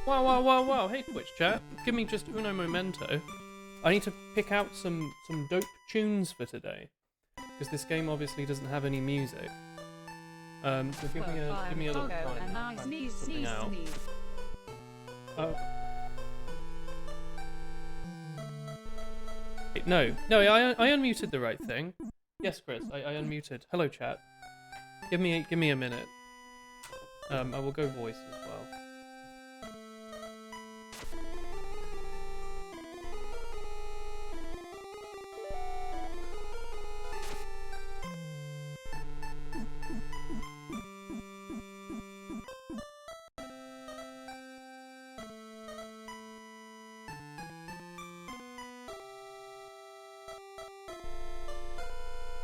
Wow, wow, wow, wow. Hey, Twitch chat. Give me just uno momento. I need to pick out some dope tunes for today. Because this game obviously doesn't have any music. So give me a little time. I'll try and put something out. Oh. No, I unmuted the right thing. Yes, Chris, I unmuted. Hello, chat. Give me a minute. I will go voice as well.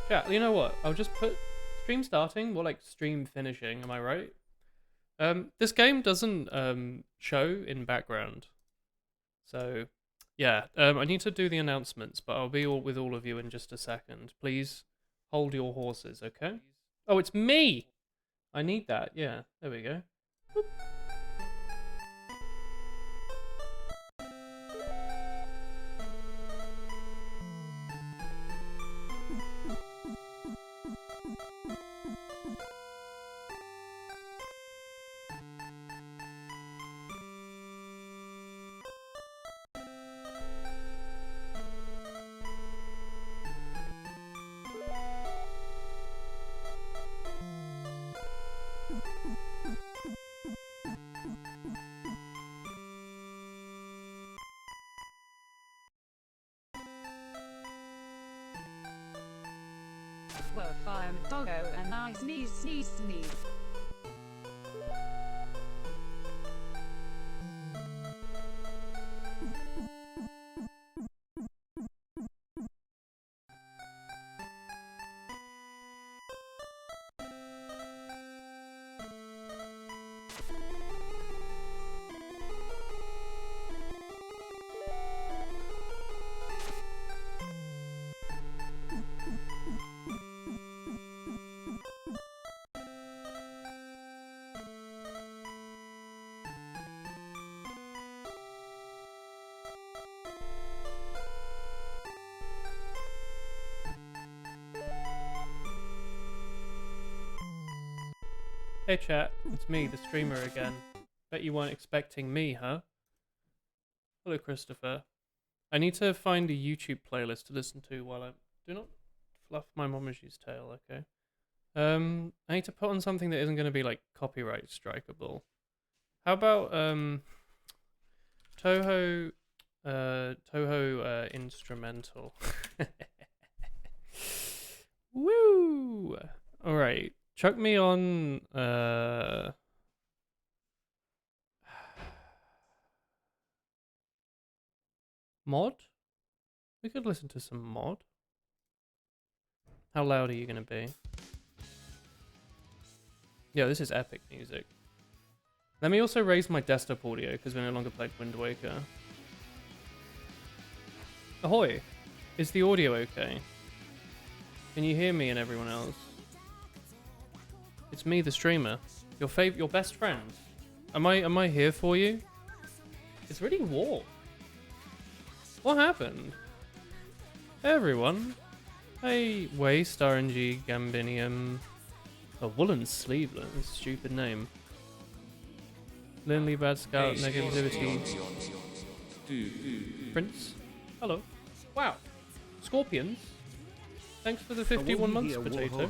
Chat, you know what? I'll just put stream starting, more like stream finishing, am I right? This game doesn't show in background. So yeah, I need to do the announcements, but I'll be with all of you in just a second. Please hold your horses, okay? Oh, it's me! I need that, yeah. There we go. Boop. Well, I'm a doggo and I sneeze, sneeze, sneeze. Hey chat, it's me, the streamer again. Bet you weren't expecting me, huh? Hello, Christopher. I need to find a YouTube playlist to listen to while I do not fluff my momagee's tail, okay? I need to put on something that isn't going to be like copyright strikeable. How about Toho instrumental? Woo! All right. Chuck me on mod? We could listen to some mod. How loud are you gonna be? Yeah, this is epic music. Let me also raise my desktop audio because we no longer played Wind Waker. Ahoy! Is the audio okay? Can you hear me and everyone else? It's me, the streamer. Your best friend. Am I here for you? It's really warm. What happened? Hey everyone. Hey, Waste, RNG, Gambinium. A Woolen Sleeveless, stupid name. Lindley, Bad Scout, Negativity. Prince. Hello. Wow. Scorpions. Thanks for the 51 months, Potato.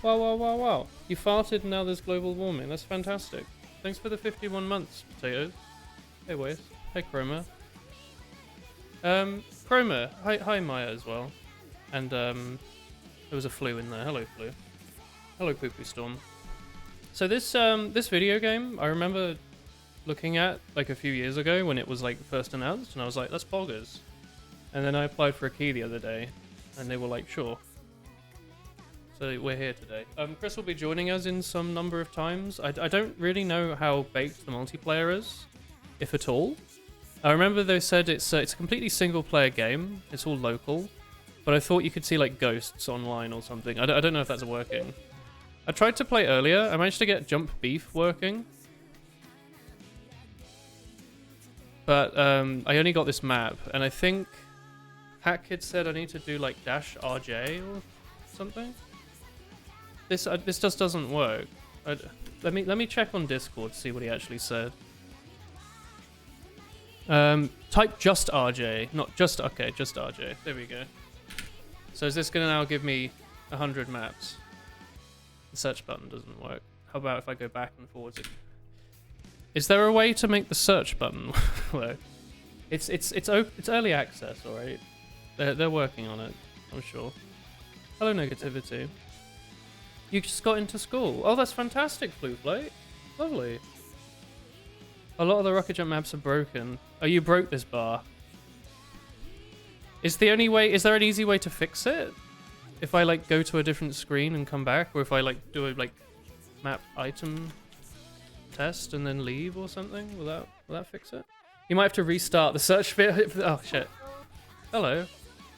Wow, wow, wow, wow. You farted and now there's global warming. That's fantastic. Thanks for the 51 months, Potatoes. Hey, Waste. Hey, Chroma. Chroma. Hi, Maya as well. And, there was a Flu in there. Hello, Flu. Hello, Poopoo Storm. So this video game, I remember looking at, like, a few years ago when it was, like, first announced, and I was like, that's Poggers. And then I applied for a key the other day, and they were like, sure. So we're here today. Chris will be joining us in some number of times. I don't really know how baked the multiplayer is, if at all. I remember they said it's a completely single-player game. It's all local. But I thought you could see, like, ghosts online or something. I don't know if that's working. I tried to play earlier. I managed to get Jump Beef working. But I only got this map, and I think HackKid said I need to do like -RJ or something. This just doesn't work. Let me check on Discord to see what he actually said. Type just RJ, not just okay, just RJ. There we go. So is this gonna now give me 100 maps? The search button doesn't work. How about if I go back and forwards it? Is there a way to make the search button work? It's early access, all right. They're working on it, I'm sure. Hello, negativity. You just got into school. Oh, that's fantastic, Fluflate. Lovely. A lot of the rocket jump maps are broken. Oh, you broke this bar. Is there an easy way to fix it? If I like go to a different screen and come back, or if I like do a like map item test and then leave or something, will that fix it? You might have to restart the search bit. Oh shit. Hello.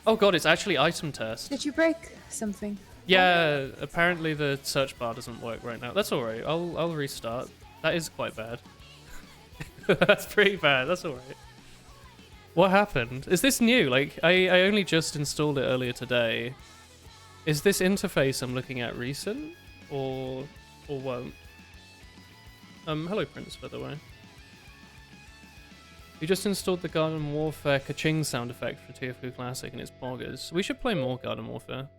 Oh god, it's actually item test. Did you break something? Yeah, apparently the search bar doesn't work right now. That's alright. I'll restart. That is quite bad. That's pretty bad. That's alright. What happened? Is this new? Like, I only just installed it earlier today. Is this interface I'm looking at recent? Or what? Hello Prince, by the way. You just installed the Garden Warfare ka-ching sound effect for TF2 Classic and it's boggers. We should play more Garden Warfare.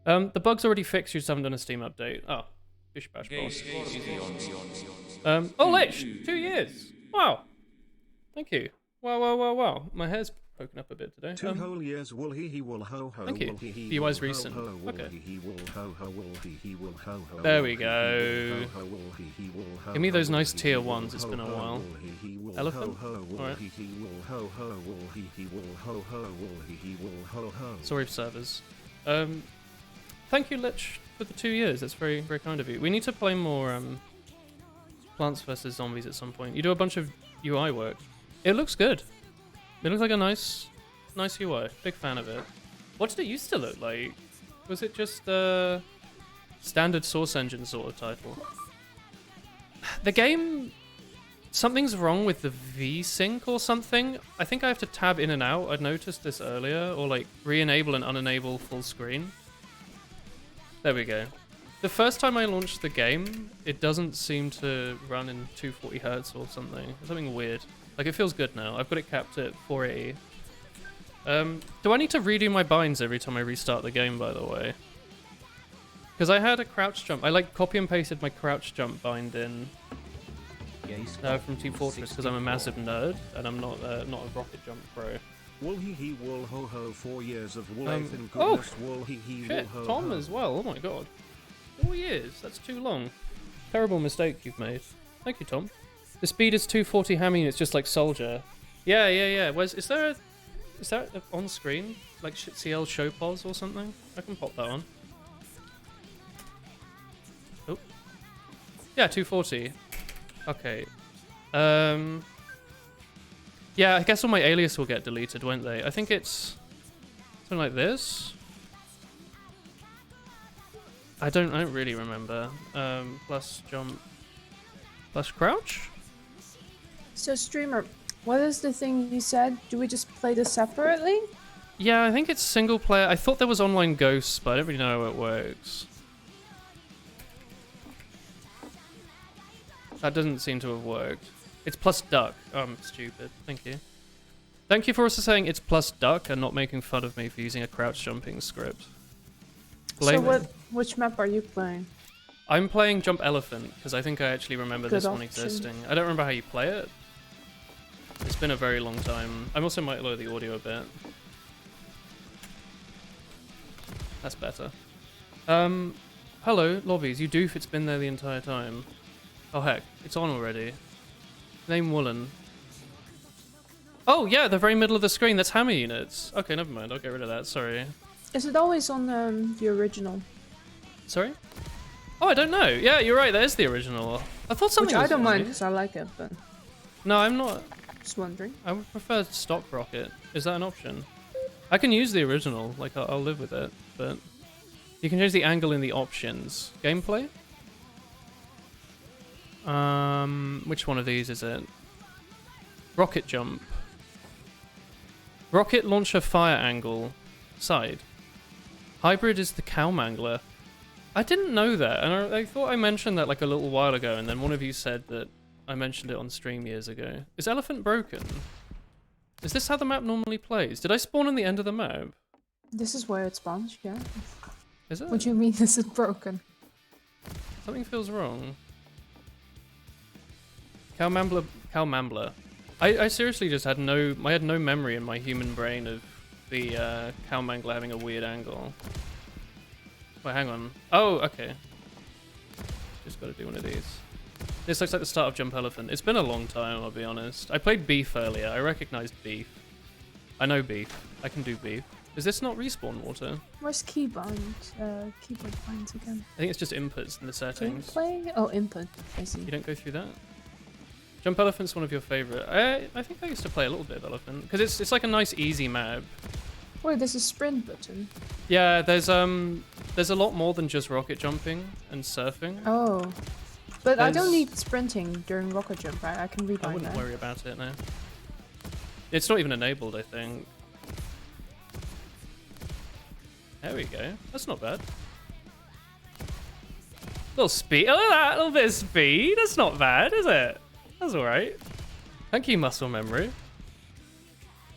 The bug's already fixed, you just haven't done a Steam update. Oh. Bish bash boss. Oh, Lich! 2 years! Wow! Thank you. Wow. My hair's poking up a bit today. 2 whole years will he will ho ho. Thank you. VUI's recent. Okay. There There we go. Give me those nice tier 1s, it's been a while. Elephant? Alright. Sorry for servers. Thank you, Lich, for the 2 years. That's very, very kind of you. We need to play more Plants vs. Zombies at some point. You do a bunch of UI work. It looks good. It looks like a nice UI. Big fan of it. What did it used to look like? Was it just a standard Source Engine sort of title? The game... Something's wrong with the V-Sync or something. I think I have to tab in and out. I'd noticed this earlier. Or like re-enable and unenable full screen. There we go. The first time I launched the game, it doesn't seem to run in 240 Hz or something. Something weird. Like, it feels good now. I've got it capped at 480. Do I need to redo my binds every time I restart the game, by the way? Because I had a crouch jump. I, like, copy and pasted my crouch jump bind in from Team Fortress because I'm a massive nerd and I'm not a rocket jump pro. Will he will ho ho 4 years of wool Oh, goodness will he shit, will ho Tom ho. as well. Oh my god. 4 years. That's too long. Terrible mistake you've made. Thank you, Tom. The speed is 240 hammy and it's just like Soldier. Yeah. Is there on screen? Like CL show pause or something? I can pop that on. Oh. Yeah, 240. Okay. Yeah, I guess all my alias will get deleted, won't they? I think it's something like this. I don't really remember. Plus jump, plus crouch. So streamer, what is the thing you said? Do we just play this separately? Yeah, I think it's single player. I thought there was online ghosts, but I don't really know how it works. That doesn't seem to have worked. It's plus duck. Oh, I'm stupid. Thank you. Thank you for also saying it's plus duck and not making fun of me for using a crouch jumping script. Blame So it. which map are you playing? I'm playing Jump Elephant because I think I actually remember Good this one option. existing. I don't remember how you play it. It's been a very long time. I also might lower the audio a bit. That's better. Hello, lobbies. You doof, it's been there the entire time. Oh heck, it's on already. Name Woolen. Oh yeah, the very middle of the screen, that's hammer units. Okay, never mind, I'll get rid of that, sorry. Is it always on the original? Sorry? Oh, I don't know. Yeah, you're right, that is the original. I thought something Which I was don't on mind it. because I like it, but No, I'm not. just wondering. I would prefer stock rocket. Is that an option? I can use the original, like I'll live with it, but you can change the angle in the options. Gameplay? Which one of these is it? Rocket jump. Rocket launcher fire angle. Side. Hybrid is the cow mangler. I didn't know that, and I thought I mentioned that like a little while ago, and then one of you said that I mentioned it on stream years ago. Is elephant broken? Is this how the map normally plays? Did I spawn on the end of the map? This is where it spawns, yeah. Is it? What do you mean this is broken? Something feels wrong. Cow mambler. I seriously just had no memory in my human brain of the cow mangler having a weird angle. Wait, hang on. Oh, okay. Just gotta do one of these. This looks like the start of Jump Elephant. It's been a long time, I'll be honest. I played Beef earlier. I recognized Beef. I know Beef. I can do Beef. Is this not respawn water? Where's keyboard binds again? I think it's just inputs in the settings. Gameplay? Oh, input. I see. You don't go through that? Jump Elephant's one of your favorite. I think I used to play a little bit of Elephant because it's like a nice easy map. Wait, there's a sprint button. Yeah, there's a lot more than just rocket jumping and surfing. Oh. But I don't There's- need sprinting during rocket jump, right? I can I rebind wouldn't that. worry about it now. It's not even enabled, I think. There we go. That's not bad. Little speed. Oh, that little bit of speed. That's not bad, is it? That's all right. Thank you, muscle memory.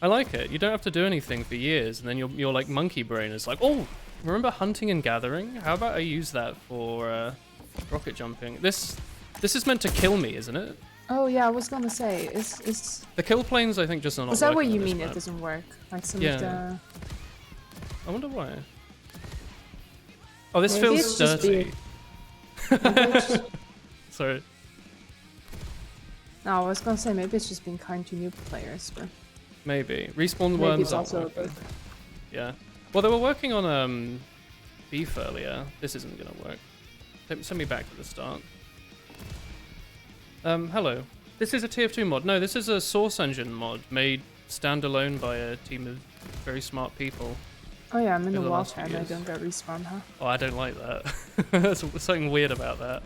I like it. You don't have to do anything for years, and then your like monkey brain is like, oh, remember hunting and gathering? How about I use that for rocket jumping? This is meant to kill me, isn't it? Oh yeah, I was gonna say, is The kill planes, I think, just are not. is that what working you on this mean? It map. doesn't work, like some Yeah. of the. I wonder why. Oh, this Maybe feels it's just dirty. Maybe it's- Sorry. No, I was gonna say maybe it's just being kind to new players, but Maybe. Respawn maybe worms it's aren't also a working. bug. Yeah. Well, they were working on Beef earlier. This isn't gonna work. Send me back to the start. Hello. This is a TF2 mod. No, this is a Source Engine mod made standalone by a team of very smart people. Oh yeah, I'm in the Over the last water few and I years. don't get respawn, huh? Oh, I don't like that. There's something weird about that.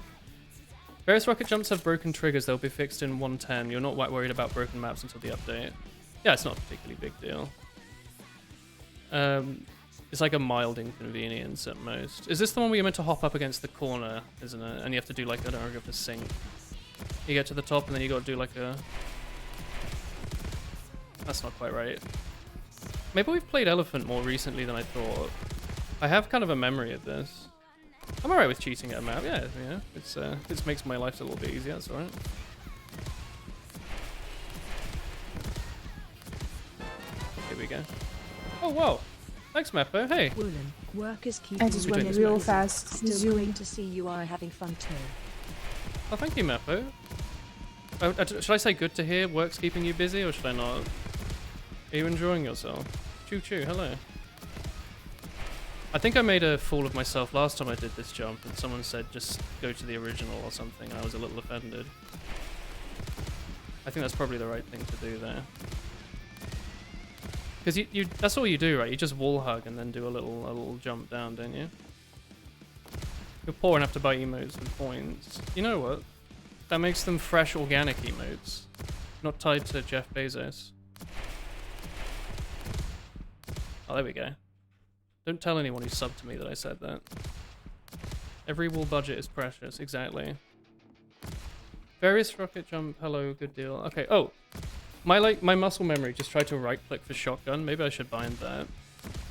Various rocket jumps have broken triggers. They'll be fixed in 1.10. You're not worried about broken maps until the update. Yeah, it's not a particularly big deal. It's like a mild inconvenience at most. Is this the one where you're meant to hop up against the corner, isn't it? And you have to do like, I don't know, you have to sink. You get to the top and then you got to do like a... That's not quite right. Maybe we've played Elephant more recently than I thought. I have kind of a memory of this. I'm alright with cheating at a map, yeah, it makes my life a little bit easier, that's alright. Here we go. Oh, wow. Thanks, Mappo. Hey. Woolen, work is I keeping just we went doing you this real busy. fast. Still Zoom. great to see you are having fun too. Oh, thank you, Mappo. Should I say good to hear? Work's keeping you busy, or should I not? Are you enjoying yourself? Choo choo, hello. I think I made a fool of myself last time I did this jump, and someone said just go to the original or something, and I was a little offended. I think that's probably the right thing to do there. Because that's all you do, right? You just wall hug and then do a little jump down, don't you? You're poor enough to buy emotes with points. You know what? That makes them fresh, organic emotes. Not tied to Jeff Bezos. Oh, there we go. Don't tell anyone who subbed to me that I said that. Every wall budget is precious, exactly. Various rocket jump, hello, good deal. Okay, oh! My muscle memory just tried to right click for shotgun. Maybe I should bind that.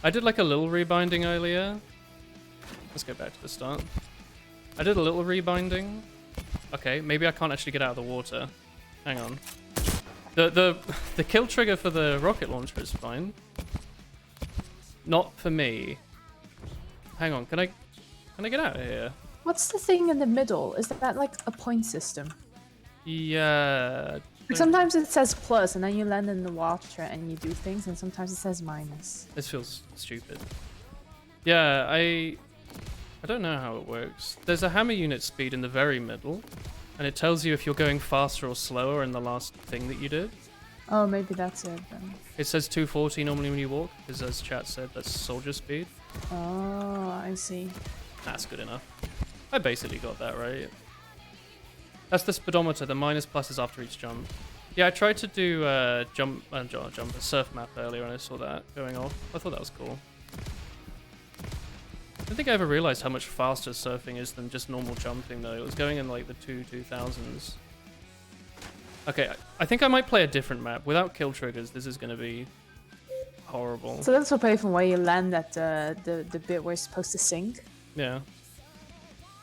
I did like a little rebinding earlier. Let's go back to the start. I did a little rebinding. Okay, maybe I can't actually get out of the water. Hang on. The kill trigger for the rocket launcher is fine. Not for me. Hang on, can I get out of here? What's the thing in the middle? Is that like a point system? Yeah. Like sometimes it says plus and then you land in the water and you do things, and sometimes it says minus. This feels stupid. Yeah, I don't know how it works. There's a hammer unit speed in the very middle, and it tells you if you're going faster or slower in the last thing that you did. Oh, maybe that's it then. It says 240 normally when you walk, because as chat said, that's soldier speed. Oh, I see. That's good enough. I basically got that right. That's the speedometer. The minus plus is after each jump. Yeah, I tried to do jump a surf map earlier, and I saw that going off. I thought that was cool. I don't think I ever realized how much faster surfing is than just normal jumping, though. It was going in like the 2000s. Okay, I think I might play a different map. Without kill triggers, this is going to be horrible. So that's okay from where you land at the bit where you're supposed to sink. Yeah.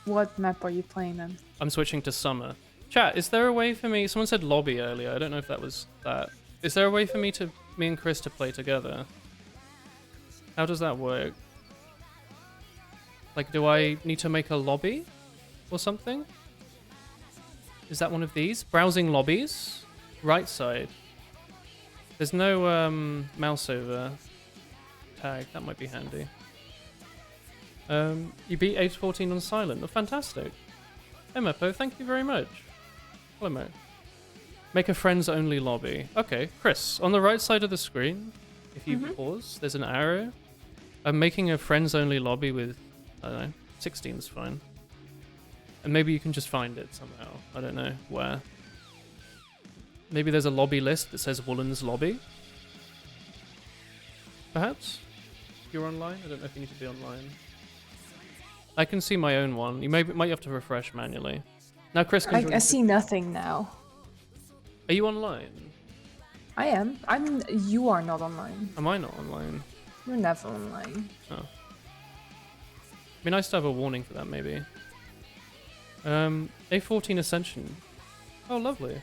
What map are you playing then? I'm switching to summer. Chat, is there a way for me... Someone said lobby earlier. I don't know if that was that. Is there a way for me and Chris to play together? How does that work? Like, do I need to make a lobby or something? Is that one of these? Browsing lobbies? Right side. There's no mouse over tag. That might be handy. You beat 814 on silent. Oh, fantastic. Hey, Meppo, thank you very much. Hello, Mo. Make a friends only lobby. Okay, Chris, on the right side of the screen, if you pause, there's an arrow. I'm making a friends only lobby with, I don't know, 16 is fine. And maybe you can just find it somehow. I don't know where. Maybe there's a lobby list that says Woolen's lobby. Perhaps? If you're online? I don't know if you need to be online. I can see my own one. You might have to refresh manually. Now, Chris, can you I see nothing now. Are you online? I am. You are not online. Am I not online? You're never online. Oh. It'd be nice to have a warning for that, maybe. A14 Ascension. Oh, lovely.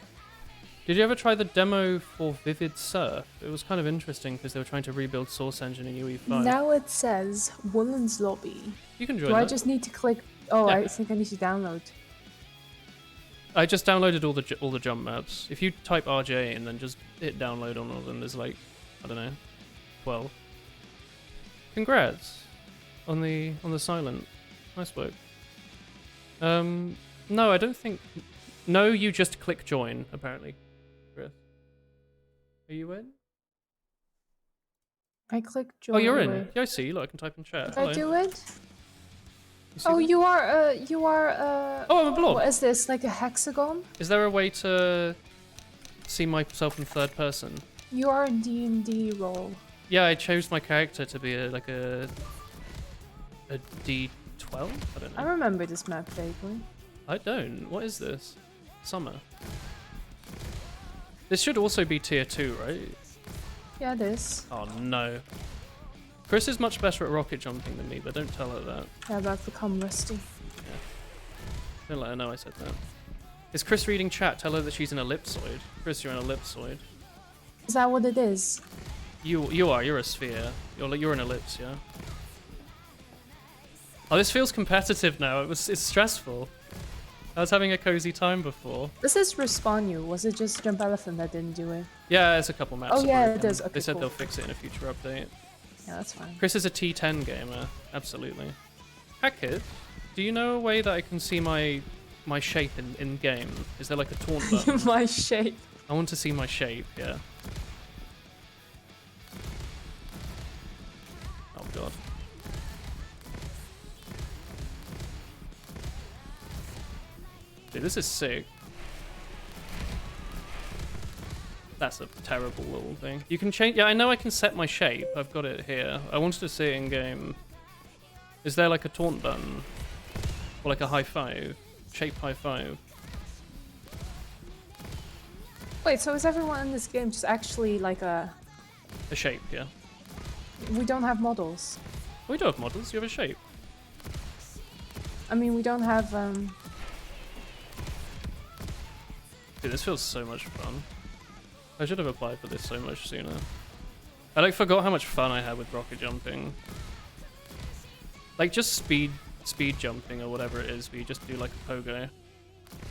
Did you ever try the demo for Vivid Surf? It was kind of interesting because they were trying to rebuild Source Engine in UE5. Now it says Woolen's lobby. You can join Do I that. just need to click? Oh, Yeah. I think I need to download. I just downloaded all the jump maps. If you type RJ and then just hit download on all of them, there's like, I don't know, 12. Congrats on the silent. Nice work. No, I don't think. No, you just click join. Apparently, Chris. Are you in? I click join. Oh, you're away. in. Yeah, I see. Look, I can type in chat. Did I do it? You see Oh, that? you are. Oh, I'm a blob. What is this? Like a hexagon? Is there a way to see myself in third person? You are a D&D role. Yeah, I chose my character to be a D12. I don't know. I remember this map vaguely. I don't. What is this? Summer. This should also be tier 2, right? Yeah, it is. Oh no. Chris is much better at rocket jumping than me, but don't tell her that. Yeah, I've become rusty. Don't let her know I said that. Is Chris reading chat? Tell her that she's an ellipsoid. Chris, you're an ellipsoid. Is that what it is? You are. You're a sphere. You're an ellipse, yeah. Oh, this feels competitive now. It's stressful. I was having a cozy time before. This is Respawn You. Was it just Jump Elephant that didn't do it? Yeah, there's a couple maps. Oh, that yeah, broken. it does. Okay, they said cool. they'll fix it in a future update. Yeah, that's fine. Chris is a T10 gamer. Absolutely. Hackett, do you know a way that I can see my shape in game? Is there like a taunt button? My shape. I want to see my shape, yeah. Oh god. Dude, this is sick. That's a terrible little thing. You can change... Yeah, I know I can set my shape. I've got it here. I wanted to see it in game. Is there like a taunt button? Or like a high five? Shape high five? Wait, so is everyone in this game just actually like a... A shape, yeah. We don't have models. We do have models. You have a shape. I mean, we don't have, Dude, this feels so much fun. I should have applied for this so much sooner. I like forgot how much fun I had with rocket jumping. Like just speed jumping or whatever it is, where you just do like a pogo.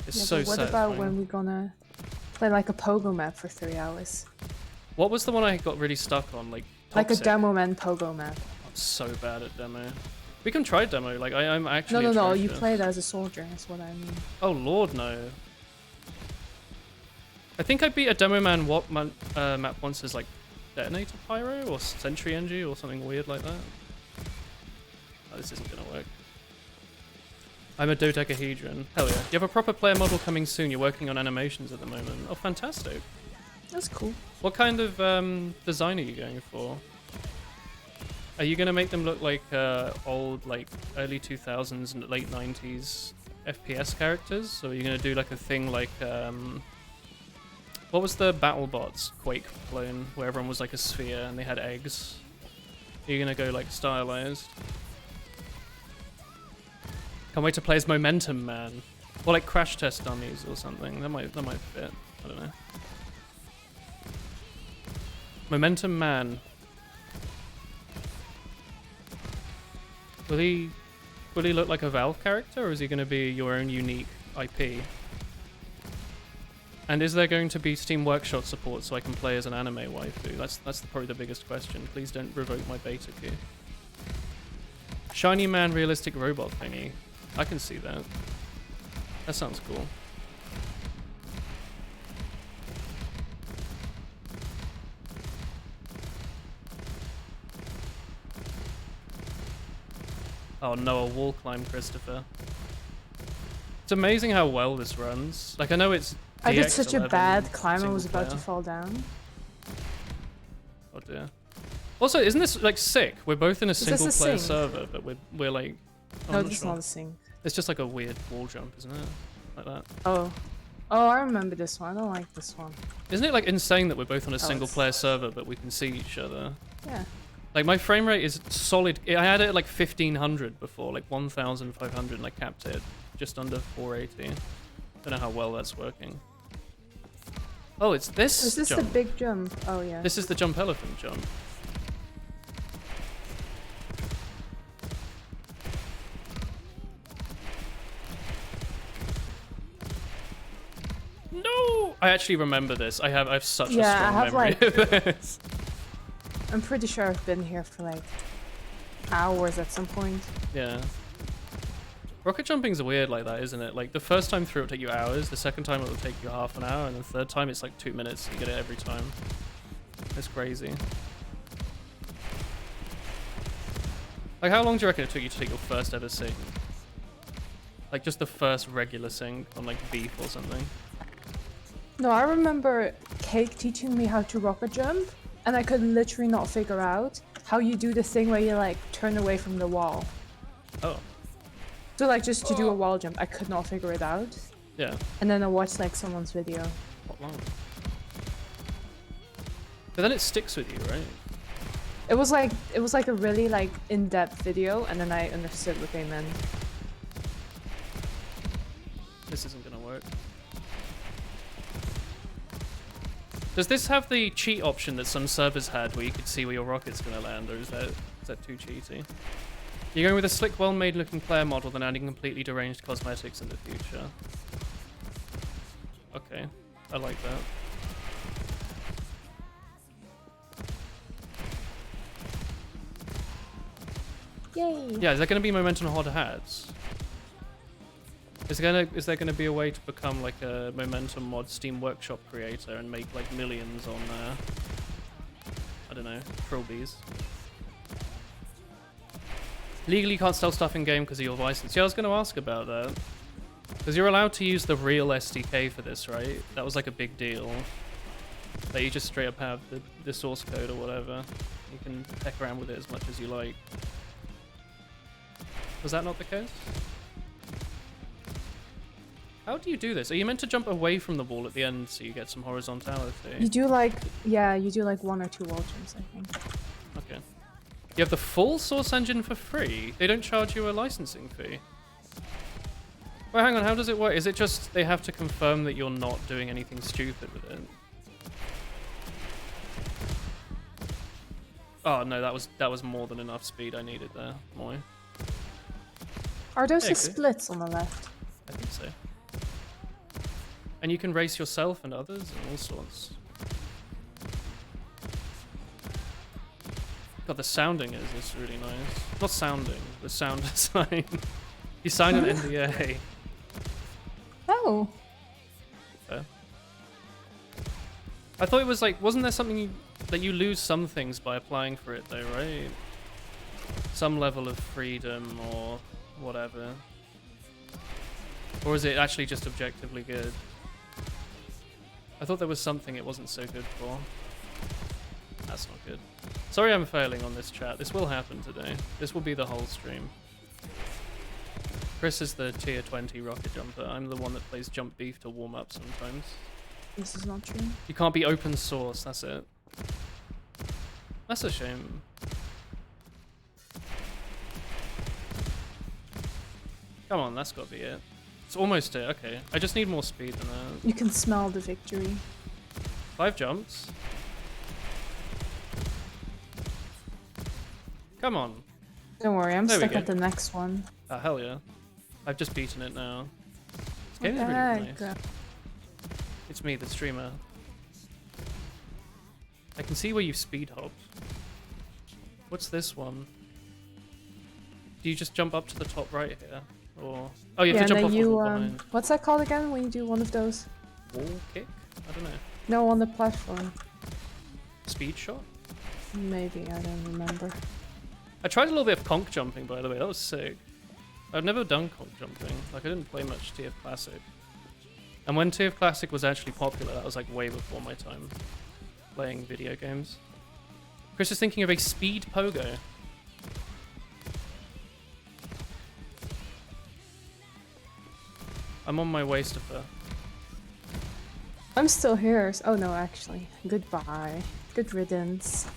It's yeah, so but what satisfying. about when we're gonna play like a pogo map for 3 hours? What was the one I got really stuck on? Like Like a Toxic? demo man pogo map. I'm so bad at demo. We can try demo. Like I'm No, actually. no, you atrocious. play it as a soldier. That's what I mean. Oh lord, no. I think I beat a demo man map once as like Detonator Pyro or Sentry NG or something weird like that. Oh, this isn't gonna work. I'm a dodecahedron. Hell yeah. You have a proper player model coming soon. You're working on animations at the moment. Oh, fantastic. That's cool. What kind of design are you going for? Are you gonna make them look like old, like early 2000s and late 90s FPS characters, or are you gonna do like a thing like what was the BattleBots Quake clone where everyone was like a sphere and they had eggs? Are you gonna go like stylized? Can't wait to play as Momentum Man, or like Crash Test Dummies or something. That might fit. I don't know. Momentum Man. Will he look like a Valve character, or is he going to be your own unique IP? And is there going to be Steam Workshop support so I can play as an anime waifu? That's probably the biggest question. Please don't revoke my beta key. Shiny Man realistic robot thingy. I can see that. That sounds cool. Oh no, a wall climb, Christopher. It's amazing how well this runs. Like, I know it's I did such a DX11 bad climb, I single was about to player. fall down. Oh dear. Also, isn't this like sick? We're both in a Is this single a player sync? server, but we're like. I'm No, not this is sure. not a sync. It's just like a weird wall jump, isn't it? Like that. Oh. Oh, I remember this one. I don't like this one. Isn't it like insane that we're both on a it's- single player server, but we can see each other? Yeah. Like, my frame rate is solid. I had it at like 1500 before, like 1500, and I capped it just under 480. Don't know how well that's working. Oh, it's this Is this jump. the big jump? Oh, yeah. This is the jump elephant jump. No! I actually remember this. I have such a Yeah, I strong have, memory like- of this. I'm pretty sure I've been here for like hours at some point. Yeah. Rocket jumping's weird like that, isn't it? Like, the first time through it'll take you hours, the second time it'll take you half an hour, and the third time it's like 2 minutes. You get it every time. It's crazy. Like, how long do you reckon it took you to take your first ever sync? Like, just the first regular sync on like Beef or something? No, I remember Cake teaching me how to rocket jump, and I could literally not figure out how you do the thing where you like turn away from the wall. Oh, So like just to do a wall jump, I could not figure it out. yeah. And then I watched like someone's video. Not long. But then it sticks with you, right? It was like a really like in-depth video, and then I understood what they meant. This isn't gonna work. Does this have the cheat option that some servers had where you could see where your rocket's gonna land, or is that too cheaty? You're going with a slick, well-made looking player model, then adding completely deranged cosmetics in the future. Okay, I like that. Yay! Yeah, is there gonna be Momentum hard hats? Is there gonna be a way to become like a Momentum mod Steam Workshop creator and make like millions on I don't know, Trilbies? Legally can't sell stuff in game because of your license. Yeah, I was gonna ask about that. Because you're allowed to use the real SDK for this, right? That was like a big deal. That you just straight up have the source code or whatever. You can peck around with it as much as you like. Was that not the case? How do you do this? Are you meant to jump away from the wall at the end so you get some horizontality? You do like, yeah, you do like 1 or 2 wall jumps, I think. Okay. You have the full Source Engine for free? They don't charge you a licensing fee? Well, hang on, how does it work? Is it just they have to confirm that you're not doing anything stupid with it? Oh no, that was more than enough speed I needed there, Moy. Are those Okay. the splits on the left? I think so. And you can race yourself and others and all sorts. God, the sounding is really nice. Not sounding, the sound design. You signed an NDA. Oh. Fair. I thought it was like, wasn't there something that you lose some things by applying for it though, right? Some level of freedom or whatever. Or is it actually just objectively good? I thought there was something it wasn't so good for. That's not good. Sorry I'm failing on this chat. This will happen today. This will be the whole stream. Chris is the tier 20 rocket jumper. I'm the one that plays jump beef to warm up sometimes. This is not true. You can't be open source, that's it. That's a shame. Come on, that's gotta be it. It's almost it, okay. I just need more speed than that. You can smell the victory. 5 jumps. Come on. Don't worry, I'm There we stuck go. at the next one. Ah, hell yeah. I've just beaten it now. This What game the is really heck? nice. It's me, the streamer. I can see where you speed hopped. What's this one? Do you just jump up to the top right here? Or oh, you have to jump off then you, of behind. what's that called again when you do one of those? Wall kick? I don't know. No, on the platform. Speed shot? Maybe, I don't remember. I tried a little bit of conch jumping, by the way. That was sick. I've never done conch jumping. Like, I didn't play much TF Classic. And when TF Classic was actually popular, that was like way before my time playing video games. Chris is thinking of a speed pogo. I'm on my way, Stuffer. I'm still here. Oh no, actually. Goodbye. Good riddance.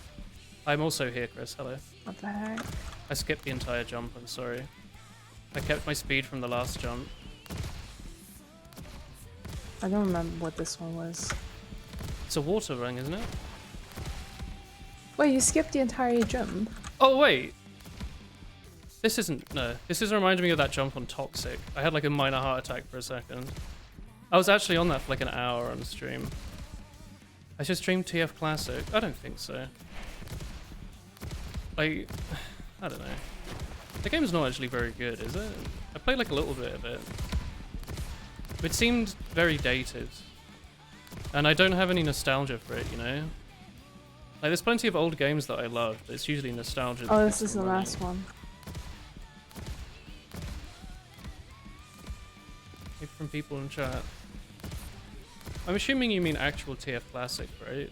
I'm also here, Chris. Hello. What the heck? I skipped the entire jump, I'm sorry. I kept my speed from the last jump. I don't remember what this one was. It's a water ring, isn't it? Wait, you skipped the entire jump? Oh, wait! This isn't... No. This is reminding me of that jump on Toxic. I had like a minor heart attack for a second. I was actually on that for like an hour on stream. I should stream TF Classic. I don't think so. I don't know. The game's not actually very good, is it? I played like a little bit of it. It seemed very dated. And I don't have any nostalgia for it, you know? Like, there's plenty of old games that I love, but it's usually nostalgia. Oh, that this gets is the in way. last one. Maybe from people in chat. I'm assuming you mean actual TF Classic, right?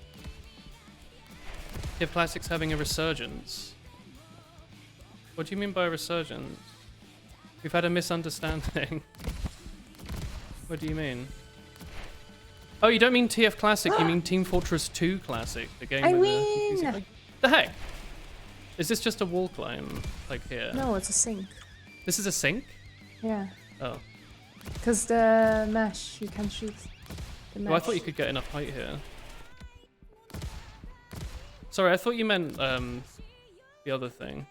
TF Classic's having a resurgence. What do you mean by resurgence? We've had a misunderstanding. What do you mean? Oh, you don't mean TF Classic, you mean Team Fortress 2 Classic, the game I with mean- the... Like, the heck? Is this just a wall climb, like here? No, it's a sink. This is a sink? Yeah. Oh. Because the mesh, you can shoot the mesh. Well, I thought you could get enough height here. Sorry, I thought you meant the other thing.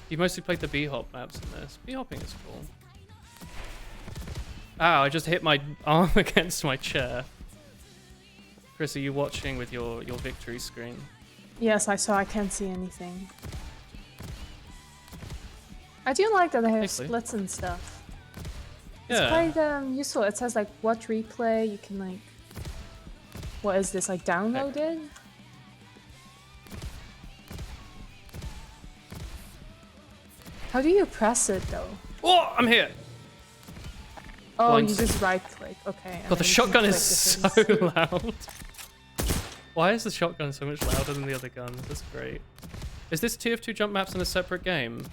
You mostly played the B-hop maps in this. B-hopping is cool. Ow, I just hit my arm against my chair. Chris, are you watching with your victory screen? Yes, I saw. I can't see anything. I do like that they have Actually. splits and stuff. Yeah. It's quite useful. It says like watch replay. You can like, what is this, like download it? How do you press it though? Oh, I'm here! Oh, Blind you stick. just right click. Okay. and God, the then you can shotgun click is the so things. loud. Why is the shotgun so much louder than the other guns? That's great. Is this TF2 jump maps in a separate game?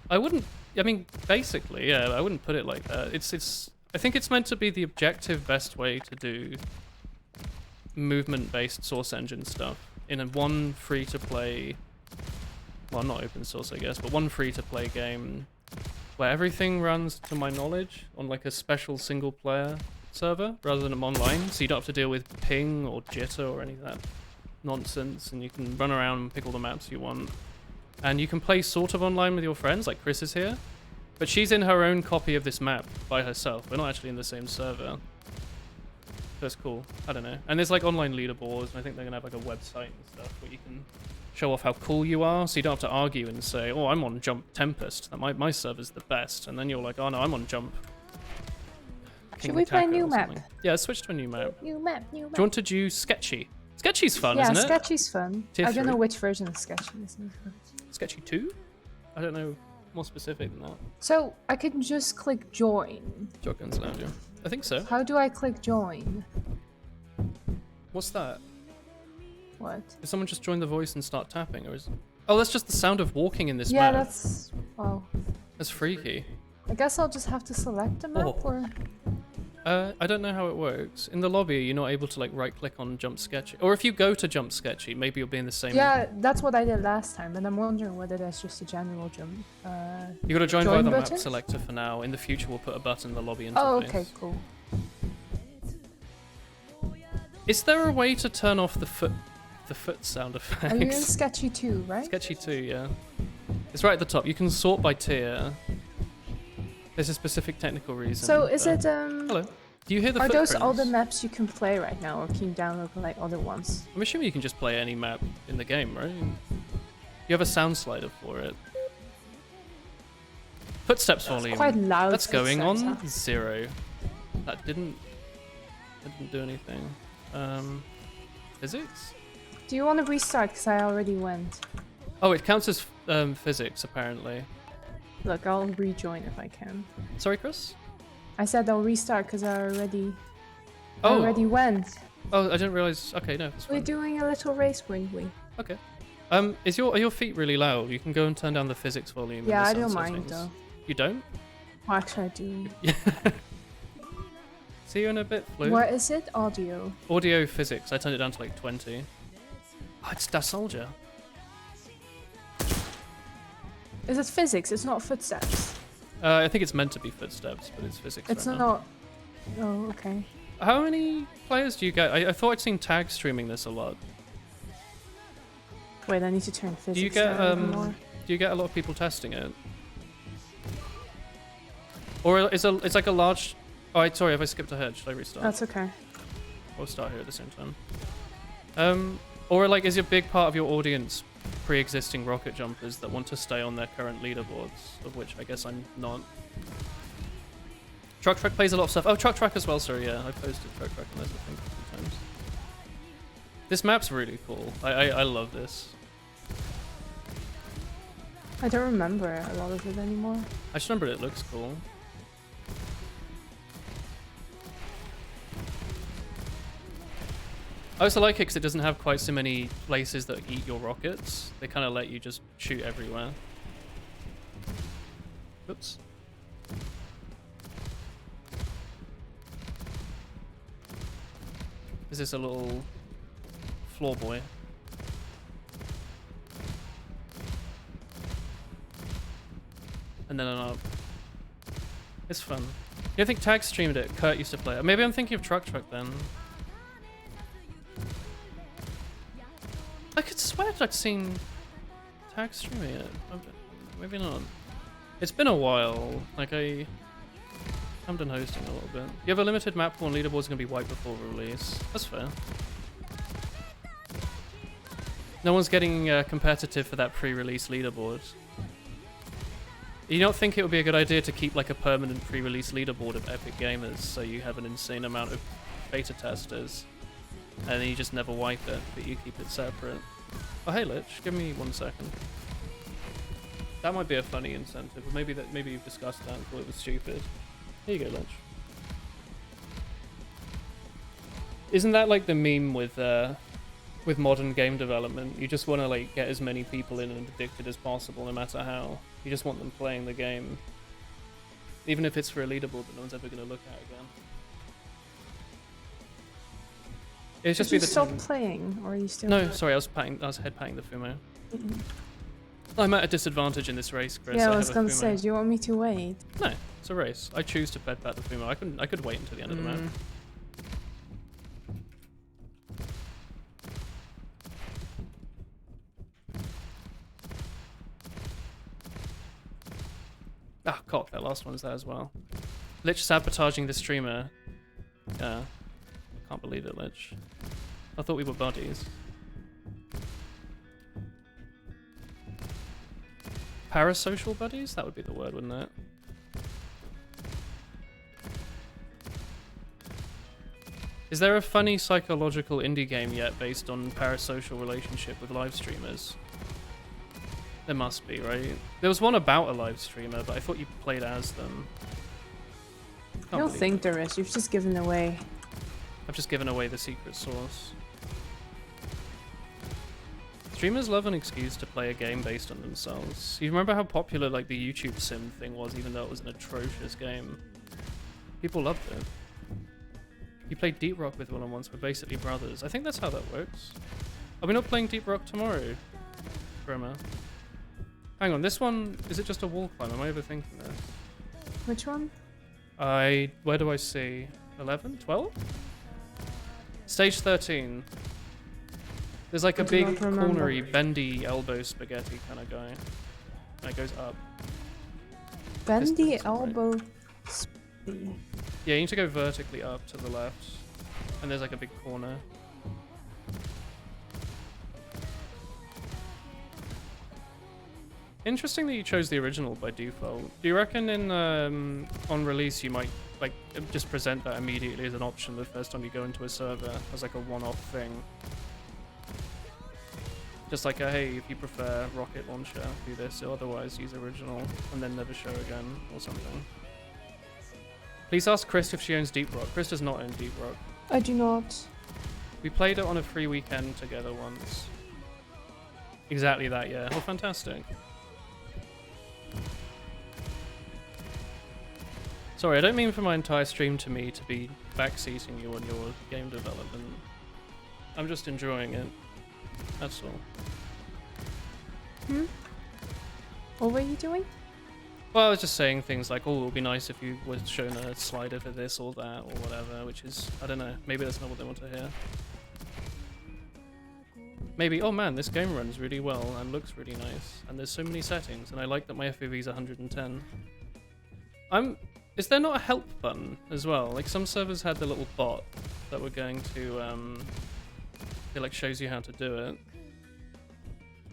I wouldn't... I mean, basically, yeah, I wouldn't put it like that. It's. I think it's meant to be the objective best way to do movement-based source engine stuff in a one free-to-play... Well, not open source, I guess, but one free-to-play game where everything runs, to my knowledge, on like a special single-player server rather than online, so you don't have to deal with ping or jitter or any of that nonsense, and you can run around and pick all the maps you want. And you can play sort of online with your friends, like Chris is here, but she's in her own copy of this map by herself. We're not actually in the same server. So it's cool. I don't know. And there's like online leaderboards, and I think they're gonna have like a website and stuff where you can show off how cool you are, so you don't have to argue and say, oh, I'm on Jump Tempest, that my server's the best, and then you're like, oh no, I'm on Jump Should we play Taka new or map? something. Yeah, let's switch to a new map. New map, new map. Do you want to do Sketchy? Sketchy's fun, Yeah, isn't it? Sketchy's fun. Tier I don't know three. which version of Sketchy this is. Sketchy 2? I don't know more specific than that. So I can just click join. Shotgun's louder. I think so. How do I click join? What's that? What? Did someone just join the voice and start tapping, or is? Oh, that's just the sound of walking in this Yeah, map. that's... Well, That's freaky. I guess I'll just have to select a map, Oh. or... I don't know how it works. In the lobby, you're not able to like right-click on Jump Sketchy, or if you go to Jump Sketchy, maybe you'll be in the same. Yeah, that's what I did last time, and I'm wondering whether that's just a general jump. You gotta join by join the map button? selector for now. In the future, we'll put a button in the lobby interface. Oh, okay, cool. Is there a way to turn off the foot sound Are you in effects? Sketchy 2, right? Sketchy 2, yeah. It's right at the top. You can sort by tier. There's a specific technical reason. So is but- it, Hello. Do you hear the are those all the footprints? maps you can play right now, or can you download like other ones? I'm assuming you can just play any map in the game, right? You have a sound slider for it. Footsteps volume. Quite loud. That's going on footsteps, huh? 0. That didn't do anything. Physics? Do you want to restart? Because I already went. Oh, it counts as physics apparently. Look, I'll rejoin if I can. Sorry, Chris? I said I'll restart because I already Oh. went. Oh, I didn't realize. Okay, no, it's We're fine. doing a little race, weren't we? Okay. Are your feet really loud? You can go and turn down the physics volume. in Yeah, the I sound don't mind settings. though. You don't? Well, actually, I do. See you in a bit, Flu. What is it? Audio. Audio physics. I turned it down to like 20. Oh, it's that soldier. Is it physics? It's not footsteps. I think it's meant to be footsteps, but it's physics. It's right now. not. Oh, okay. How many players do you get? I thought I'd seen Tag streaming this a lot. Wait, I need to turn physics. Do you get down even more. do you get a lot of people testing it? Or it's like a large. Oh, sorry, have I skipped ahead? Should I restart? That's okay. We'll start here at the same time. Or like, is a big part of your audience pre-existing rocket jumpers that want to stay on their current leaderboards, of which I guess I'm not. Truck Track plays a lot of stuff. Oh, Truck Track as well, sorry, yeah. I posted Truck Track on this, I think, a few times. This map's really cool. I love this. I don't remember a lot of it anymore. I just remember it looks cool. I also like it because it doesn't have quite so many places that eat your rockets. They kind of let you just shoot everywhere. Oops. Is this a little floor boy? And then an up. It's fun. Yeah, I think Tag streamed it. Kurt used to play it. Maybe I'm thinking of Truck then. I could swear I'd seen Tag streaming it. Maybe not. It's been a while. Like I haven't done hosting a little bit. You have a limited map pool and leaderboard's gonna be wiped before release. That's fair. No one's getting competitive for that pre-release leaderboard. You don't think it would be a good idea to keep like a permanent pre-release leaderboard of Epic Gamers so you have an insane amount of beta testers and then you just never wipe it, but you keep it separate? Oh hey Lich, give me 1 second. That might be a funny incentive, or maybe you've discussed that and thought it was stupid. Here you go, Lich. Isn't that like the meme with modern game development? You just want to like get as many people in and addicted as possible, no matter how. You just want them playing the game, even if it's for a leaderboard that no one's ever going to look at again. It's just Did be you the stop time. playing, or are you still? No, sorry, I was head patting the Fumo. I'm at a disadvantage in this race, Chris. Yeah, I have was a gonna Fumo. say, do you want me to wait? No, it's a race. I choose to pet pat the Fumo. I could wait until the end of the map. Ah, cock, that last one's there as well. Lich sabotaging the streamer. Yeah. Can't believe it, Lich. I thought we were buddies. Parasocial buddies? That would be the word, wouldn't it? Is there a funny psychological indie game yet based on parasocial relationship with live streamers? There must be, right? There was one about a live streamer, but I thought you played as them. I don't think there is. You've just given away. I've just given away the secret source. Streamers love an excuse to play a game based on themselves. You remember how popular like the YouTube sim thing was, even though it was an atrocious game? People loved it. You played Deep Rock with one once. We're basically brothers. I think that's how that works. Are we not playing Deep Rock tomorrow, Brimmer? Hang on, this one, is it just a wall climb? Am I overthinking this? Which one? Where do I see? 11? 12? Stage 13. There's like a I do big not remember. cornery, bendy elbow spaghetti kind of guy. And it goes up. Bendy Distance, right. elbow. Yeah, you need to go vertically up to the left. And there's like a big corner. Interesting that you chose the original by default. Do you reckon in on release you might like just present that immediately as an option the first time you go into a server as like a one-off thing? Just like a, hey, if you prefer rocket launcher, do this, or otherwise use original, and then never show again, or something. Please ask Chris if she owns Deep Rock. Chris does not own Deep Rock. I do not. We played it on a free weekend together once. Exactly that, yeah. Oh, fantastic. Sorry, I don't mean for my entire stream to me to be backseating you on your game development. I'm just enjoying it. That's all. What were you doing? Well, I was just saying things like, oh, it would be nice if you were shown a slider for this or that or whatever, which is, I don't know, maybe that's not what they want to hear. Maybe, oh man, this game runs really well and looks really nice, and there's so many settings, and I like that my FPV is 110. Is there not a help button as well? Like some servers had the little bot that were going to, it like shows you how to do it.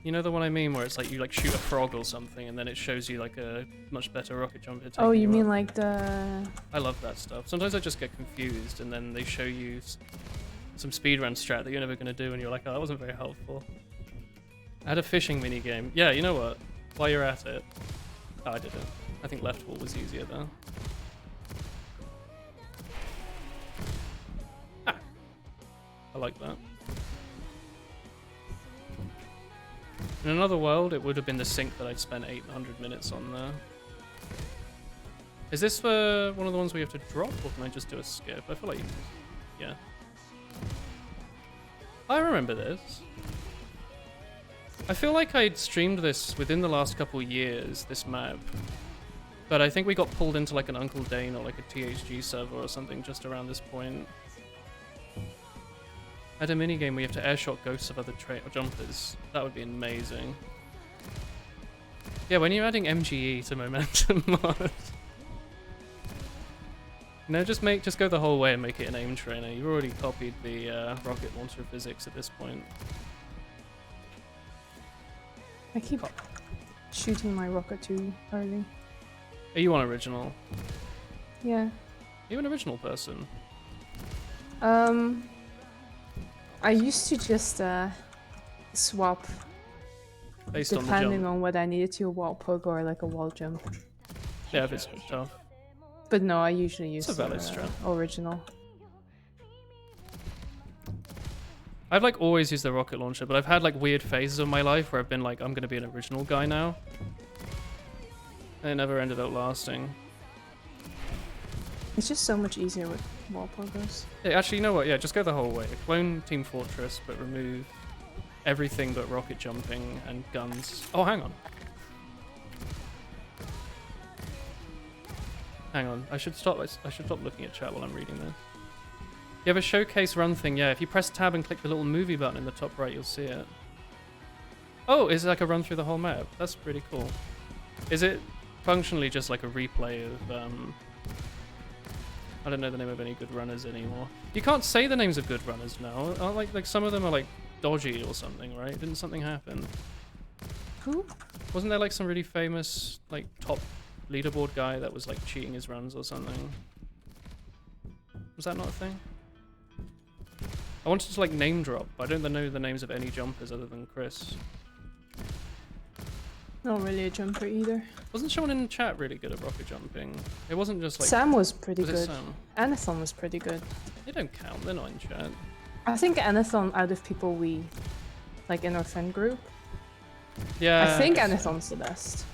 You know the one I mean, where it's like you like shoot a frog or something, and then it shows you like a much better rocket jump. Oh, you mean like the... I love that stuff. Sometimes I just get confused, and then they show you some speedrun strat that you're never going to do, and you're like, oh, that wasn't very helpful. I had a fishing mini game. Yeah, you know what? While you're at it, oh, I did it. I think left wall was easier though. Ah, I like that. In another world, it would have been the sync that I'd spent 800 minutes on there. Is this for one of the ones where you have to drop, or can I just do a skip? I feel like you can. Yeah. I remember this. I feel like I'd streamed this within the last couple years, this map. But I think we got pulled into like an Uncle Dane or like a THG server or something just around this point. I had a minigame where you have to airshot ghosts of other jumpers. That would be amazing. Yeah, when you're adding MGE to Momentum mod. No, just go the whole way and make it an aim trainer. You've already copied the rocket launcher physics at this point. I keep shooting my rocket too early. Are you on original? Yeah. Are you an original person? I used to just swap Based on the depending jump. on what I needed to, a wall poke or like a wall jump. Yeah, if it's tough. But no, I usually use It's a valid strat. original. I've like always used the rocket launcher, but I've had like weird phases of my life where I've been like, I'm gonna be an original guy now. And it never ended up lasting. It's just so much easier with wall pokers. Yeah, actually, you know what? Yeah, just go the whole way. Clone Team Fortress, but remove everything but rocket jumping and guns. Oh, hang on. Hang on. I should stop looking at chat while I'm reading this. You have a showcase run thing. Yeah, if you press tab and click the little movie button in the top right, you'll see it. Oh, is it like a run through the whole map? That's pretty cool. Is it functionally just like a replay of I don't know the name of any good runners anymore. You can't say the names of good runners now. Aren't like some of them are like dodgy or something, right? Didn't something happen? Who? Wasn't there like some really famous like top leaderboard guy that was like cheating his runs or something? Was that not a thing? I wanted to like name drop, but I don't know the names of any jumpers other than Chris. Not really a jumper either. Wasn't someone in the chat really good at rocket jumping? It wasn't just like... Sam was pretty was it good. Sam? Anathon was pretty good. They don't count, they're not in chat. I think Anathon, out of people we like in our friend group. Yeah. I think guess- Anathon's the best.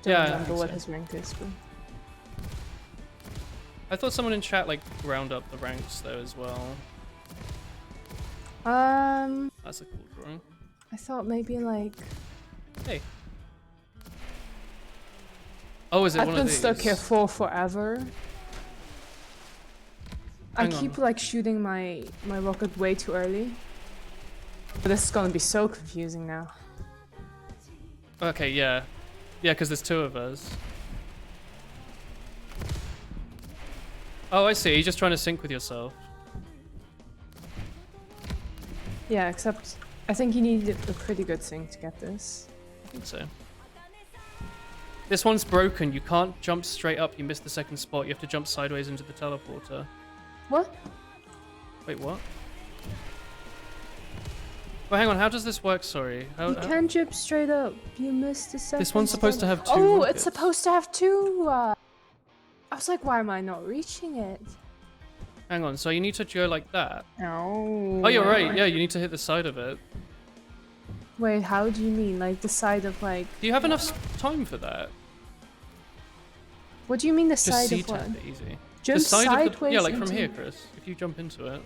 Don't Yeah, I remember think what so. his rank is, but I thought someone in chat like round up the ranks though as well. That's a cool drawing. I thought maybe like Hey. Oh, is it I've one been of these? stuck here for forever. I Hang keep on. like shooting my rocket way too early. But this is gonna be so confusing now. Okay, yeah. Yeah, because there's two of us. Oh, I see. You're just trying to sync with yourself. Yeah, except I think you need a pretty good thing to get this. I think so. This one's broken. You can't jump straight up. You missed the second spot. You have to jump sideways into the teleporter. What? Wait, what? Well, hang on. How does this work? Sorry. You can't jump straight up. You missed the second. This one's supposed to have two Oh, rockets. it's supposed to have two. I was like, why am I not reaching it? Hang on. So you need to go like that. Oh. Oh, you're right. Yeah, you need to hit the side of it. Wait, how do you mean? Like the side of like? Do you have enough time for that? What do you mean the Just side C of what? tap it easy. Jump The side sideways. of the, yeah, like from into- here, Chris. If you jump into it.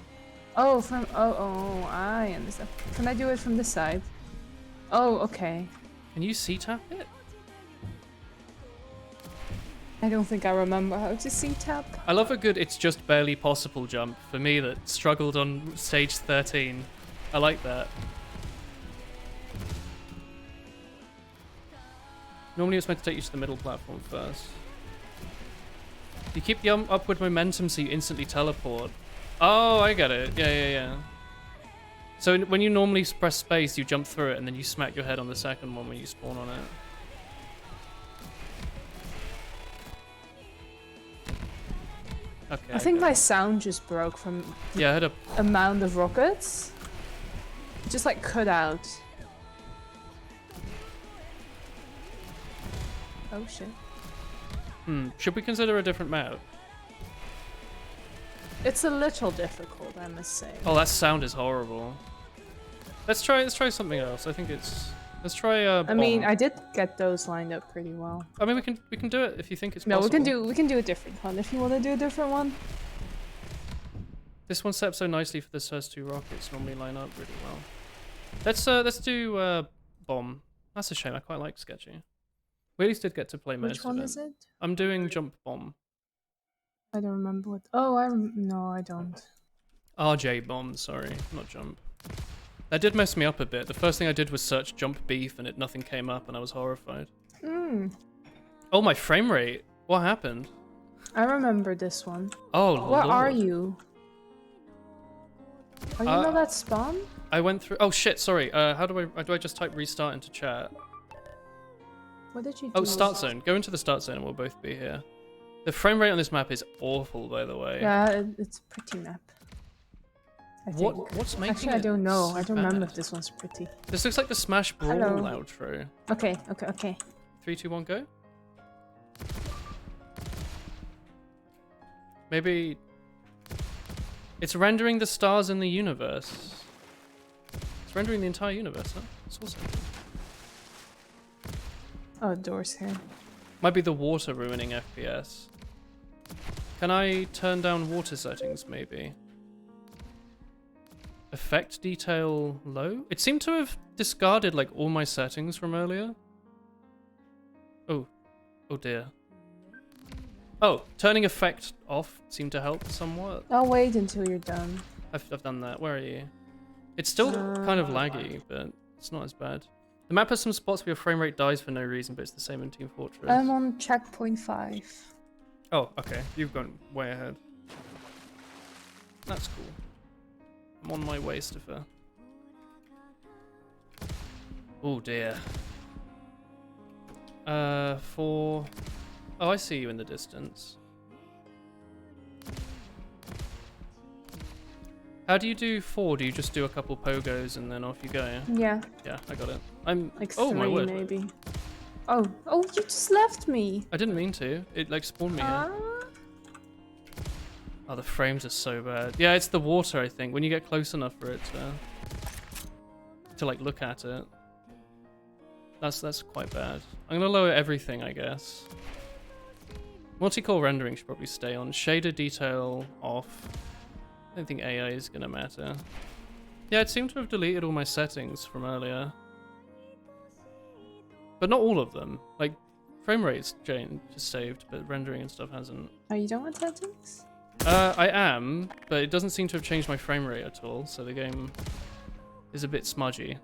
Oh, from I understand. Can I do it from this side? Oh, okay. Can you C tap it? I don't think I remember how to C-tap. I love a good it's just barely possible jump for me that struggled on stage 13. I like that. Normally it's meant to take you to the middle platform first. You keep the upward momentum so you instantly teleport. Oh, I get it. Yeah. So when you normally press space, you jump through it and then you smack your head on the second one when you spawn on it. Okay. I think get my it. sound just broke from Yeah, I had a amount of rockets. Just like cut out. Oh shit. Should we consider a different map? It's a little difficult, I must say. Oh, that sound is horrible. Let's try something else. I think it's let's try I mean, bomb. I did get those lined up pretty well. I mean we can do it if you think it's No, possible. we can do a different one if you want to do a different one. This one set up so nicely for the first two rockets. Normally line up really well. Let's do bomb. That's a shame. I quite like Sketchy. We at least did get to play most Which one of it. is it? I'm doing jump bomb. I don't remember what. Oh, no, I don't. RJ bomb. Sorry, not jump. That did mess me up a bit. The first thing I did was search jump beef and nothing came up and I was horrified. Oh, my frame rate. What happened? I remember this one. Oh, Where are Lord. you? Are you not at spawn? I went through. Oh shit! Sorry. How do I just type restart into chat? What did you do? Oh, start zone. Go into the start zone and we'll both be here. The frame rate on this map is awful, by the way. Yeah, it's a pretty map. I think. What's making Actually, it I don't know. so I don't remember bad? if this one's pretty. This looks like the Smash Brawl Hello. outro. Okay. 3, 2, 1, go. Maybe it's rendering the stars in the universe. It's rendering the entire universe, huh? That's awesome. Oh, doors here. Might be the water ruining FPS. Can I turn down water settings, maybe? Effect detail low? It seemed to have discarded like all my settings from earlier. Oh. Oh dear. Oh, turning effect off seemed to help somewhat. I'll wait until you're done. I've done that. Where are you? It's still kind of laggy, but it's not as bad. The map has some spots where your frame rate dies for no reason, but it's the same in Team Fortress. I'm on checkpoint 5. Oh, okay. You've gone way ahead. That's cool. I'm on my way, Stuffer. Oh dear. 4. Oh, I see you in the distance. How do you do 4? Do you just do a couple pogos and then off you go? Yeah, Yeah, I got it. I'm like oh 3 my word. maybe. Oh, you just left me. I didn't mean to. It like spawned me here. Ah. Oh, the frames are so bad. Yeah, it's the water, I think. When you get close enough for it to... to like look at it. That's quite bad. I'm gonna lower everything, I guess. Multi-core rendering should probably stay on. Shader detail off. I don't think AI is gonna matter. Yeah, it seemed to have deleted all my settings from earlier. But not all of them. Like, frame rate's just saved, but rendering and stuff hasn't. Are you done with settings? I am, but it doesn't seem to have changed my frame rate at all, so the game is a bit smudgy.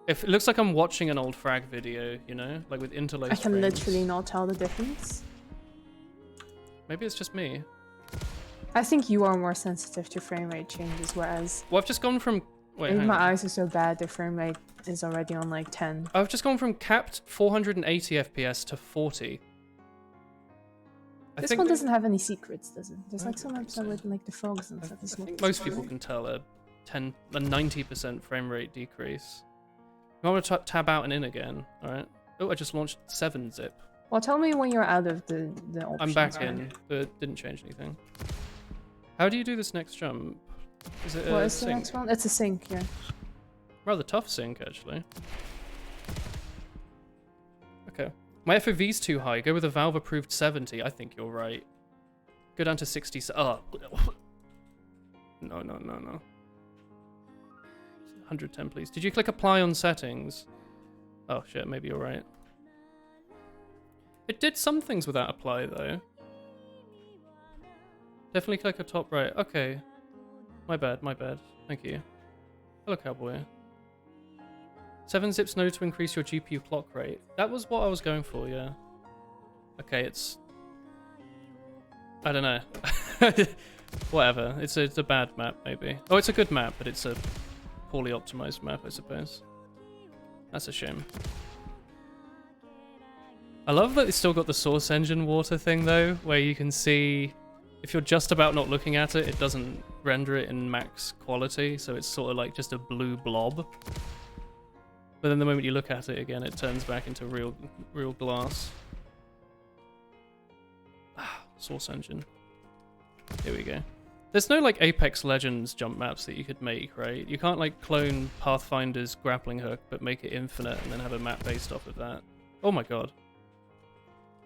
It looks like I'm watching an old frag video, you know? Like with interlaced I can frames. literally not tell the difference. Maybe it's just me. I think you are more sensitive to frame rate changes, whereas Well, I've just gone from... Wait, maybe hang my on. eyes are so bad the frame rate is already on like 10. I've just gone from capped 480 FPS to 40. This one doesn't have any secrets, does it? There's like some episode with like the frogs and stuff. I It's think not most people can tell a 90% frame rate decrease. You want me to tab out and in again? Alright. Oh, I just launched 7-zip. Well, tell me when you're out of the options. I'm back right? in, but it didn't change anything. How do you do this next jump? Is it a What is the sync? next one? It's a sync, yeah. Rather tough sync, actually. Okay. My FOV's too high. Go with a Valve-approved 70. I think you're right. Go down to 60. Oh. No. 110, please. Did you click apply on settings? Oh, shit. Maybe you're right. It did some things without apply, though. Definitely click a top right. Okay. My bad. Thank you. Hello, cowboy. 7-zips no to increase your GPU clock rate. That was what I was going for, yeah. Okay, it's... I don't know. Whatever. It's a bad map, maybe. Oh, it's a good map, but it's a poorly optimized map, I suppose. That's a shame. I love that it's still got the Source Engine water thing, though, where you can see... If you're just about not looking at it, it doesn't render it in max quality, so it's sort of like just a blue blob. But then the moment you look at it again, it turns back into real glass. Source Engine. Here we go. There's no like Apex Legends jump maps that you could make, right? You can't like clone Pathfinder's grappling hook, but make it infinite and then have a map based off of that. Oh my god.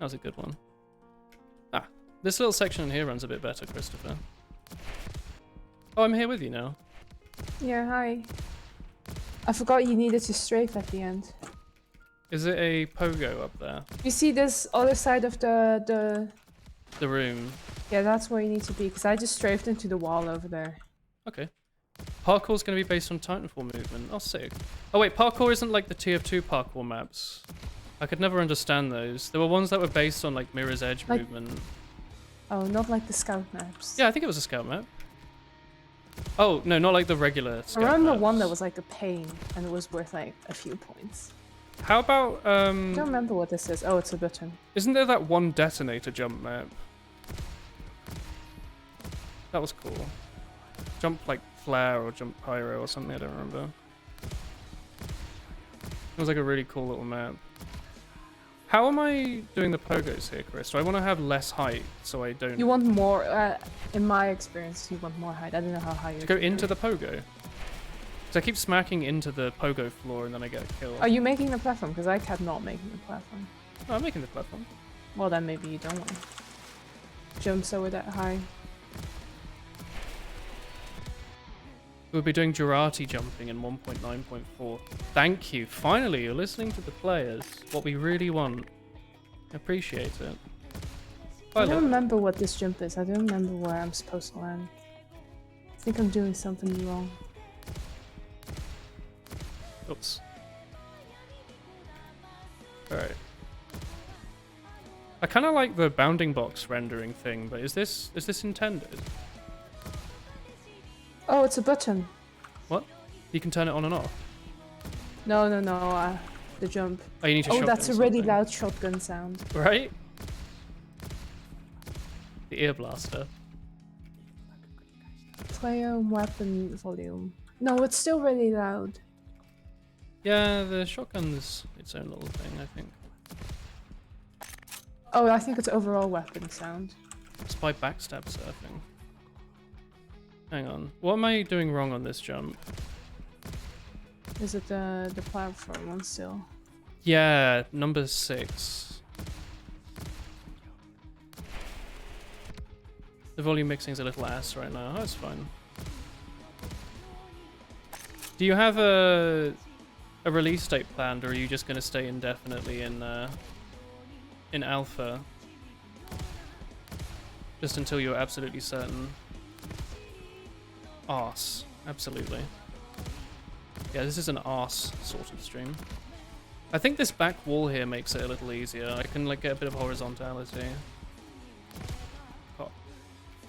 That was a good one. This little section in here runs a bit better, Christopher. Oh, I'm here with you now. Yeah, hi. I forgot you needed to strafe at the end. Is it a pogo up there? You see this other side of the... The room. Yeah, that's where you need to be, because I just strafed into the wall over there. Okay. Parkour's going to be based on Titanfall movement. Oh, sick. Oh, wait, parkour isn't like the TF2 parkour maps. I could never understand those. There were ones that were based on like Mirror's Edge Like- movement. Oh, not like the scout maps. Yeah, I think it was a scout map. Oh, no, not like the regular I scout remember maps. one that was like a pain, and it was worth like a few points. How about, I don't remember what this is. Oh, it's a button. isn't there that one detonator jump map? That was cool. Jump like flare or jump pyro or something, I don't remember. It was like a really cool little map. How am I doing the pogos here, Chris? Do I want to have less height so I don't... You want more, in my experience, you want more height. I don't know how high you're to go into the pogo? Because I keep smacking into the pogo floor and then I get killed. Are you making the platform? Because I kept not making the platform. Oh, I'm making the platform. Well, then maybe you don't want jumps over that high. We'll be doing Jurati jumping in 1.9.4. Thank you. Finally, you're listening to the players. What we really want. Appreciate it. I don't Violet. remember what this jump is. I don't remember where I'm supposed to land. I think I'm doing something wrong. Oops. Alright. I kind of like the bounding box rendering thing, but is this intended? Oh, it's a button. What? You can turn it on and off. No, the jump. Oh, you need to Oh, shotgun that's a really something. loud shotgun sound. Right? The ear blaster. Player weapon volume. No, it's still really loud. Yeah, the shotgun's its own little thing, I think. Oh, I think it's overall weapon sound. It's by backstab surfing. Hang on. What am I doing wrong on this jump? Is it the platform one still? Yeah, number 6. The volume mixing's a little ass right now. That's fine. Do you have a release date planned, or are you just going to stay indefinitely in alpha? Just until you're absolutely certain. Arse. Absolutely. Yeah, this is an arse sort of stream. I think this back wall here makes it a little easier. I can like get a bit of horizontality. Oh.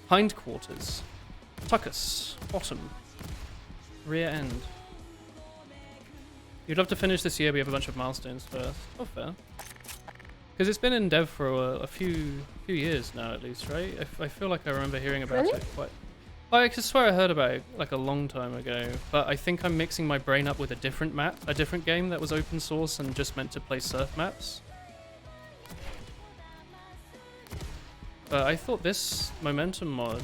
Hindquarters. Tuckus. Bottom. Rear end. You'd love to finish this year, but you have a bunch of milestones first. Oh, fair. Because it's been in dev for a few years now, at least, right? I feel like I remember hearing about Really? it quite... I could swear I heard about it like a long time ago, but I think I'm mixing my brain up with a different map, a different game that was open source and just meant to play surf maps. But I thought this Momentum mod,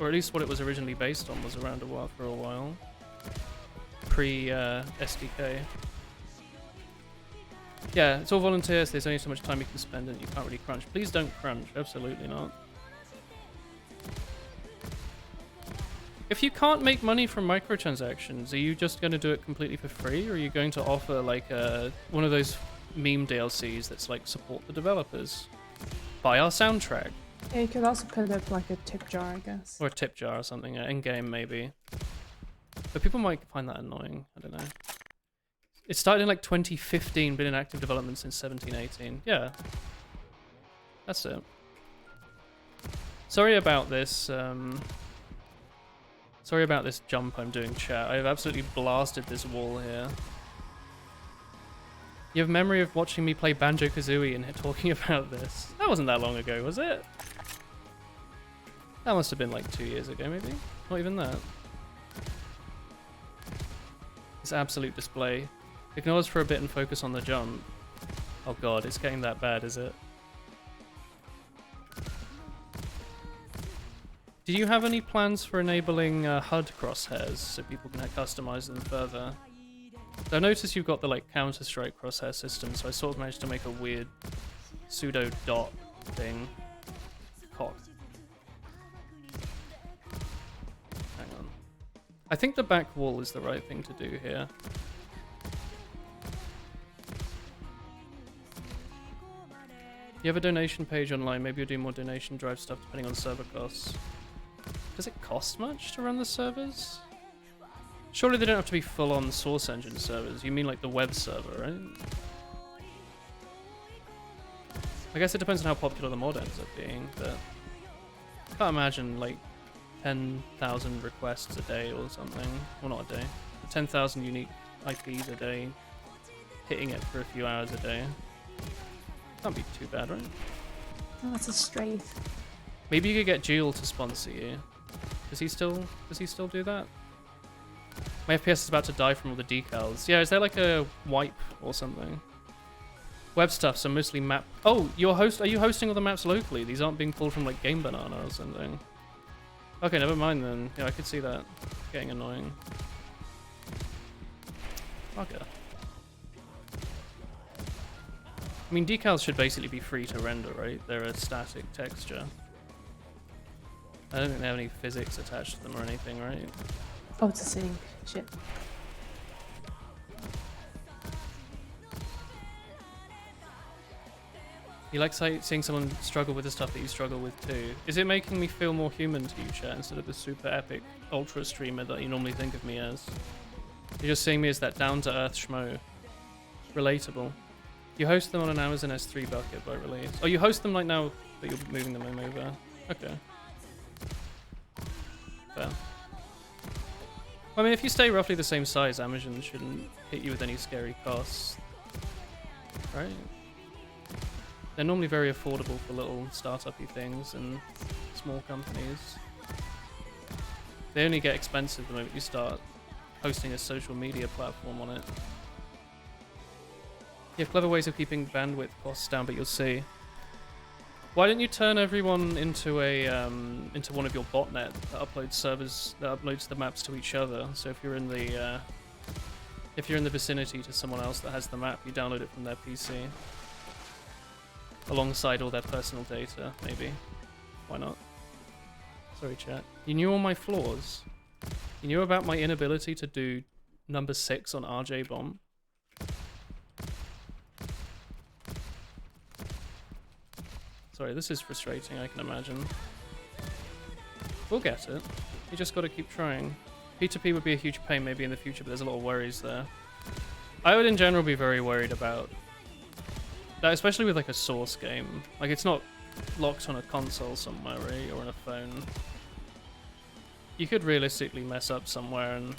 or at least what it was originally based on, was around for a while. Pre-SDK. Yeah, it's all volunteers, there's only so much time you can spend and you can't really crunch. Please don't crunch, absolutely not. If you can't make money from microtransactions, are you just going to do it completely for free, or are you going to offer like one of those meme DLCs that's like support the developers? Buy our soundtrack. Yeah, you could also put up like a tip jar, I guess. Or a tip jar or something, in-game maybe. But people might find that annoying, I don't know. It started in like 2015, been in active development since 17-18. Yeah. That's it. Sorry about this, sorry about this jump I'm doing, chat. I've absolutely blasted this wall here. You have memory of watching me play Banjo-Kazooie and talking about this. That wasn't that long ago, was it? That must have been like 2 years ago, maybe? Not even that. This absolute display. Ignores for a bit and focus on the jump. Oh god, it's getting that bad, is it? Do you have any plans for enabling HUD crosshairs so people can customize them further? So I noticed you've got the like Counter-Strike crosshair system, so I sort of managed to make a weird pseudo dot thing. Cock. Hang on. I think the back wall is the right thing to do here. You have a donation page online, maybe you'll do more donation drive stuff depending on server costs. Does it cost much to run the servers? Surely they don't have to be full-on Source Engine servers. You mean like the web server, right? I guess it depends on how popular the mod ends up being, but I can't imagine like 10,000 requests a day or something. Well, not a day. 10,000 unique IPs a day, hitting it for a few hours a day. Can't be too bad, right? Oh, that's a strafe. Maybe you could get Jewel to sponsor you. Does he still do that? My FPS is about to die from all the decals. Yeah, is there like a wipe or something? Web stuff, so mostly map. Oh, are you hosting all the maps locally? These aren't being pulled from like Game Banana or something. Okay, never mind then. Yeah, I could see that getting annoying. Okay. I mean, decals should basically be free to render, right? They're a static texture. I don't think they have any physics attached to them or anything, right? Oh, it's a sync. Shit. You like seeing someone struggle with the stuff that you struggle with too. Is it making me feel more human to you, chat, instead of the super epic ultra streamer that you normally think of me as? You're just seeing me as that down-to-earth schmo. Relatable. You host them on an Amazon S3 bucket by release. Oh, you host them like now, but you're moving them over. Okay. Fair. I mean, if you stay roughly the same size, Amazon shouldn't hit you with any scary costs. Right? They're normally very affordable for little startup-y things and small companies. They only get expensive the moment you start hosting a social media platform on it. You have clever ways of keeping bandwidth costs down, but you'll see. Why don't you turn everyone into into one of your botnet that uploads the maps to each other? So if you're in the If you're in the vicinity to someone else that has the map, you download it from their PC. Alongside all their personal data, maybe. Why not? Sorry, chat. You knew all my flaws. You knew about my inability to do number 6 on RJ Bomb. Sorry, this is frustrating, I can imagine. We'll get it. You just gotta keep trying. P2P would be a huge pain maybe in the future, but there's a lot of worries there. I would in general be very worried about that, especially with like a Source game. Like, it's not locked on a console somewhere, right? Or on a phone. You could realistically mess up somewhere and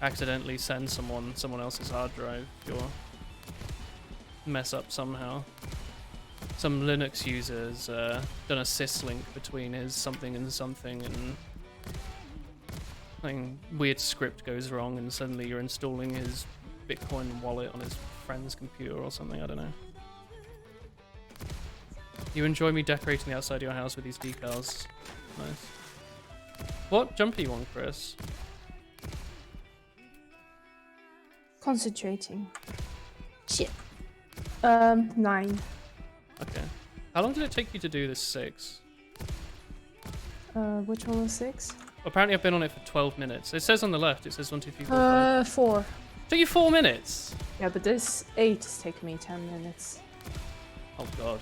accidentally send someone else's hard drive if you're mess up somehow. Some Linux users done a syslink between his something and something, and something weird script goes wrong, and suddenly you're installing his Bitcoin wallet on his friend's computer or something. I don't know. You enjoy me decorating the outside of your house with these decals. Nice. What jumper you on, Chris? Concentrating. Shit. 9. Okay. How long did it take you to do this 6? Which one was 6? Apparently I've been on it for 12 minutes. It says on the left, it says 1, 2, 3, 4, 5. 4. Took you 4 minutes? Yeah, but this 8 has taken me 10 minutes. Oh god.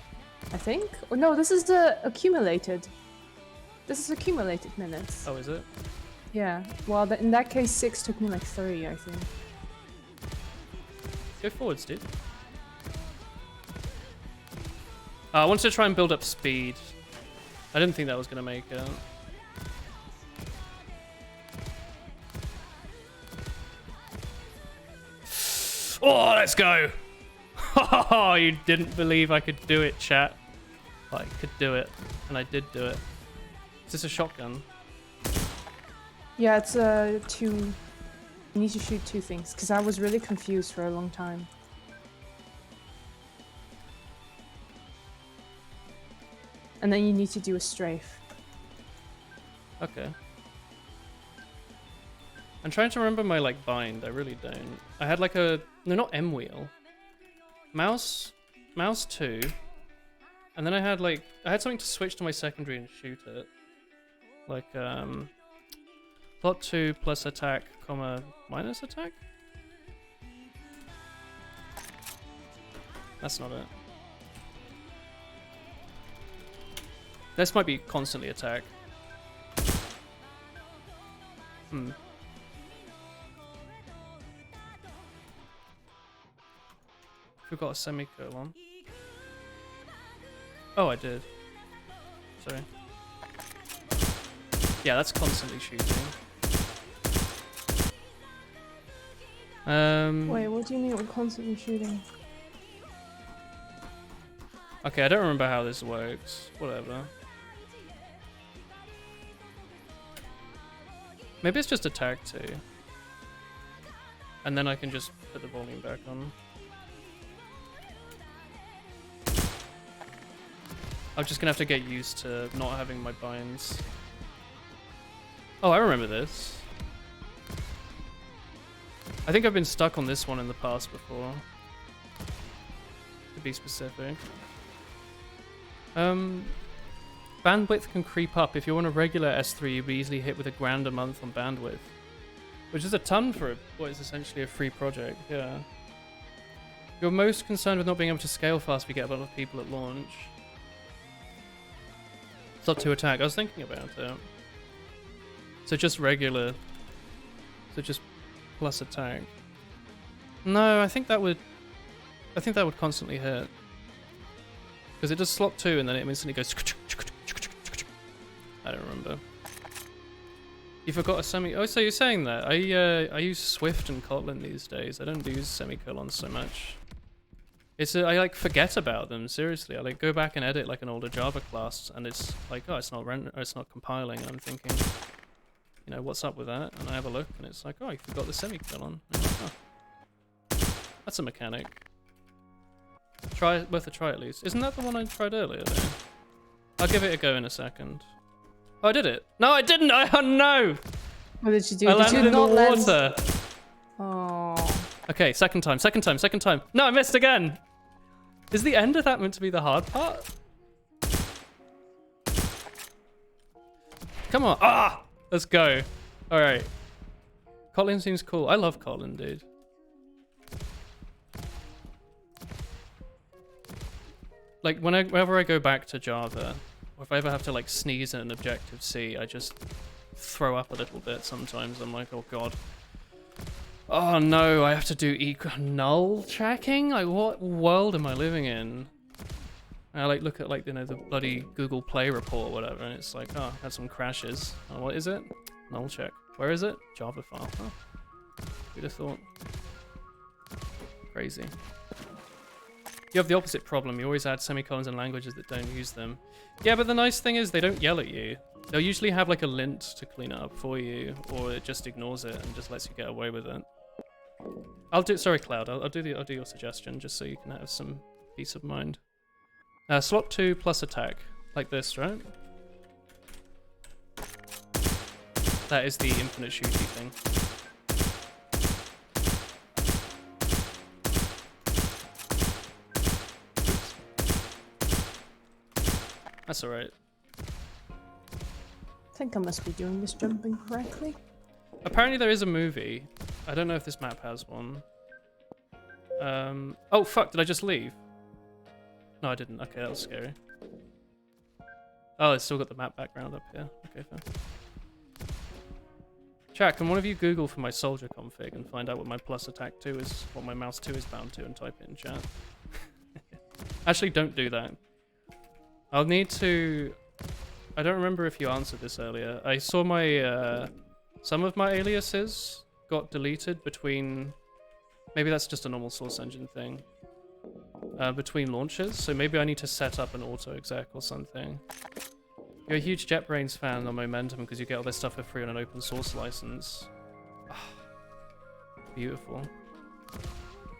I think? Or no, this is the accumulated. This is accumulated minutes. Oh, is it? Yeah. Well, in that case, 6 took me like 3, I think. Go forwards, dude. I wanted to try and build up speed. I didn't think that was going to make it. Oh, let's go! Oh, you didn't believe I could do it, chat. I could do it, and I did do it. Is this a shotgun? Yeah, it's 2. You need to shoot 2 things, because I was really confused for a long time. And then you need to do a strafe. Okay. I'm trying to remember my like bind. I really don't. I had like a no, not M wheel. Mouse 2, and then I had something to switch to my secondary and shoot it. Like plot 2 plus attack, comma minus attack. That's not it. This might be constantly attack. We've got a semicolon. Oh, I did. Sorry. Yeah, that's constantly shooting. Wait, what do you mean we're constantly shooting? Okay, I don't remember how this works. Whatever. Maybe it's just attack 2. And then I can just put the volume back on. I'm just gonna have to get used to not having my binds. Oh, I remember this. I think I've been stuck on this one in the past before. To be specific. Bandwidth can creep up. If you're on a regular S3, you'll be easily hit with $1,000 a month on bandwidth. Which is a ton for what is essentially a free project, yeah. You're most concerned with not being able to scale fast if you get a lot of people at launch. It's up to attack. I was thinking about it. So just regular. So just plus attack. No, I think that would constantly hit. Because it does slot 2 and then it instantly goes. I don't remember. You forgot a semi. Oh, so you're saying that? I use Swift and Kotlin these days. I don't use semicolons so much. I like forget about them. Seriously, I like go back and edit like an older Java class, and it's like, oh, it's not compiling. And I'm thinking, you know, what's up with that? And I have a look, and it's like, oh, you forgot the semicolon. And I'm like, oh. That's a mechanic. Worth a try at least. Isn't that the one I tried earlier? Though? I'll give it a go in a second. Oh, I did it. No, I didn't. Oh no! What did you do? I Did landed you in the not land? water. Oh. Okay, second time. No, I missed again. Is the end of that meant to be the hard part? Come on. Ah! Let's go. All right. Kotlin seems cool. I love Kotlin, dude. Like, whenever I go back to Java, or if I ever have to, like, sneeze at an Objective-C, I just throw up a little bit sometimes. I'm like, oh, God. Oh, no, I have to do null tracking? Like, what world am I living in? And I, like, look at, like, you know, the bloody Google Play report or whatever, and it's like, oh, had some crashes. Oh, what is it? Null check. Where is it? Java file. Oh, who'd have thought? Crazy. You have the opposite problem. You always add semicolons in languages that don't use them. Yeah, but the nice thing is they don't yell at you. They'll usually have like a lint to clean it up for you, or it just ignores it and just lets you get away with it. Sorry, Cloud. I'll do your suggestion just so you can have some peace of mind. Slot 2 plus attack, like this, right? That is the infinite shooty thing. That's alright. I think I must be doing this jumping correctly. Apparently there is a movie. I don't know if this map has one. Oh fuck, did I just leave? No, I didn't. Okay, that was scary. Oh, it's still got the map background up here. Okay, fair. Chat, can one of you Google for my soldier config and find out what my plus attack 2 is, what my mouse 2 is bound to, and type it in chat? Actually, don't do that. I'll need to... I don't remember if you answered this earlier. I saw my... some of my aliases got deleted between... Maybe that's just a normal Source Engine thing. Between launches, so maybe I need to set up an auto-exec or something. You're a huge JetBrains fan on Momentum because you get all this stuff for free on an open source license. Beautiful.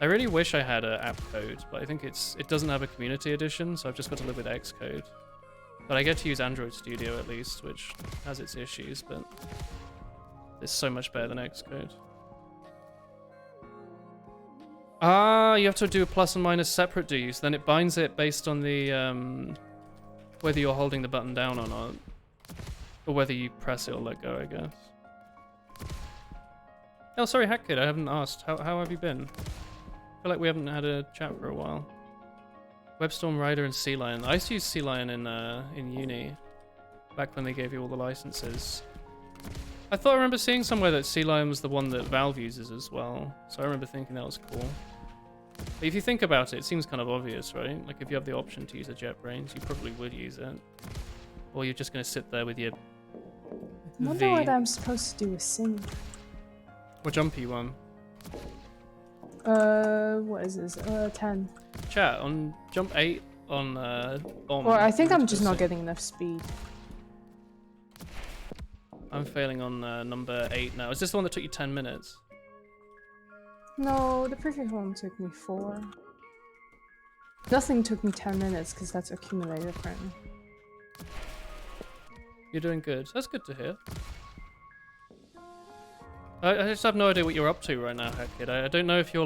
I really wish I had an app code, but I think it doesn't have a community edition, so I've just got to live with Xcode. But I get to use Android Studio at least, which has its issues, but it's so much better than Xcode. Ah, you have to do a plus and minus separate, do you? So then it binds it based on the whether you're holding the button down or not, or whether you press it or let go, I guess. Oh, sorry, HackKid, I haven't asked. How have you been? I feel like we haven't had a chat for a while. WebStorm Rider and CLion. I used to use CLion in uni, back when they gave you all the licenses. I thought I remember seeing somewhere that CLion was the one that Valve uses as well, so I remember thinking that was cool. But if you think about it, it seems kind of obvious, right? Like if you have the option to use a JetBrains, you probably would use it. Or you're just going to sit there with your I wonder what I'm supposed to do with Sing. What jump are you on? What is this? 10. Chat, on jump 8 on bomb. Or I think I'm just not getting enough speed. I'm failing on number 8 now. Is this the one that took you 10 minutes? No, the previous one took me 4. Nothing took me 10 minutes because that's accumulated apparently. You're doing good. That's good to hear. I just have no idea what you're up to right now, HackKid. I don't know if you're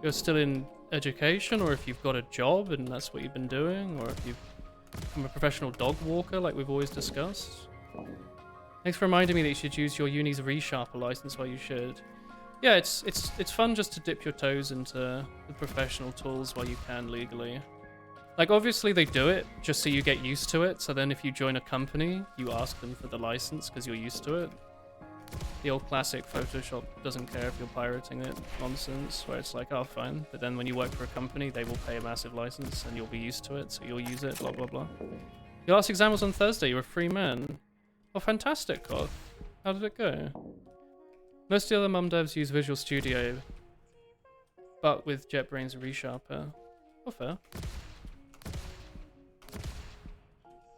you're still in education, or if you've got a job and that's what you've been doing, or if you've become a professional dog walker like we've always discussed. Thanks for reminding me that you should use your uni's ReSharper license while you should. Yeah, it's fun just to dip your toes into the professional tools while you can legally. Like, obviously they do it just so you get used to it, so then if you join a company, you ask them for the license because you're used to it. The old classic Photoshop doesn't care if you're pirating it nonsense, where it's like, oh, fine. But then when you work for a company, they will pay a massive license and you'll be used to it, so you'll use it, blah, blah, blah. Your last exam was on Thursday. You're a free man. Oh, fantastic, Koth. How did it go? Most of the other mum devs use Visual Studio, but with JetBrains ReSharper. Oh, fair.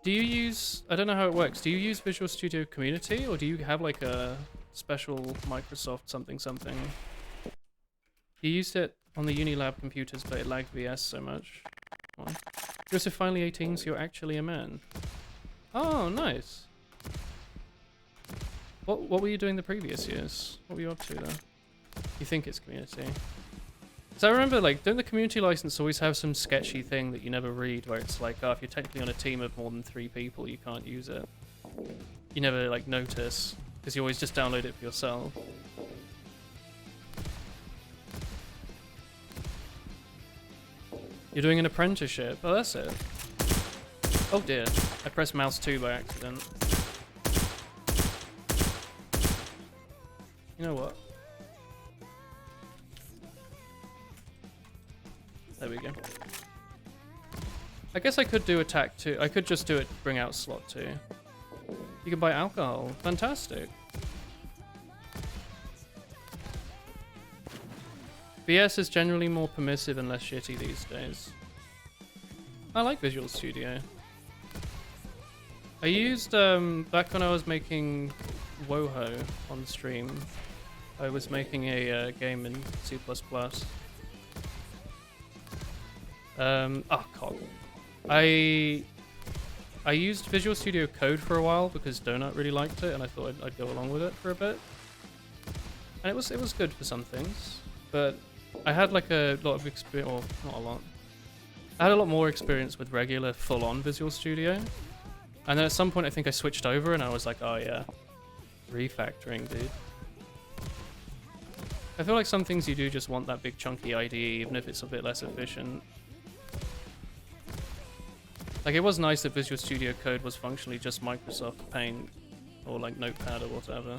Do you use... I don't know how it works. Do you use Visual Studio Community, or do you have like a special Microsoft something something? You used it on the Unilab computers, but it lagged VS so much. Why? You're also finally 18, so you're actually a man. Oh, nice. What were you doing the previous years? What were you up to there? You think it's community? So I remember, like, don't the community license always have some sketchy thing that you never read, where it's like, oh, if you're technically on a team of more than 3 people, you can't use it. You never, like, notice, because you always just download it for yourself. You're doing an apprenticeship? Oh, that's it. Oh dear, I pressed mouse 2 by accident. You know what? There we go. I guess I could do attack 2. I could just do it, bring out slot 2. You can buy alcohol. Fantastic. VS is generally more permissive and less shitty these days. I like Visual Studio. I used, back when I was making Woho on stream, I was making a game in C++. Oh god. I used Visual Studio Code for a while because Donut really liked it, and I thought I'd go along with it for a bit. And it was good for some things, but I had like a lot of experience, or not a lot. I had a lot more experience with regular full-on Visual Studio, and then at some point I think I switched over, and I was like, oh yeah, refactoring, dude. I feel like some things you do just want that big chunky IDE, even if it's a bit less efficient. Like, it was nice that Visual Studio Code was functionally just Microsoft Paint, or like Notepad or whatever.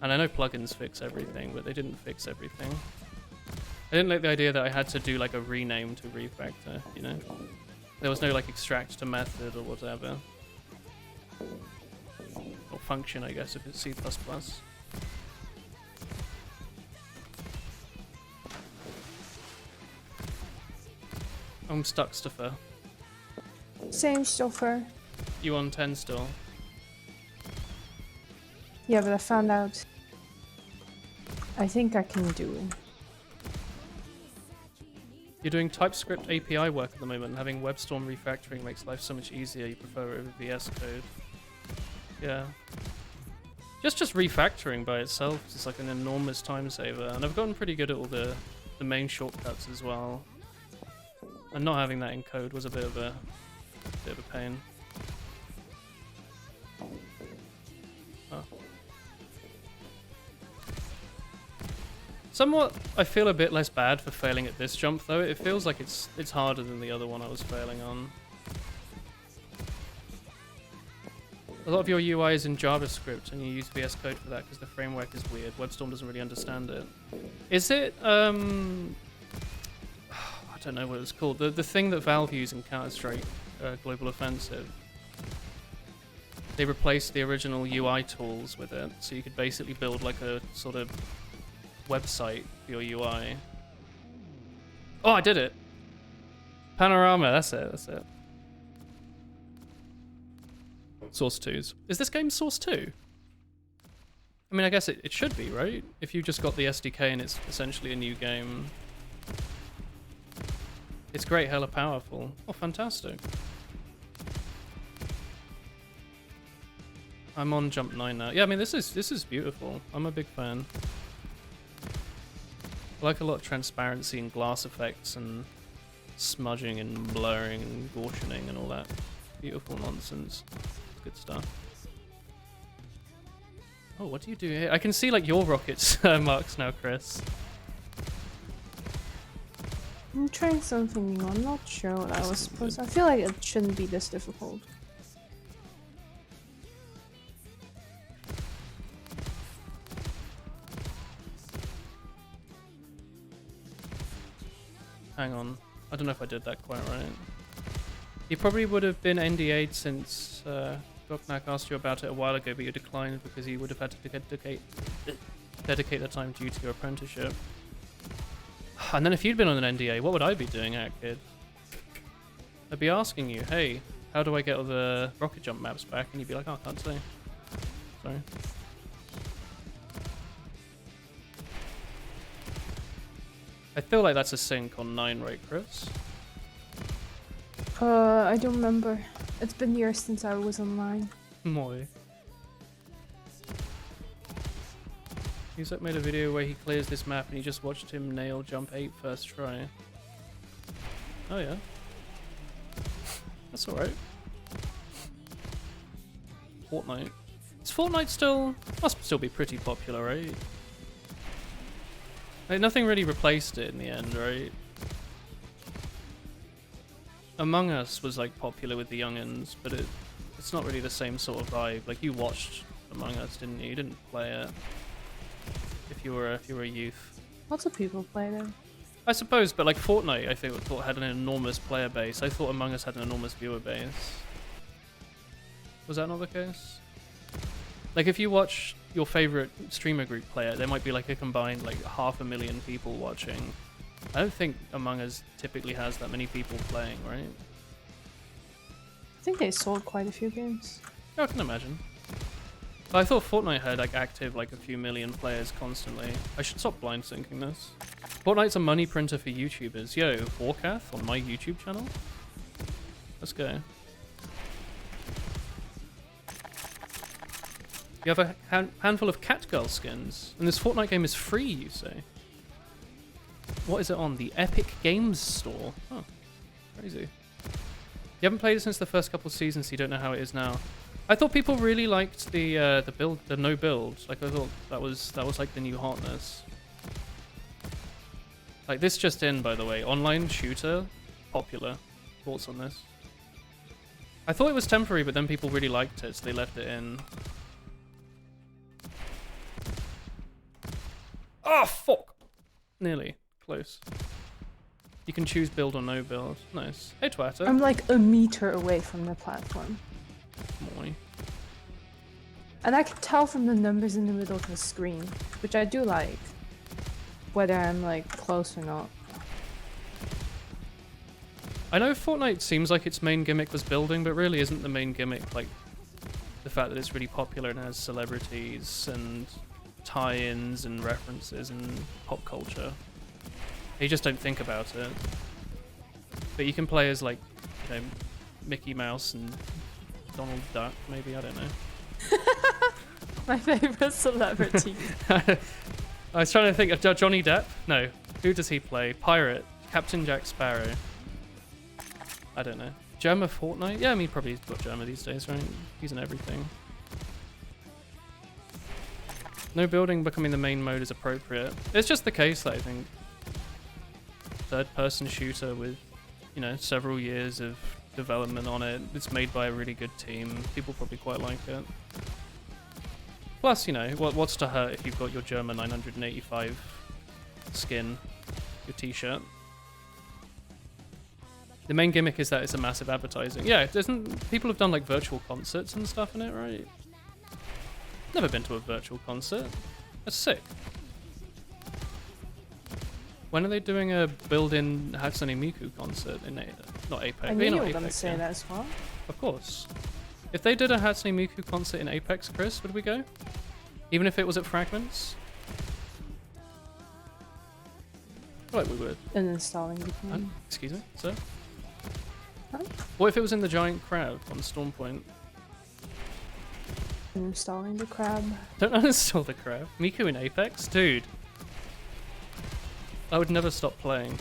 And I know plugins fix everything, but they didn't fix everything. I didn't like the idea that I had to do like a rename to refactor, you know? There was no like extract to method or whatever. Or function, I guess, if it's C++. I'm stuck, Stuffer. Same Stoffer. You on 10 still? Yeah, but I found out I think I can do it. You're doing TypeScript API work at the moment, and having WebStorm refactoring makes life so much easier. You prefer it over VS Code. Yeah. Just refactoring by itself is like an enormous time saver, and I've gotten pretty good at all the main shortcuts as well. And not having that in code was a bit of a pain. Oh. Somewhat, I feel a bit less bad for failing at this jump though. It feels like it's harder than the other one I was failing on. A lot of your UI is in JavaScript, and you use VS Code for that because the framework is weird. WebStorm doesn't really understand it. Is it I don't know what it's called. The thing that Valve use in Counter-Strike Global Offensive. They replaced the original UI tools with it, so you could basically build like a sort of website for your UI. Oh, I did it! Panorama, that's it. Source 2s. Is this game Source 2? I mean, I guess it should be, right? If you just got the SDK and it's essentially a new game. It's great, hella powerful. Oh, fantastic. I'm on jump 9 now. Yeah, I mean, this is beautiful. I'm a big fan. I like a lot of transparency and glass effects and smudging and blurring and Gaussianing and all that beautiful nonsense. It's good stuff. Oh, what do you do here? I can see like your rockets marks now, Chris. I'm trying something new. I'm not sure what I was supposed to. I feel like it shouldn't be this difficult. Hang on. I don't know if I did that quite right. You probably would have been NDA'd since Goknak asked you about it a while ago, but you declined because you would have had to dedicate the time due to your apprenticeship. And then if you'd been on an NDA, what would I be doing, kid? I'd be asking you, hey, how do I get all the rocket jump maps back? And you'd be like, oh, I can't say. Sorry. I feel like that's a sync on 9, right, Chris? I don't remember. It's been years since I was online. Moi. Muzak made a video where he clears this map and you just watched him nail jump 8 first try. Oh yeah. That's alright. Fortnite. Is Fortnite still... must still be pretty popular, right? Like, nothing really replaced it in the end, right? Among Us was like popular with the youngins, but it's not really the same sort of vibe. Like, you watched Among Us, didn't you? You didn't play it. If you were a youth. Lots of people play them. I suppose, but like Fortnite, I thought had an enormous player base. I thought Among Us had an enormous viewer base. Was that not the case? Like, if you watch your favorite streamer group play it, there might be like a combined like 500,000 people watching. I don't think Among Us typically has that many people playing, right? I think they sold quite a few games. Yeah, I can imagine. But I thought Fortnite had like active like a few million players constantly. I should stop blind syncing this. Fortnite's a money printer for YouTubers. Yo, Warcath on my YouTube channel? Let's go. You have a handful of Catgirl skins, and this Fortnite game is free, you say? What is it on? The Epic Games Store? Oh, crazy. You haven't played it since the first couple of seasons, so you don't know how it is now. I thought people really liked the build, the no build. Like, I thought that was like the new hotness. Like, this just in, by the way, online shooter, popular. Thoughts on this? I thought it was temporary, but then people really liked it, so they left it in. Oh, fuck! Nearly. Close. You can choose build or no build. Nice. Hey, Twitter. I'm like a meter away from the platform. Morning. And I can tell from the numbers in the middle of the screen, which I do like, whether I'm like close or not. I know Fortnite seems like its main gimmick was building, but really isn't the main gimmick like the fact that it's really popular and has celebrities and tie-ins and references and pop culture. You just don't think about it. But you can play as like, you know, Mickey Mouse and Donald Duck, maybe, I don't know. My favorite celebrity. I was trying to think of Johnny Depp. No, who does he play? Pirate, Captain Jack Sparrow. I don't know. Germa Fortnite? Yeah, I mean, probably he's got Germa these days, right? He's in everything. No building becoming the main mode is appropriate. It's just the case that I think third-person shooter with, you know, several years of development on it. It's made by a really good team. People probably quite like it. Plus, you know, what's to hurt if you've got your German 985 skin, your t-shirt. The main gimmick is that it's a massive advertising. Yeah, people have done like virtual concerts and stuff in it, right? Never been to a virtual concert. That's sick. When are they doing a build-in Hatsune Miku concert in not Apex? I knew you not were Apex, going to say yeah. that as well. Of course. If they did a Hatsune Miku concert in Apex, Chris, would we go? Even if it was at Fragments? I feel like we would. And installing the game. Excuse me, sir? Huh? What if it was in the giant crab on Stormpoint? And installing the crab. Don't uninstall the crab. Miku in Apex? Dude. I would never stop playing.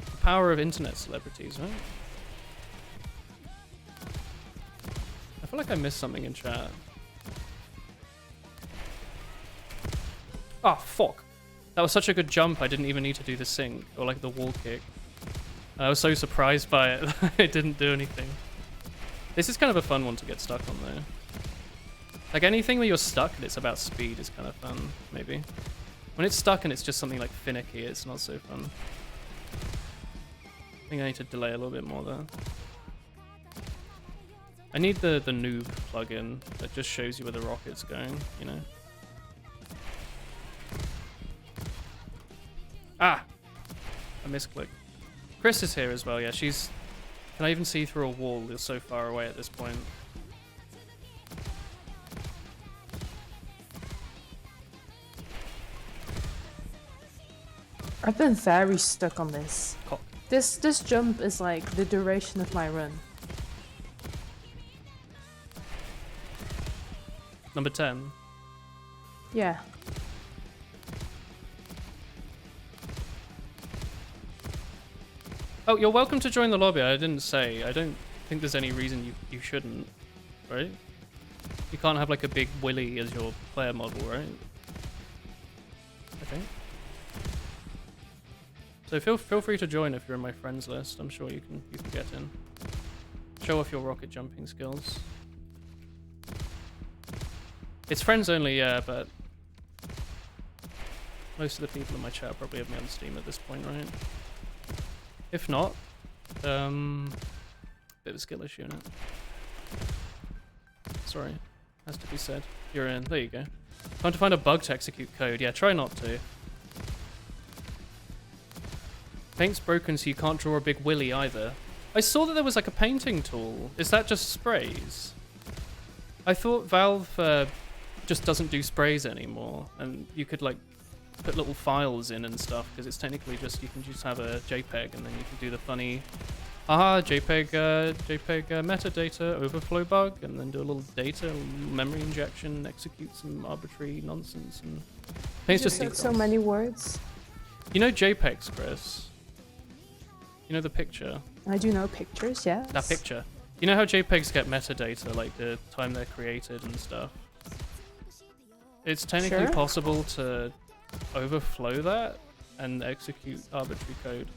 The power of internet celebrities, right? I feel like I missed something in chat. Ah, fuck. That was such a good jump, I didn't even need to do the sync, or like the wall kick. I was so surprised by it that it didn't do anything. This is kind of a fun one to get stuck on though. Like anything where you're stuck and it's about speed is kind of fun, maybe. When it's stuck and it's just something like finicky, it's not so fun. I think I need to delay a little bit more there. I need the noob plugin that just shows you where the rocket's going, you know? Ah! I misclicked. Chris is here as well, yeah, she's... Can I even see through a wall? They're so far away at this point. I've been very stuck on this. Cock. This jump is like the duration of my run. Number 10. Yeah. Oh, you're welcome to join the lobby. I didn't say. I don't think there's any reason you shouldn't, right? You can't have like a big Willy as your player model, right? I think. So feel free to join if you're in my friends list. I'm sure you can get in. Show off your rocket jumping skills. It's friends only, yeah, but most of the people in my chat probably have me on Steam at this point, right? If not, bit of a skill issue, innit? Sorry, has to be said. You're in. There you go. Time to find a bug to execute code. Yeah, try not to. Paint's broken, so you can't draw a big Willy either. I saw that there was like a painting tool. Is that just sprays? I thought Valve just doesn't do sprays anymore, and you could like put little files in and stuff, because it's technically just, you can just have a JPEG and then you can do the funny JPEG metadata overflow bug, and then do a little data memory injection, execute some arbitrary nonsense, and Paint's just said so many words. You know JPEGs, Chris? You know the picture? I do know pictures, yeah. That picture. You know how JPEGs get metadata, like the time they're created and stuff? It's technically Sure. possible to overflow that and execute arbitrary code.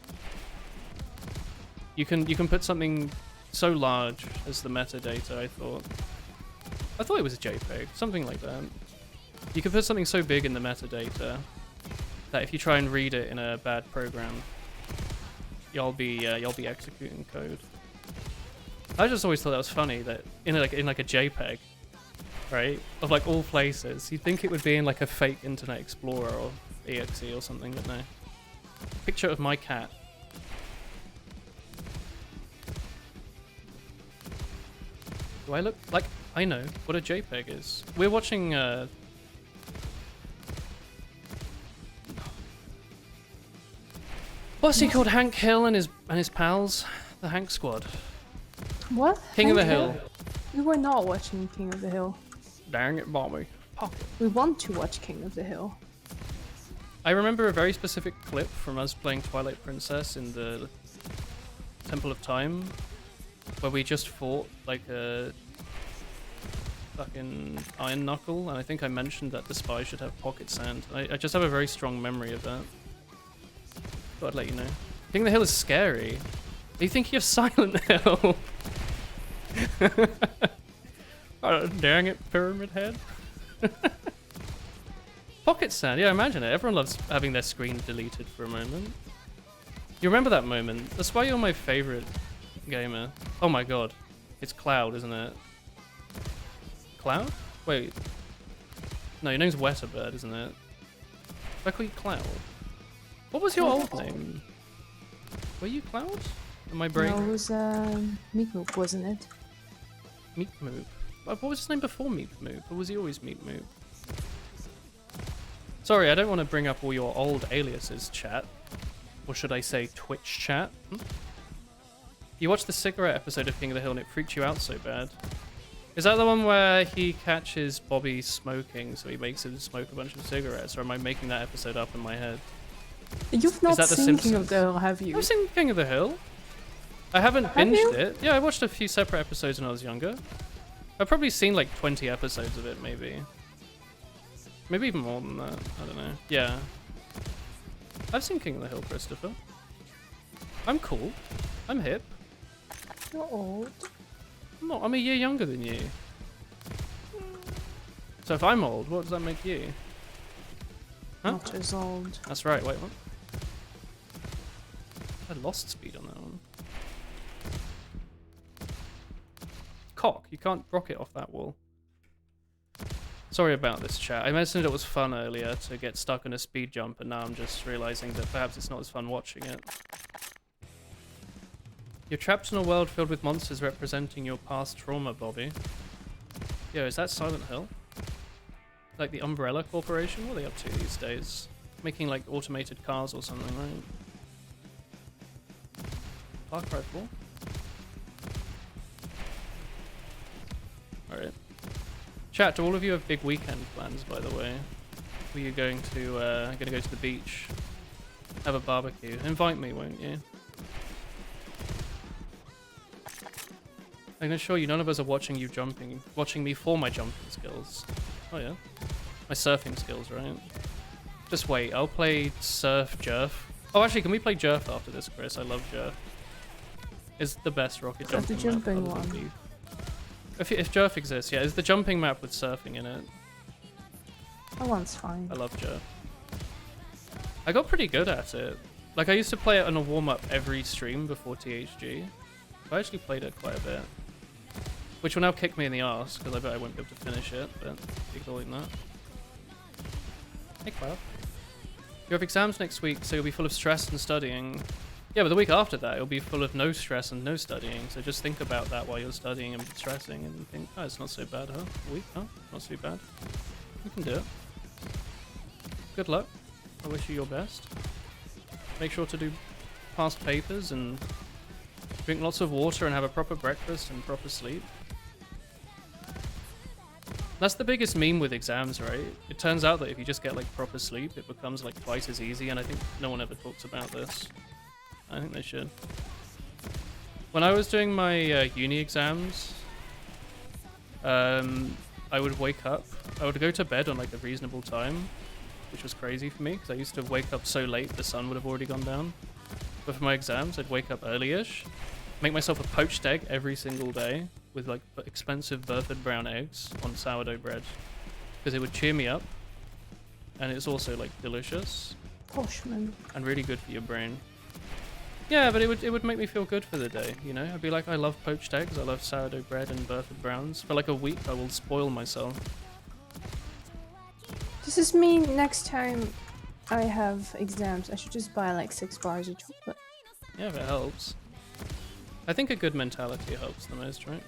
You can put something so large as the metadata. I thought it was a JPEG, something like that. You can put something so big in the metadata that if you try and read it in a bad program, you'll be executing code. I just always thought that was funny that in like a JPEG, right, of like all places, you'd think it would be in like a fake Internet Explorer or EXE or something, but no. Picture of my cat. Do I look like I know what a JPEG is? We're watching what's he called? Hank Hill and his pals, the Hank Squad. What? King of the Hank Hill. We were not watching King of the Hill. Dang it, Bobby. We want to watch King of the Hill. I remember a very specific clip from us playing Twilight Princess in the Temple of Time, where we just fought like a fucking Iron Knuckle, and I think I mentioned that the spy should have pocket sand. I just have a very strong memory of that. Thought I'd let you know. King of the Hill is scary. Are you thinking of Silent Hill? Oh, dang it, Pyramid Head. Pocket sand, yeah, imagine it. Everyone loves having their screen deleted for a moment. You remember that moment? That's why you're my favorite gamer. Oh my god. It's Cloud, isn't it? Cloud? Wait. No, your name's Wetterbird, isn't it? Why call you Cloud? What was your old name? Were you Cloud? Am I brain? No, it was Meat Moop, wasn't it? Meat Moop. What was his name before Meat Moop? Or was he always Meat Moop? Sorry, I don't want to bring up all your old aliases, chat. Or should I say Twitch chat? You watched the cigarette episode of King of the Hill and it freaked you out so bad. Is that the one where he catches Bobby smoking, so he makes him smoke a bunch of cigarettes? Or am I making that episode up in my head? You've not that The seen King of Simpsons? the Hill, have you? I've seen King of the Hill. I haven't Have binged you? it. Yeah, I watched a few separate episodes when I was younger. I've probably seen like 20 episodes of it, maybe. Maybe even more than that. I don't know. Yeah. I've seen King of the Hill, Christopher. I'm cool. I'm hip. You're old. I'm a year younger than you. So if I'm old, what does that make you? Huh? Not as old. That's right, wait, what? I lost speed on that one. Cock, you can't rocket off that wall. Sorry about this, chat. I mentioned it was fun earlier to get stuck on a speed jump, and now I'm just realizing that perhaps it's not as fun watching it. You're trapped in a world filled with monsters representing your past trauma, Bobby. Yo, is that Silent Hill? Like the Umbrella Corporation? What are they up to these days? Making like automated cars or something, right? Far Cry 4? Alright. Chat, do all of you have big weekend plans, by the way? Were you going to go to the beach? Have a barbecue? Invite me, won't you? I can assure you, none of us are watching me for my jumping skills. Oh yeah. My surfing skills, right? Just wait, I'll play Surf Jerf. Oh, actually, can we play Jerf after this, Chris? I love Jerf. It's the best rocket That's the jumping map jumping other than one. Beef. If Jerf exists, yeah, it's the jumping map with surfing in it. That one's fine. I love Jerf. I got pretty good at it. Like, I used to play it on a warm-up every stream before THG. I actually played it quite a bit. Which will now kick me in the arse, because I bet I won't be able to finish it, but ignoring that. Hey, Cloud. You have exams next week, so you'll be full of stress and studying. Yeah, but the week after that, it'll be full of no stress and no studying, so just think about that while you're studying and stressing, and think, oh, it's not so bad, huh? A week, huh? Not so bad. You can do it. Good luck. I wish you your best. Make sure to do past papers and drink lots of water and have a proper breakfast and proper sleep. That's the biggest meme with exams, right? It turns out that if you just get like proper sleep, it becomes like twice as easy, and I think no one ever talks about this. I think they should. When I was doing my uni exams, I would wake up. I would go to bed on like a reasonable time, which was crazy for me because I used to wake up so late the sun would have already gone down. But for my exams, I'd wake up early-ish, make myself a poached egg every single day with like expensive Burford brown eggs on sourdough bread because it would cheer me up, and it's also like delicious Poshman. and really good for your brain. Yeah, but it would make me feel good for the day, you know? I'd be like, I love poached eggs, I love sourdough bread and Burford browns. For like a week, I will spoil myself. Does this mean next time I have exams, I should just buy like 6 bars of chocolate? Yeah, if it helps. I think a good mentality helps the most, right?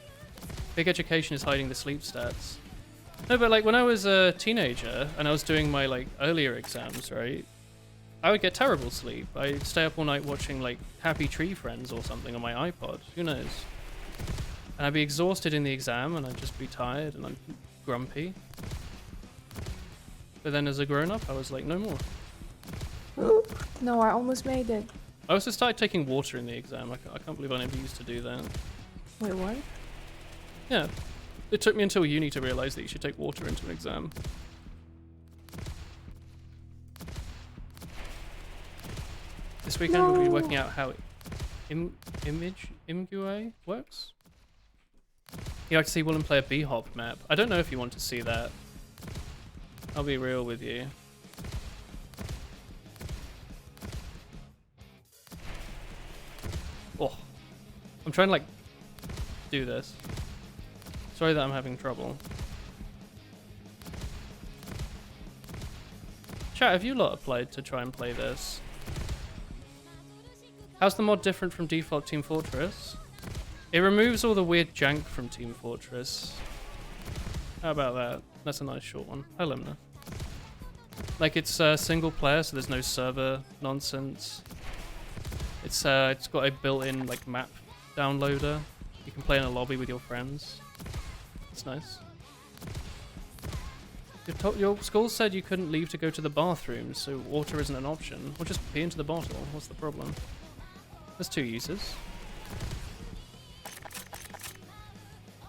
Big education is hiding the sleep stats. No, but like when I was a teenager and I was doing my like earlier exams, right? I would get terrible sleep. I'd stay up all night watching like Happy Tree Friends or something on my iPod. Who knows? And I'd be exhausted in the exam and I'd just be tired and I'm grumpy. But then as a grown-up, I was like, no more. No, I almost made it. I also started taking water in the exam. I can't believe I never used to do that. Wait, what? Yeah. It took me until uni to realize that you should take water into an exam. This weekend we'll be working out how Imgue works. You like to see Willem play a B-Hop map. I don't know if you want to see that. I'll be real with you. Oh. I'm trying to like do this. Sorry that I'm having trouble. Chat, have you lot applied to try and play this? How's the mod different from default Team Fortress? It removes all the weird jank from Team Fortress. How about that? That's a nice short one. Hi, Lemna. Like, it's single player, so there's no server nonsense. It's got a built-in like map downloader. You can play in a lobby with your friends. It's nice. Your school said you couldn't leave to go to the bathroom, so water isn't an option. Well, just pee into the bottle. What's the problem? There's 2 uses.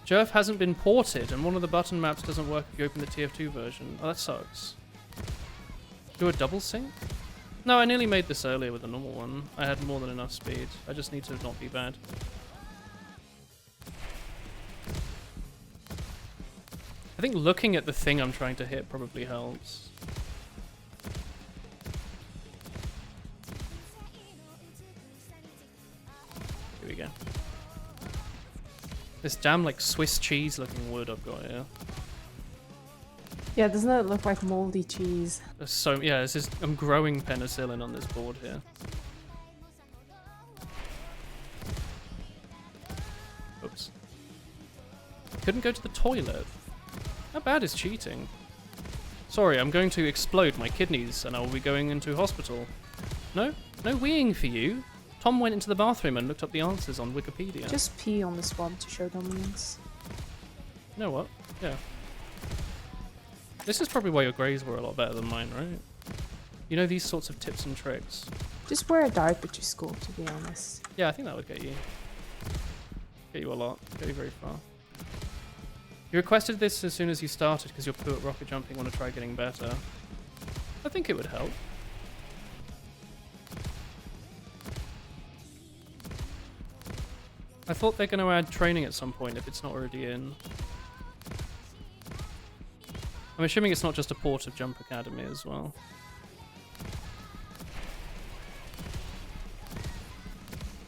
Jerf hasn't been ported, and one of the button maps doesn't work if you open the TF2 version. Oh, that sucks. Do a double sync? No, I nearly made this earlier with the normal one. I had more than enough speed. I just need to not be bad. I think looking at the thing I'm trying to hit probably helps. Here we go. This damn like Swiss cheese looking wood I've got here. Yeah, doesn't it look like moldy cheese? There's so yeah, this is I'm growing penicillin on this board here. Oops. Couldn't go to the toilet. How bad is cheating? Sorry, I'm going to explode my kidneys and I will be going into hospital. No? No weeing for you. Tom went into the bathroom and looked up the answers on Wikipedia. Just pee on the spot to show dominance. You know what? Yeah. This is probably why your grades were a lot better than mine, right? You know these sorts of tips and tricks. Just wear a diaper to school, to be honest. Yeah, I think that would get you. Get you a lot. Get you very far. You requested this as soon as you started because you're poo at rocket jumping, want to try getting better. I think it would help. I thought they're going to add training at some point if it's not already in. I'm assuming it's not just a port of Jump Academy as well.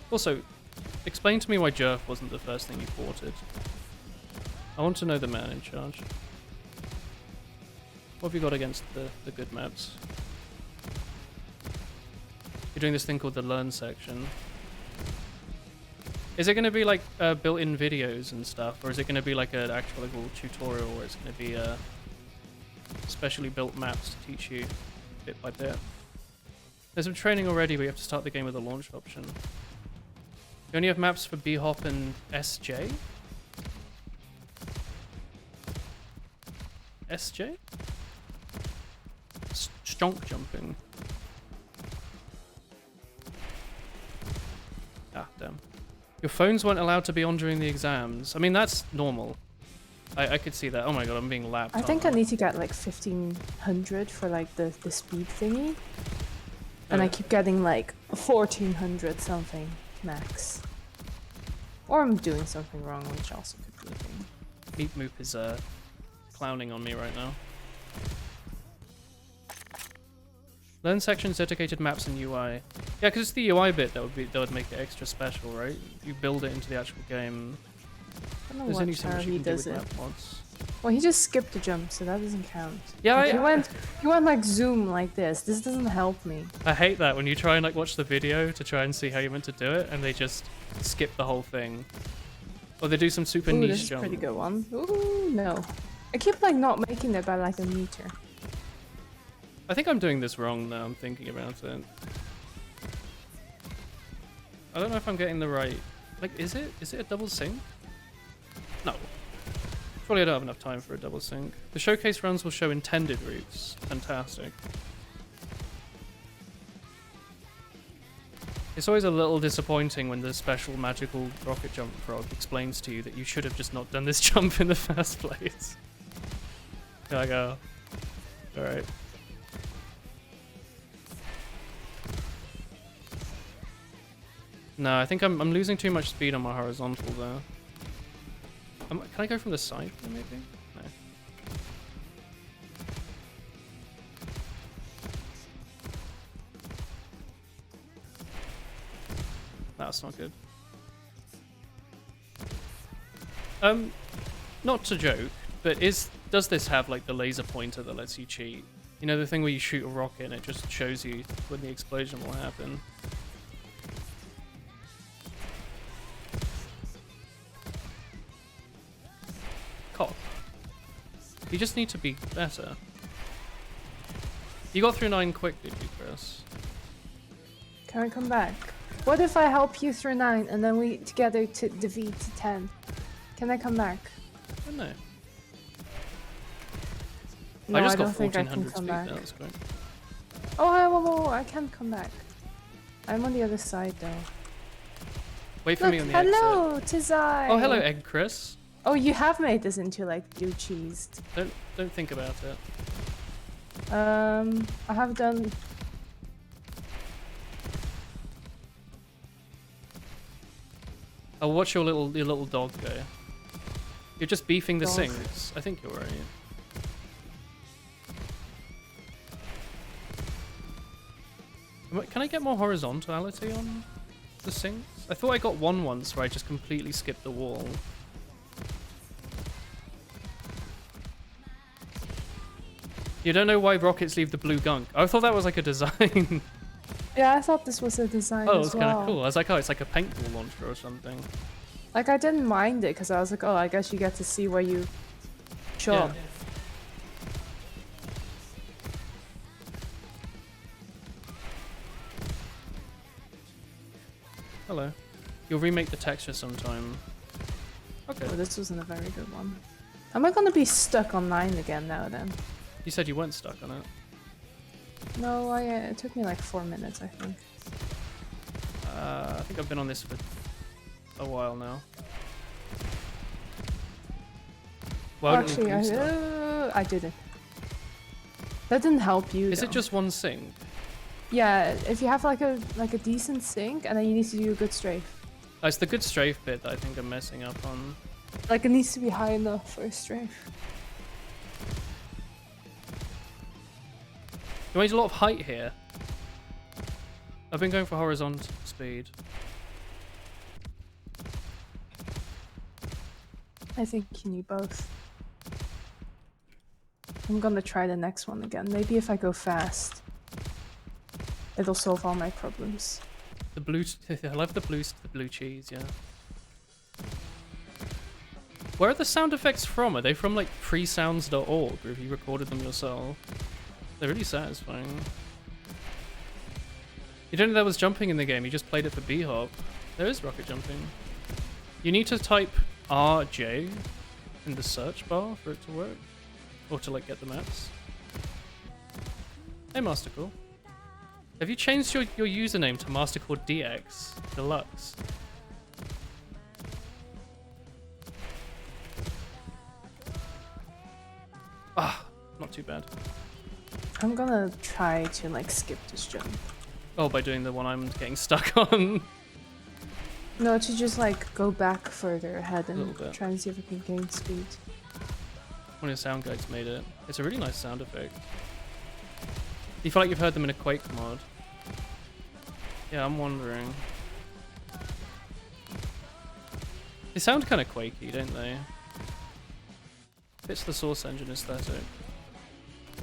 Also, explain to me why Jerf wasn't the first thing you ported. I want to know the man in charge. What have you got against the good maps? You're doing this thing called the Learn section. Is it going to be like built-in videos and stuff, or is it going to be like an actual little tutorial where it's going to be specially built maps to teach you bit by bit? There's some training already, but you have to start the game with a launch option. You only have maps for B-Hop and SJ? SJ? Stonk jumping. Ah, damn. Your phones weren't allowed to be on during the exams. I mean, that's normal. I could see that. Oh my god, I'm being lapped. I think I need to get like 1500 for like the speed thingy. And I keep getting like 1400 something max. Or I'm doing something wrong, which also could be a thing. Meep Moop is clowning on me right now. Learn sections, dedicated maps, and UI. Yeah, because it's the UI bit that would make it extra special, right? You build it into the actual game. I don't know There's what only so much Charlie you can do does with it. map mods. Well, he just skipped the jump, so that doesn't count. Yeah, Like, he went like zoom like this. This doesn't help me. I hate that when you try and like watch the video to try and see how you're meant to do it, and they just skip the whole thing. Or they do some super Ooh, niche this is a jump. pretty good one. Ooh, no. I keep like not making it by like a meter. I think I'm doing this wrong now, I'm thinking about it. I don't know if I'm getting the right... Like, is it a double sync? No. Probably I don't have enough time for a double sync. The showcase runs will show intended routes. Fantastic. It's always a little disappointing when the special magical rocket jump frog explains to you that you should have just not done this jump in the first place. There I go. Alright. No, I think I'm losing too much speed on my horizontal there. Can I go from the side here, maybe? No. That's not good. Not to joke, but does this have like the laser pointer that lets you cheat? You know, the thing where you shoot a rocket and it just shows you when the explosion will happen. Cock. You just need to be better. You got through 9 quick, did you, Chris? Can I come back? What if I help you through 9 and then we together to defeat 10? Can I come back? I don't know. No, I just got don't think I can 1400 come speed, back. that was great. Oh, hi, whoa, whoa, whoa, I can come back. I'm on the other side though. Wait for Look, me on the exit. hello, Tizai. Oh, hello, Egg Chris. Oh, you have made this into like blue cheese. Don't think about it. I have done. I'll watch your little dog go. You're just beefing the Dog. sinks. I think you're right. Can I get more horizontality on the sinks? I thought I got one once where I just completely skipped the wall. You don't know why rockets leave the blue gunk. I thought that was like a design. Yeah, I thought this was a design Oh, it as was kind well. of cool. I was like, oh, it's like a paintball launcher or something. Like I didn't mind it because I was like, oh, I guess you get to see where you shot. Yeah. Hello. You'll remake the texture sometime. Okay. Oh, this wasn't a very good one. Am I gonna be stuck on 9 again now then? You said you weren't stuck on it. No, it took me like 4 minutes, I think. I think I've been on this for a while now. Why wouldn't Actually, you do stuff? I didn't. That didn't help you. Is it though. just one sink? Yeah, if you have like a decent sink, and then you need to do a good strafe. Oh, it's the good strafe bit that I think I'm messing up on. Like it needs to be high enough for a strafe. You need a lot of height here. I've been going for horizontal speed. I think you need both. I'm gonna try the next one again. Maybe if I go fast, it'll solve all my problems. The blue, I love the blue cheese, yeah. Where are the sound effects from? Are they from like presounds.org, or have you recorded them yourself? They're really satisfying. You didn't know there was jumping in the game, you just played it for B-Hop. There is rocket jumping. You need to type RJ in the search bar for it to work. Or to like get the maps. Hey Mastercore. Have you changed your username to Mastercore DX Deluxe? Ah, not too bad. I'm gonna try to like skip this jump. Oh, by doing the one I'm getting stuck on. No, to just like go back further ahead Little and bit. try and see if I can gain speed. One of your sound guides made it. It's a really nice sound effect. You feel like you've heard them in a Quake mod. Yeah, I'm wondering. They sound kind of quakey, don't they? Fits the Source Engine aesthetic.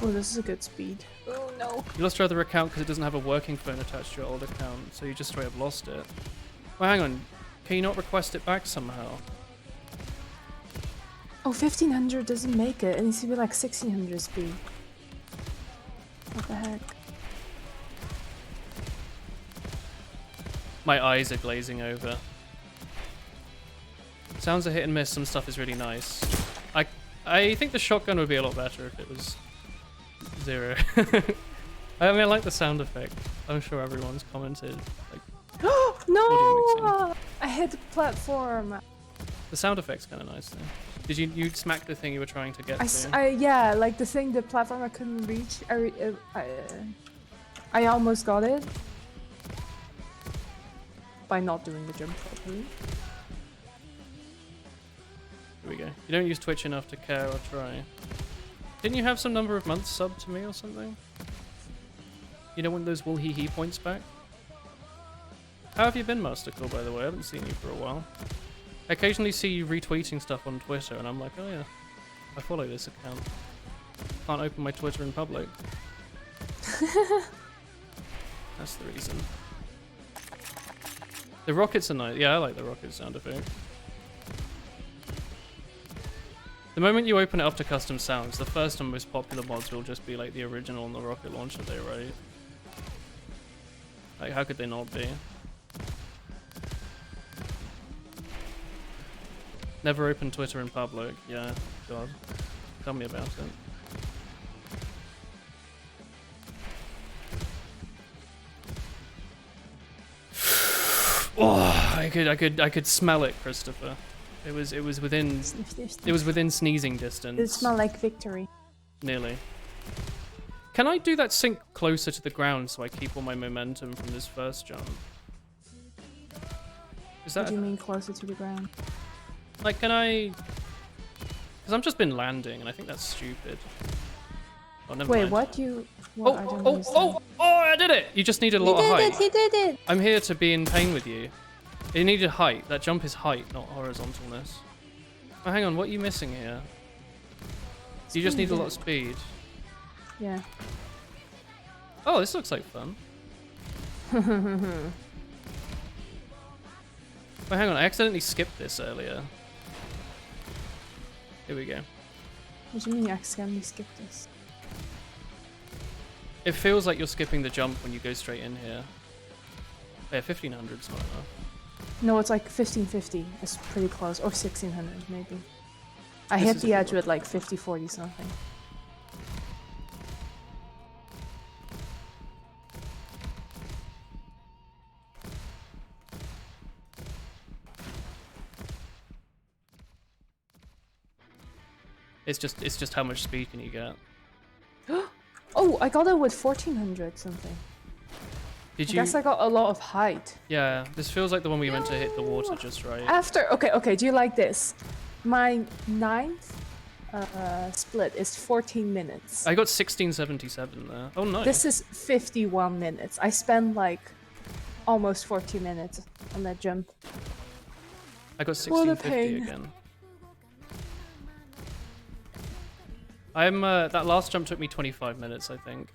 Oh, this is a good speed. Oh no. You lost your other account because it doesn't have a working phone attached to your old account, so you just straight up lost it. Well, hang on. Can you not request it back somehow? Oh, 1500 doesn't make it. It needs to be like 1600 speed. What the heck? My eyes are glazing over. Sounds a hit and miss. Some stuff is really nice. I think the shotgun would be a lot better if it was 0. I mean, I like the sound effect. I'm sure everyone's commented. Like, No! I hit the platform. the sound effect's kind of nice though. Did you smack the thing you were trying to get to? Yeah, like the platform I couldn't reach. I almost got it by not doing the jump properly. Here we go. You don't use Twitch enough to care or try. Didn't you have some number of months sub to me or something? You don't want those wool-hee-hee points back? How have you been, Mastercore, by the way? I haven't seen you for a while. I occasionally see you retweeting stuff on Twitter, and I'm like, oh yeah, I follow this account. Can't open my Twitter in public. That's the reason. The rockets are nice. Yeah, I like the rocket sound effect. The moment you open it up to custom sounds, the first and most popular mods will just be like the original on the rocket launcher they write. Like, how could they not be? Never open Twitter in public. Yeah, God. Tell me about it. Oh, I could smell it, Christopher. It was within Sniff, sniff, sniff. it was within sneezing distance. It smelled like victory. Nearly. Can I do that sink closer to the ground so I keep all my momentum from this first jump? Is What that do you mean closer to the ground? like, can I? Because I've just been landing, and I think that's stupid. Oh, never Wait, mind. what you? What? I don't understand. I did it! You just needed a lot of height. He did it! I'm here to be in pain with you. It needed height. That jump is height, not horizontalness. Oh, hang on. What are you missing here? You just need a lot of speed. Yeah. Oh, this looks like fun. Wait, hang on. I accidentally skipped this earlier. Here we go. What do you mean you accidentally skipped this? It feels like you're skipping the jump when you go straight in here. Yeah, 1500's not enough. No, it's like 1550. It's pretty close. Or 1600 maybe. I This hit is the a edge good with like 50, 40 something. It's just how much speed can you get. Oh, I got it with 1400 something. Did I you? guess I got a lot of height. Yeah, this feels like the one we meant to hit the water just right. After, okay, do you like this? My 9th split is 14 minutes. I got 1677 there. Oh no. This is 51 minutes. I spent like almost 40 minutes on that jump. I got What a 1650 pain. again. I'm that last jump took me 25 minutes, I think.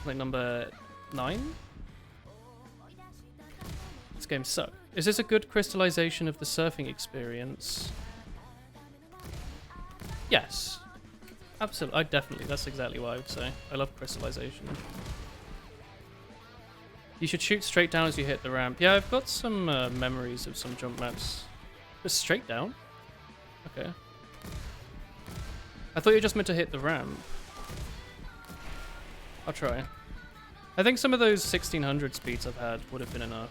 Like number 9. This game sucks. Is this a good crystallization of the surfing experience? Yes. Absolutely. That's exactly what I would say. I love crystallization. You should shoot straight down as you hit the ramp. Yeah, I've got some memories of some jump maps. Just straight down? Okay. I thought you just meant to hit the ramp. I'll try. I think some of those 1600 speeds I've had would have been enough.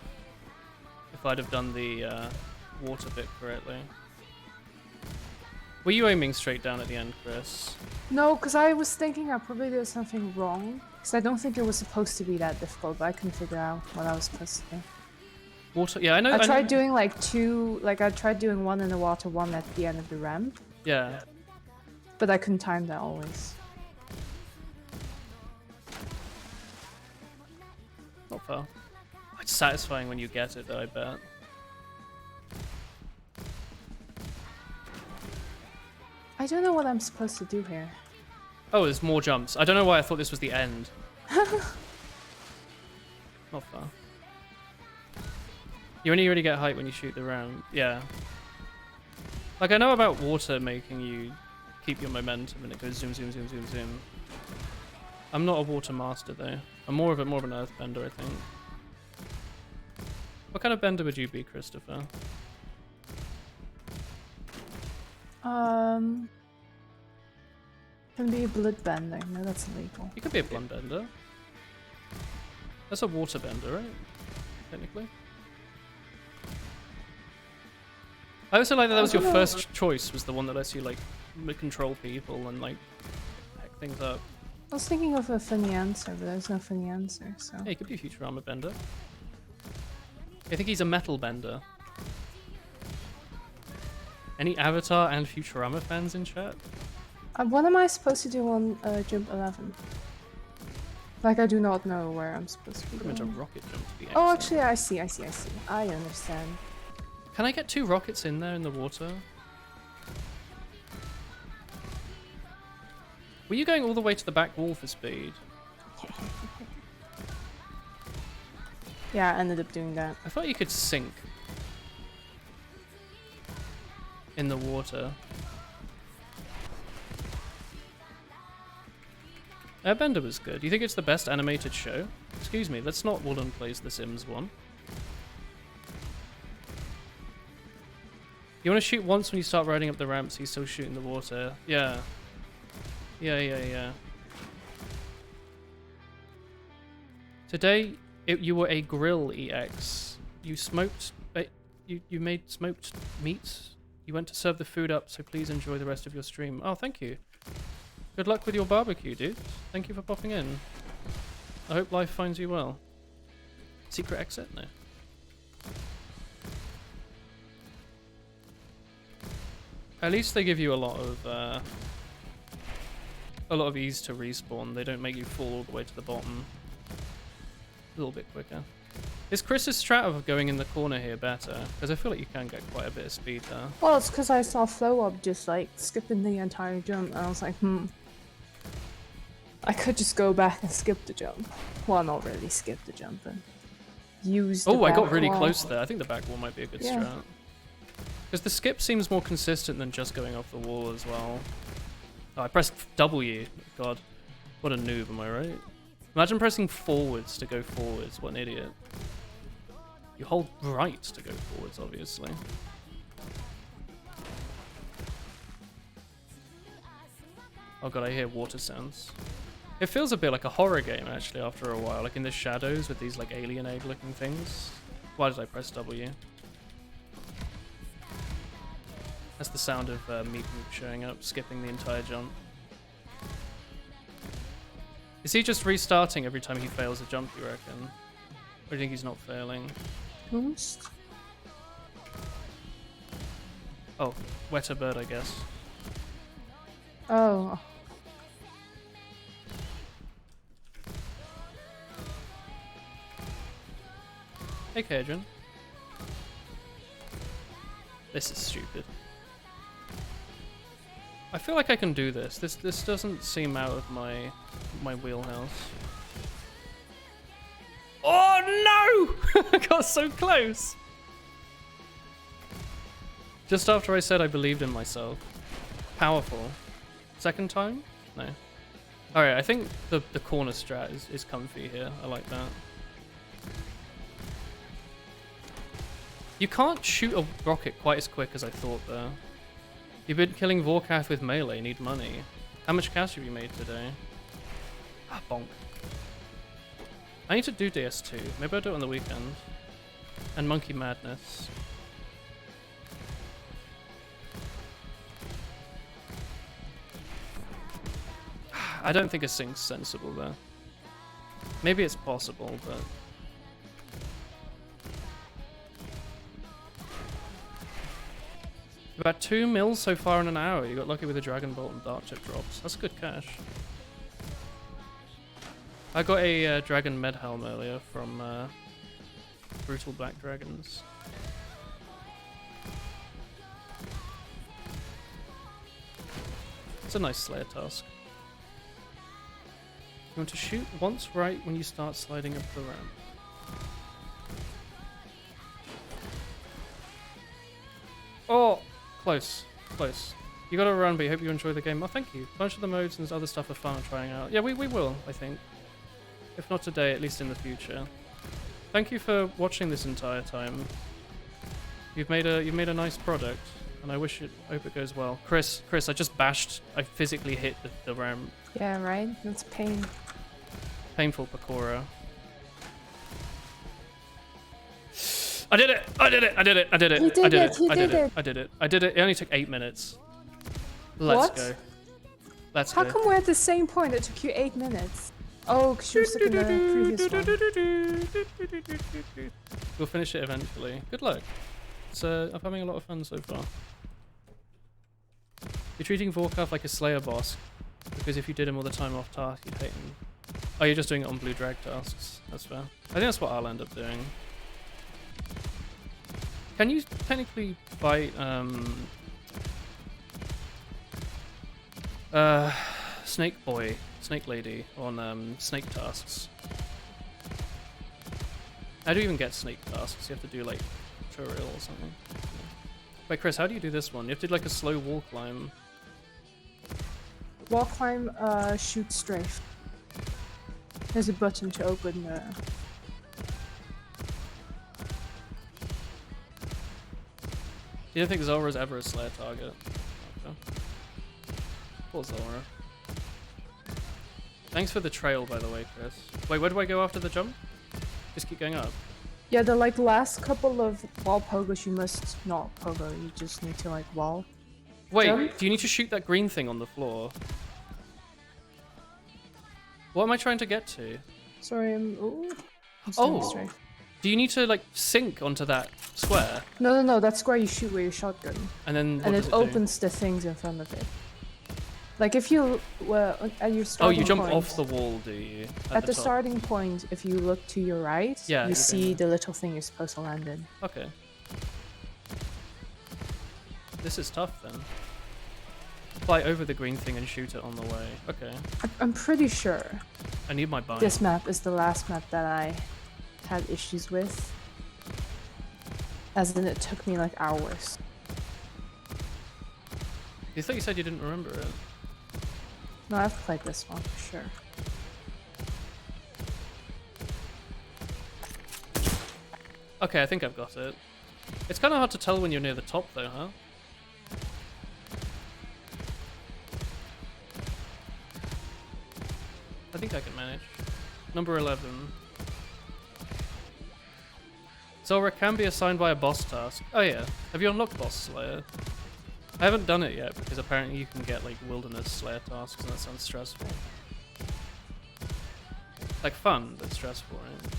If I'd have done the water bit correctly. Were you aiming straight down at the end, Chris? No, because I was thinking I probably did something wrong. Because I don't think it was supposed to be that difficult, but I couldn't figure out what I was supposed to do. Water? Yeah, I know. I tried know. doing like 2, like I tried doing 1 in the water, 1 at the end of the ramp. Yeah. But I couldn't time that always. Not far. It's satisfying when you get it, though, I bet. I don't know what I'm supposed to do here. Oh, there's more jumps. I don't know why I thought this was the end. Not far. You only really get height when you shoot the round. Yeah. Like, I know about water making you keep your momentum and it goes zoom, zoom, zoom, zoom, zoom. I'm not a water master, though. I'm more of an earthbender, I think. What kind of bender would you be, Christopher? Can be a blood bender. No, that's illegal. You could be a blood bender. That's a water bender, right? Technically. I also like that that was your first choice, was the one that lets you, like, control people and, like, hack things up. I was thinking of a funny answer, but there's no funny answer, so... Yeah, he could be a Futurama bender. I think he's a metal bender. Any Avatar and Futurama fans in chat? What am I supposed to do on jump 11? Like, I do not know where I'm supposed to be I'm meant to going. rocket jump to be Oh, excellent. actually, I see. I understand. Can I get 2 rockets in there in the water? Were you going all the way to the back wall for speed? Yeah, I ended up doing that. I thought you could sink in the water. Airbender was good. Do you think it's the best animated show? Excuse me, that's not Woolen Plays The Sims 1. You want to shoot once when you start riding up the ramps, he's still shooting the water. Yeah. Yeah. Today, you were a grill EX. You smoked... You made smoked meat. You went to serve the food up, so please enjoy the rest of your stream. Oh, thank you. Good luck with your barbecue, dude. Thank you for popping in. I hope life finds you well. Secret exit? No. At least they give you a lot of ease to respawn. They don't make you fall all the way to the bottom. A little bit quicker. Is Chris's strat of going in the corner here better? Because I feel like you can get quite a bit of speed there. Well, it's because I saw Flow Up just, like, skipping the entire jump, and I was like, I could just go back and skip the jump. Well, not really skip the jump, but use the Oh, I got back really wall. close there. I think the back wall might be a good Yeah. strat. Because the skip seems more consistent than just going off the wall as well. Oh, I pressed W. God, what a noob, am I right? Imagine pressing forwards to go forwards. What an idiot. You hold right to go forwards, obviously. Oh god, I hear water sounds. It feels a bit like a horror game, actually, after a while. Like in the shadows with these, like, alien egg-looking things. Why did I press W? That's the sound of Meat Moot showing up, skipping the entire jump. Is he just restarting every time he fails a jump, you reckon? Or do you think he's not failing? Boost. Oh, wetter bird, I guess. Oh. Hey, Cajun. This is stupid. I feel like I can do this. This doesn't seem out of my wheelhouse. Oh no! I got so close. Just after I said I believed in myself. Powerful. Second time? No. Alright, I think the corner strat is comfy here. I like that. You can't shoot a rocket quite as quick as I thought though. You've been killing Vorkath with melee, need money. How much cash have you made today? Ah, bonk. I need to do DS2. Maybe I'll do it on the weekend. And Monkey Madness. I don't think a sync's sensible though. Maybe it's possible, but... About 2 mils so far in an hour. You got lucky with the Dragon Bolt and Dark Chip drops. That's good cash. I got a Dragon Med Helm earlier from Brutal Black Dragons. It's a nice Slayer task. You want to shoot once right when you start sliding up the ramp. Oh! Close. Close. You gotta run, but I hope you enjoy the game. Oh, thank you. A bunch of the modes and other stuff are fun I'm trying out. Yeah, we will, I think. If not today, at least in the future. Thank you for watching this entire time. You've made a nice product, and I hope it goes well. Chris, I just bashed. I physically hit the ramp. Yeah, right? That's pain. Painful Pakora. I did it! I did it! I did it! I did it! You did I did it, it! you I did did it! it. I did it! I did it! It only took 8 minutes. Let's What? go. Let's How go. come we're at the same point? It took you 8 minutes. Oh, because you were stuck in the previous one. We'll finish it eventually. Good luck. I'm having a lot of fun so far. You're treating Vorkath like a Slayer boss, because if you did him all the time off task, you'd hate him. Oh, you're just doing it on blue drag tasks. That's fair. I think that's what I'll end up doing. Can you technically fight Snake Boy, Snake Lady on snake tasks? How do you even get snake tasks? You have to do like tutorial or something. Wait, Chris, how do you do this one? You have to do like a slow wall climb. Wall climb, shoot strafe. There's a button to open the... You don't think Zulrah's ever a Slayer target? Okay. Poor Zulrah. Thanks for the trail, by the way, Chris. Wait, where do I go after the jump? Just keep going up. Yeah, the like last couple of wall pogos you must not pogo, you just need to like wall. Wait, Jump? do you need to shoot that green thing on the floor? What am I trying to get to? Sorry, ooh. I'm Oh. staying straight. Do you need to like sink onto that square? No, that's where you shoot with your shotgun. And then what And does it do? opens the things in front of it. Like if you were at your Oh, starting you jump point, off the wall, do you? at the top? starting point, if you look to your right, Yeah, you you're see going- the little thing you're supposed to land in. Okay. This is tough then. Fly over the green thing and shoot it on the way. Okay. I'm pretty sure I need my bind. this map is the last map that I had issues with. As in, it took me like hours. You thought you said you didn't remember it. No, I've played this one for sure. Okay, I think I've got it. It's kind of hard to tell when you're near the top though, huh? I think I can manage. Number 11. Zulrah can be assigned by a boss task. Oh yeah. Have you unlocked Boss Slayer? I haven't done it yet because apparently you can get like wilderness slayer tasks and that sounds stressful. Like fun, but stressful, right?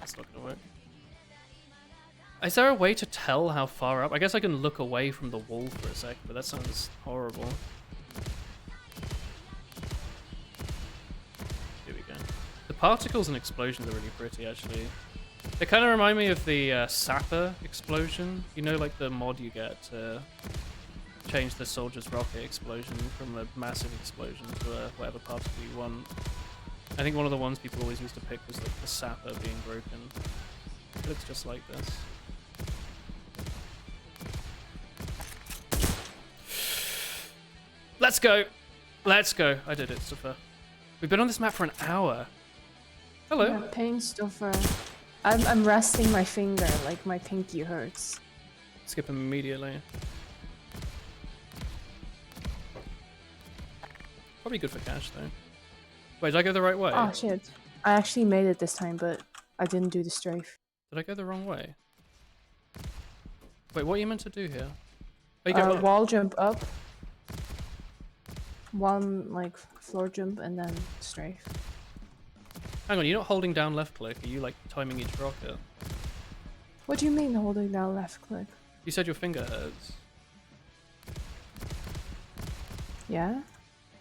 That's not gonna work. Is there a way to tell how far up? I guess I can look away from the wall for a sec, but that sounds horrible. Here we go. The particles and explosions are really pretty, actually. They kind of remind me of the Sapper explosion. You know, like the mod you get to change the soldier's rocket explosion from a massive explosion to a whatever particle you want. I think one of the ones people always used to pick was like the Sapper being broken. It looks just like this. Let's go! Let's go! I did it, Stuffer. We've been on this map for an hour. Hello. Yeah, pain stuffer. I'm resting my finger, like my pinky hurts. Skip him immediately. Probably good for cash though. Wait, did I go the right way? Oh shit. I actually made it this time, but I didn't do the strafe. Did I go the wrong way? Wait, what are you meant to do here? Oh, you go up. Wall jump up. One like floor jump and then strafe. Hang on, you're not holding down left click, are you like timing each rocket? What do you mean holding down left click? You said your finger hurts. Yeah?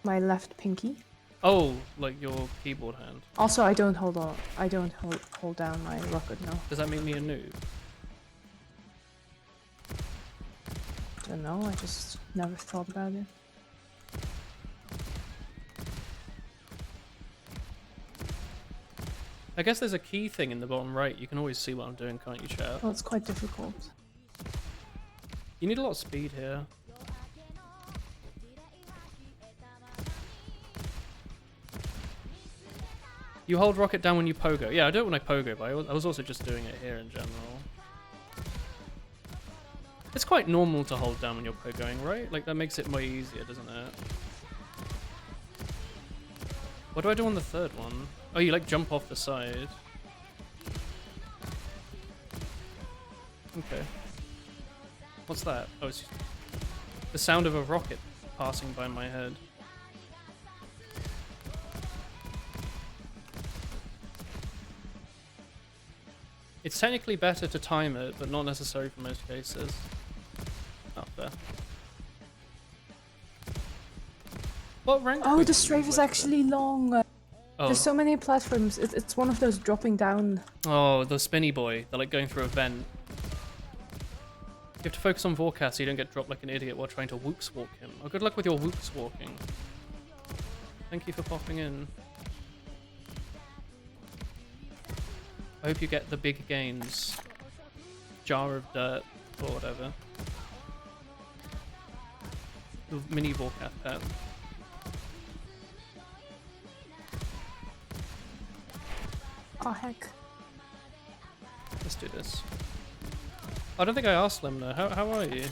My left pinky. Oh, like your keyboard hand. Also, I don't hold down my rocket now. Does that make me a noob? Don't know, I just never thought about it. I guess there's a key thing in the bottom right. You can always see what I'm doing, can't you, chat? Well, it's quite difficult. You need a lot of speed here. You hold rocket down when you pogo. Yeah, I do it when I pogo, but I was also just doing it here in general. It's quite normal to hold down when you're pogoing, right? Like, that makes it way easier, doesn't it? What do I do on the third one? Oh, you like jump off the side. Okay. What's that? Oh, it's the sound of a rocket passing by my head. It's technically better to time it, but not necessary for most cases. Oh, there. What rank? Oh, would the you strafe is like actually long. Oh. There's so many platforms. It's one of those dropping down. Oh, the spinny boy. They're like going through a vent. You have to focus on Vorkath so you don't get dropped like an idiot while trying to whoops walk him. Oh, good luck with your whoops walking. Thank you for popping in. I hope you get the big gains. Jar of dirt or whatever. The mini Vorkath pet. Oh heck. Let's do this. I don't think I asked Lemna. How are you?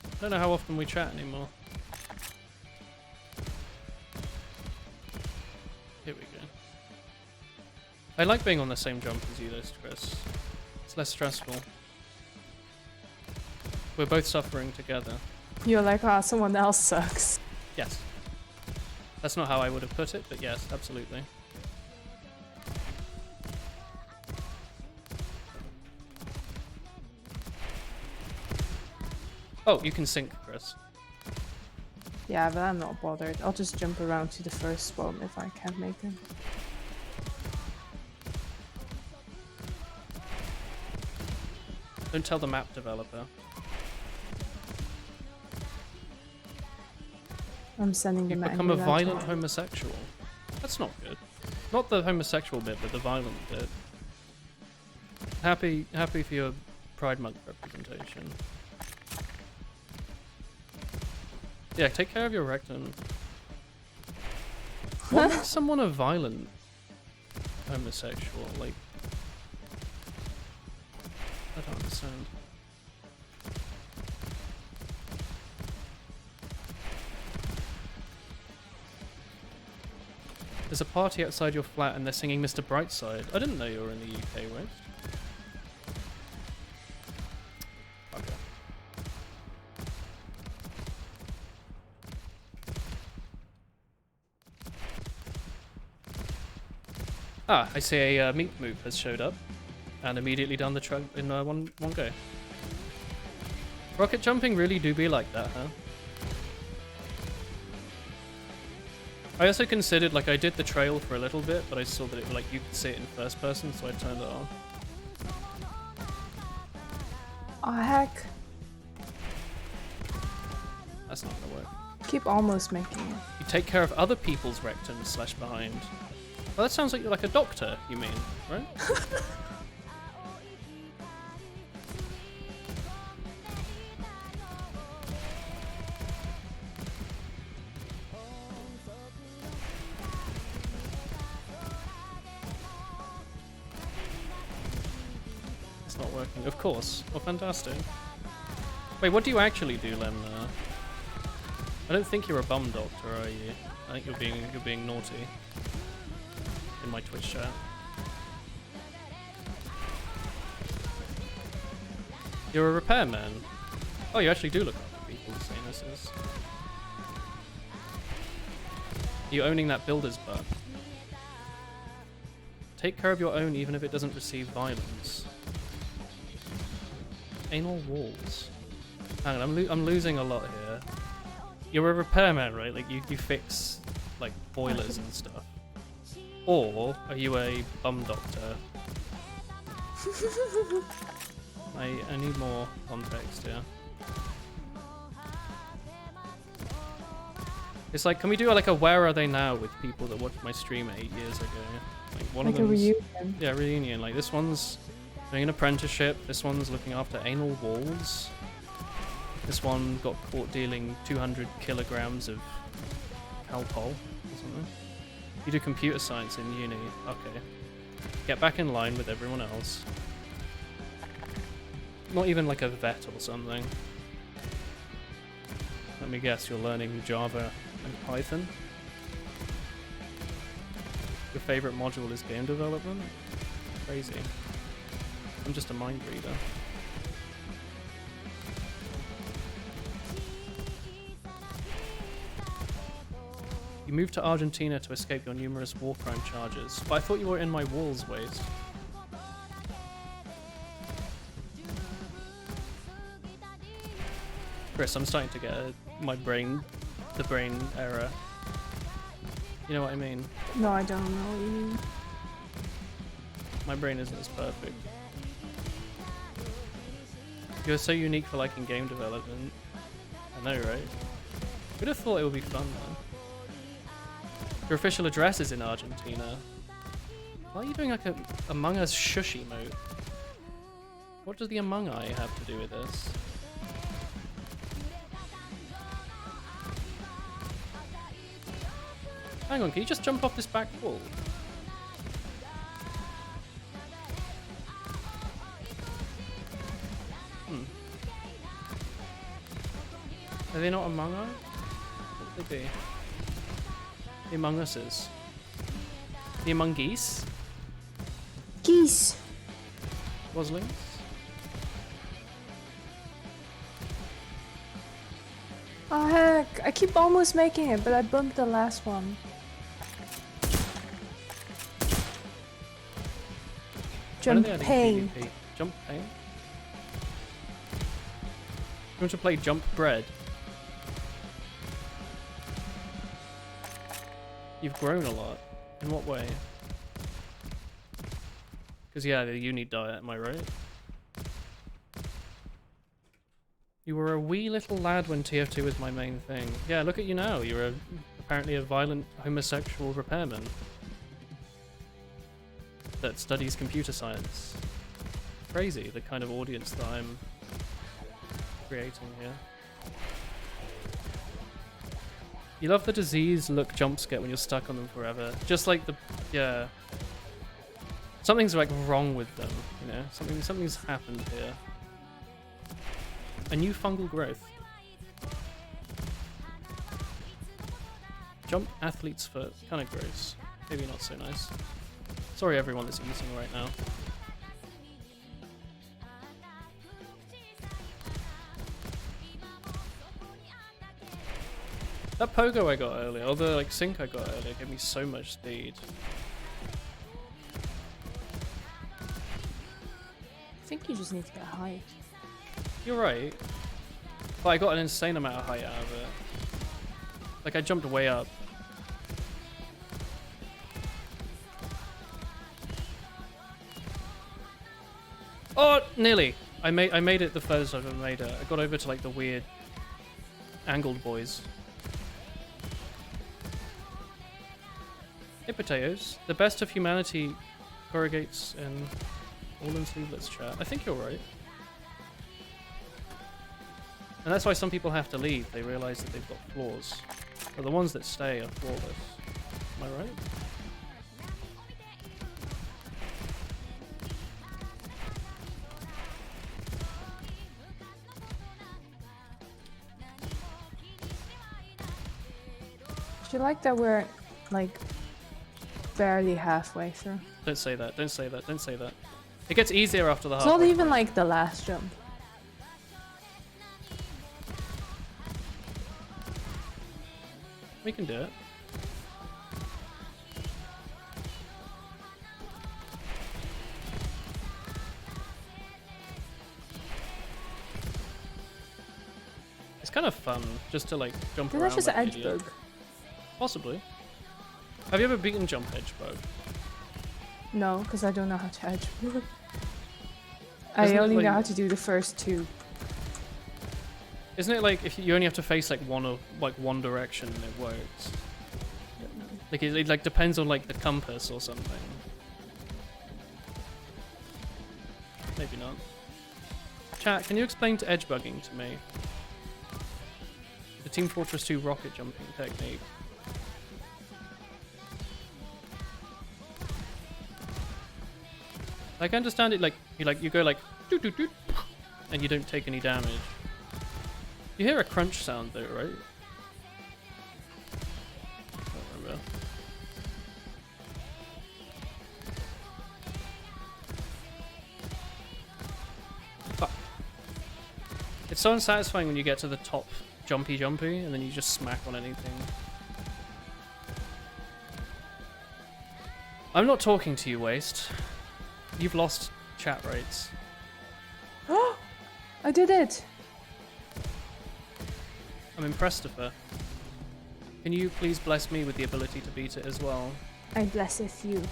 I don't know how often we chat anymore. Here we go. I like being on the same jump as you, though, Chris. It's less stressful. We're both suffering together. You're like, ah, someone else sucks. Yes. That's not how I would have put it, but yes, absolutely. Oh, you can sync, Chris. Yeah, but I'm not bothered. I'll just jump around to the first spot if I can't make it. Don't tell the map developer. I'm sending You've them become a angry violent letter. homosexual. That's not good. Not the homosexual bit, but the violent bit. Happy for your Pride Month representation. Yeah, take care of your rectum. What makes someone a violent homosexual? Like, I don't understand. There's a party outside your flat and they're singing Mr. Brightside. I didn't know you were in the UK, right? Okay. Ah, I see a meat moop has showed up and immediately done the truck in one go. Rocket jumping really do be like that, huh? I also considered, like, I did the trail for a little bit, but I saw that it, like, you could see it in first person, so I turned it on. Oh heck. That's not gonna work. Keep almost making it. You take care of other people's rectums / behind. Well, that sounds like you're like a doctor, you mean, right? It's not working. Of course. Oh, fantastic. Wait, what do you actually do, Lemna? I don't think you're a bum doctor, are you? I think you're being naughty. In my Twitch chat. You're a repairman. Oh, you actually do look after people, Sanuses. You owning that builder's butt. Take care of your own even if it doesn't receive violence. Anal walls. Hang on, I'm losing a lot here. You're a repairman, right? Like you fix like boilers and stuff. Or are you a bum doctor? I need more context here. It's like, can we do like a Where Are They Now with people that watched my stream 8 years ago? Like one Like of a them's, reunion. yeah, reunion. Like this one's doing an apprenticeship. This one's looking after anal walls. This one got caught dealing 200 kilograms of Calpol or something. You do computer science in uni. Okay. Get back in line with everyone else. Not even like a vet or something. Let me guess, you're learning Java and Python? Your favorite module is game development? Crazy. I'm just a mind reader. You moved to Argentina to escape your numerous war crime charges, but I thought you were in my walls, Waste. Chris, I'm starting to get the brain error. You know what I mean? No, I don't know what you mean. My brain isn't as perfect. You're so unique for liking game development. I know, right? Who'd have thought it would be fun, man? Your official address is in Argentina. Why are you doing like a Among Us shush emote? What does the Among Us have to do with this? Hang on, can you just jump off this back wall? Are they not Among Us? What would they be? The Among Uses. The Among Geese? Geese! Waslings? Oh heck, I keep almost making it, but I bumped the last one. When are Jump they adding pain. PvP? Jump pain? You want to play Jump Bread? You've grown a lot. In what way? Because yeah, the uni diet, am I right? You were a wee little lad when TF2 was my main thing. Yeah, look at you now. You're apparently a violent homosexual repairman that studies computer science. Crazy, the kind of audience that I'm creating here. You love the disease look jump scare when you're stuck on them forever. Just like the, yeah. Something's like wrong with them, you know? Something's happened here. A new fungal growth. Jump athlete's foot, kind of gross. maybe not so nice. Sorry everyone that's eating right now. That pogo I got earlier, or the like sink I got earlier, gave me so much speed. I think you just need to get height. You're right. But I got an insane amount of height out of it. Like I jumped way up. Oh, nearly. I made it the furthest I've ever made it. I got over to like the weird angled boys. Hey potatoes. The best of humanity corrugates in all in sleeveless chat. I think you're right. And that's why some people have to leave. They realize that they've got flaws. But the ones that stay are flawless. Am I right? Do you like that we're like barely halfway through? Don't say that. Don't say that. Don't say that. It gets easier after the It's halfway not even point. like the last jump. We can do it. It's kind of fun just to like jump Did around that just like an edge idiot. bug? Possibly. Have you ever beaten jump edge bug? No, because I don't know how to edge bug. Isn't I it only know like- how to do the first two. Isn't it like if you only have to face like one direction and it works? Like it like depends on like the compass or something. Maybe not. Chat, can you explain to edge bugging to me? The Team Fortress 2 rocket jumping technique. Like, I understand it, like you go like doot doot doot, and you don't take any damage. You hear a crunch sound though, right? Can't remember. Fuck. It's so unsatisfying when you get to the top jumpy and then you just smack on anything. I'm not talking to you, Waste. You've lost chat rates. I did it! I'm impressed of her. Can you please bless me with the ability to beat it as well? I blesseth you.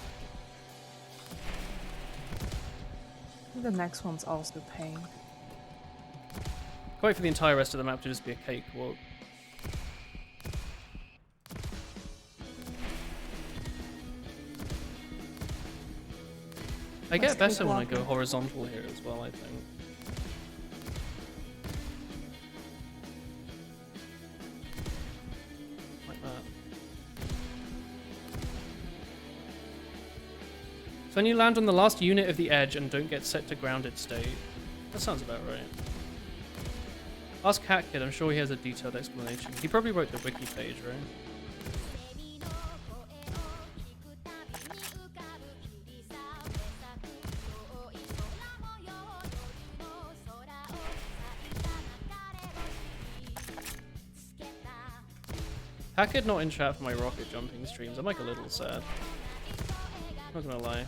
The next one's also pain. Can't wait for the entire rest of the map to just be a cakewalk. I get What's better when I go cakewalking? horizontal here as well, I think. Like that. So when you land on the last unit of the edge and don't get set to grounded state. That sounds about right. Ask Cat Kid, I'm sure he has a detailed explanation. He probably wrote the wiki page, right? Cat Kid not in chat for my rocket jumping streams. I'm like a little sad. Not gonna lie.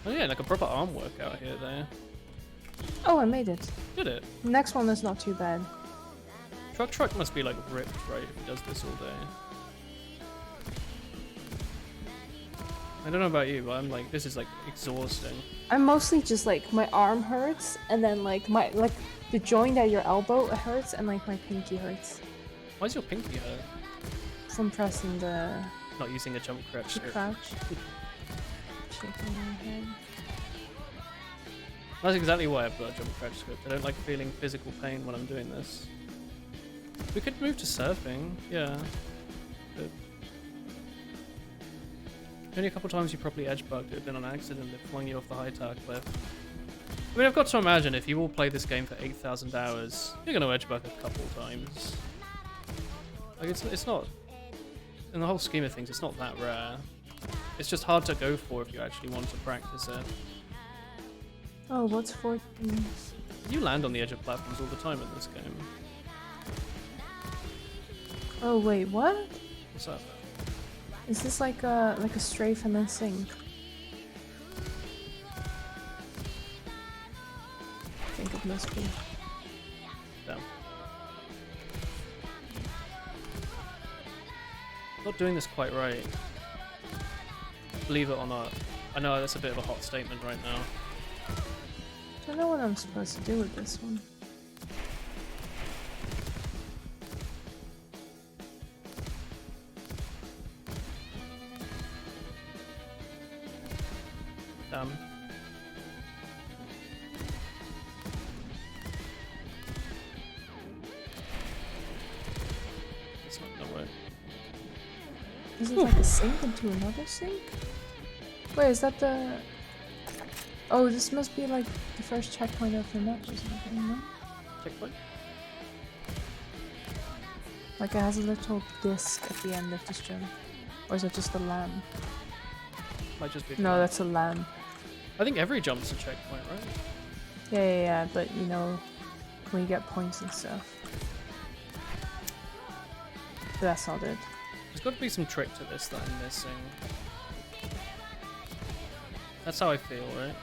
Oh yeah, like a proper arm workout here there. Oh, I made it. Did it? The next one is not too bad. Truck must be like ripped, right, if he does this all day. I don't know about you, but I'm like, this is like exhausting. I'm mostly just like, my arm hurts, and then like the joint at your elbow hurts, and like my pinky hurts Why's your pinky hurt? from pressing the Not using a jump crouch script. crouch. Shaking my head. That's exactly why I've got a jump crouch script. I don't like feeling physical pain when I'm doing this. We could move to surfing, yeah. But only a couple times you properly edge bugged it, been on accident, it flung you off the high tower cliff. I mean, I've got to imagine if you all play this game for 8,000 hours, you're going to edge bug a couple times. Like it's not, in the whole scheme of things, it's not that rare. It's just hard to go for if you actually want to practice it. Oh, what's 14? You land on the edge of platforms all the time in this game. Oh wait, what? What's that? Is this like a strafe and then sink? I think it must be. Damn. Not doing this quite right. Believe it or not. I know that's a bit of a hot statement right now. Don't know what I'm supposed to do with this one. Damn. It's not gonna work. Is it like a sink into another sink? Wait, is that the... Oh, this must be like the first checkpoint of the map or something, no? Checkpoint? Like it has a little disc at the end of this jump. Or is it just a lamp? Might just be. No, that's a lamp. I think every jump's a checkpoint, right? Yeah, but you know, when you get points and stuff. But that's not it. There's got to be some trick to this that I'm missing. That's how I feel, right?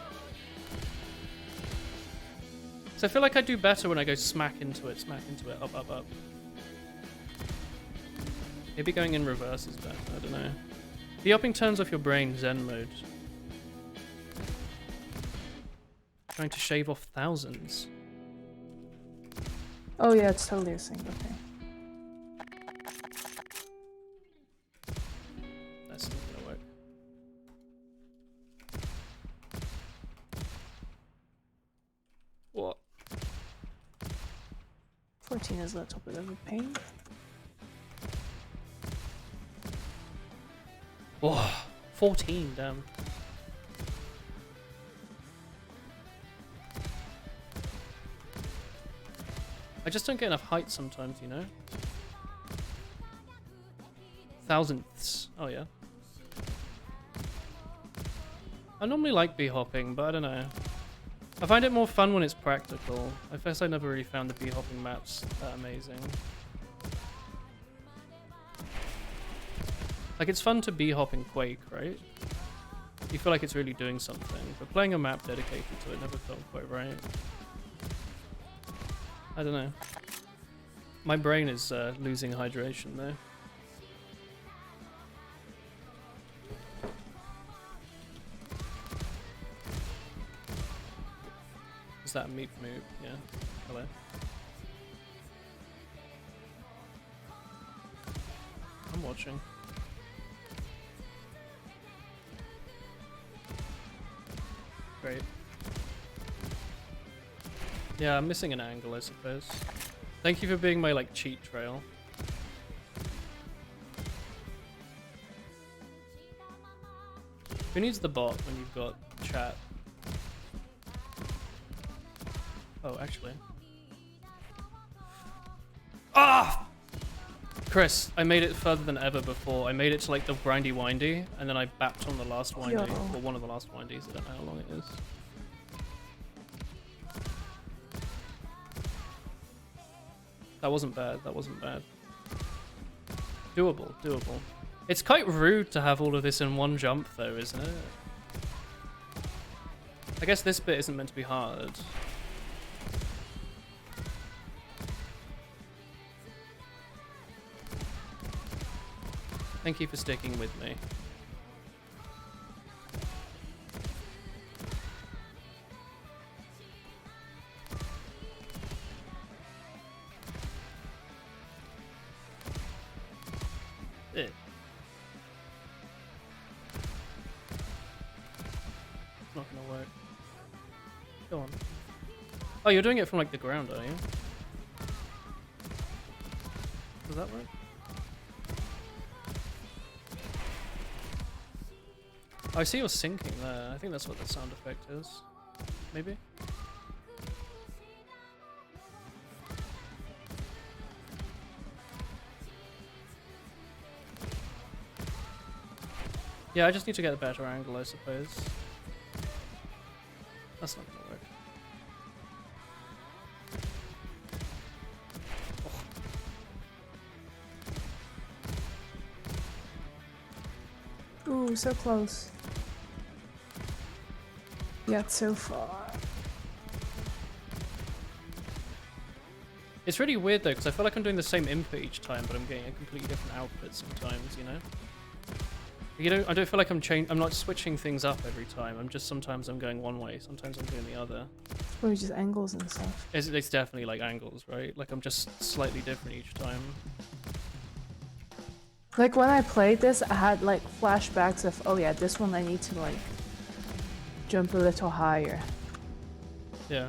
So I feel like I do better when I go smack into it, up, up, up. Maybe going in reverse is better, I don't know. The upping turns off your brain, Zen mode. Trying to shave off thousands. Oh yeah, it's totally a sink, okay. That's not gonna work. What? 14 is a little bit of a pain. Oh, 14, damn. I just don't get enough height sometimes, you know? Thousandths. Oh, yeah. I normally like bee-hopping, but I don't know. I find it more fun when it's practical. I guess I never really found the bee-hopping maps that amazing. Like, it's fun to bee-hop in Quake, right? You feel like it's really doing something, but playing a map dedicated to it never felt quite right. I don't know. My brain is losing hydration though. Is that a meat move? Yeah. Hello. I'm watching. Great. Yeah, I'm missing an angle, I suppose. Thank you for being my, like, cheat trail. Who needs the bot when you've got chat? Oh, actually. Ah! Chris, I made it further than ever before. I made it to, like, the grindy windy, and then I bapped on the last windy. Yo. Or one of the last windies. I don't know how long it is. That wasn't bad, that wasn't bad. Doable, doable. It's quite rude to have all of this in one jump though, isn't it? I guess this bit isn't meant to be hard. Thank you for sticking with me. Not gonna work. Go on. Oh, you're doing it from like the ground, are you? Does that work? Oh, I see you're sinking there. I think that's what the sound effect is. Maybe? Yeah, I just need to get a better angle, I suppose. That's not gonna work. Ooh, so close. Yet so far. It's really weird though, because I feel like I'm doing the same input each time, but I'm getting a completely different output sometimes, you know? I don't feel like I'm not switching things up every time. Sometimes I'm going one way, sometimes I'm doing the other. It's probably just angles and stuff. It's definitely like angles, right? Like I'm just slightly different each time. Like when I played this, I had like flashbacks of, oh yeah, this one I need to like jump a little higher. Yeah.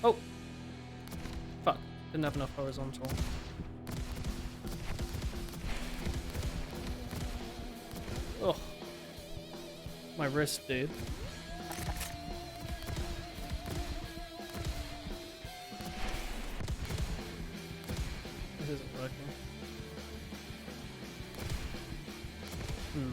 Oh! Fuck. Didn't have enough horizontal. Ugh. My wrist, dude. This isn't working. Hmm.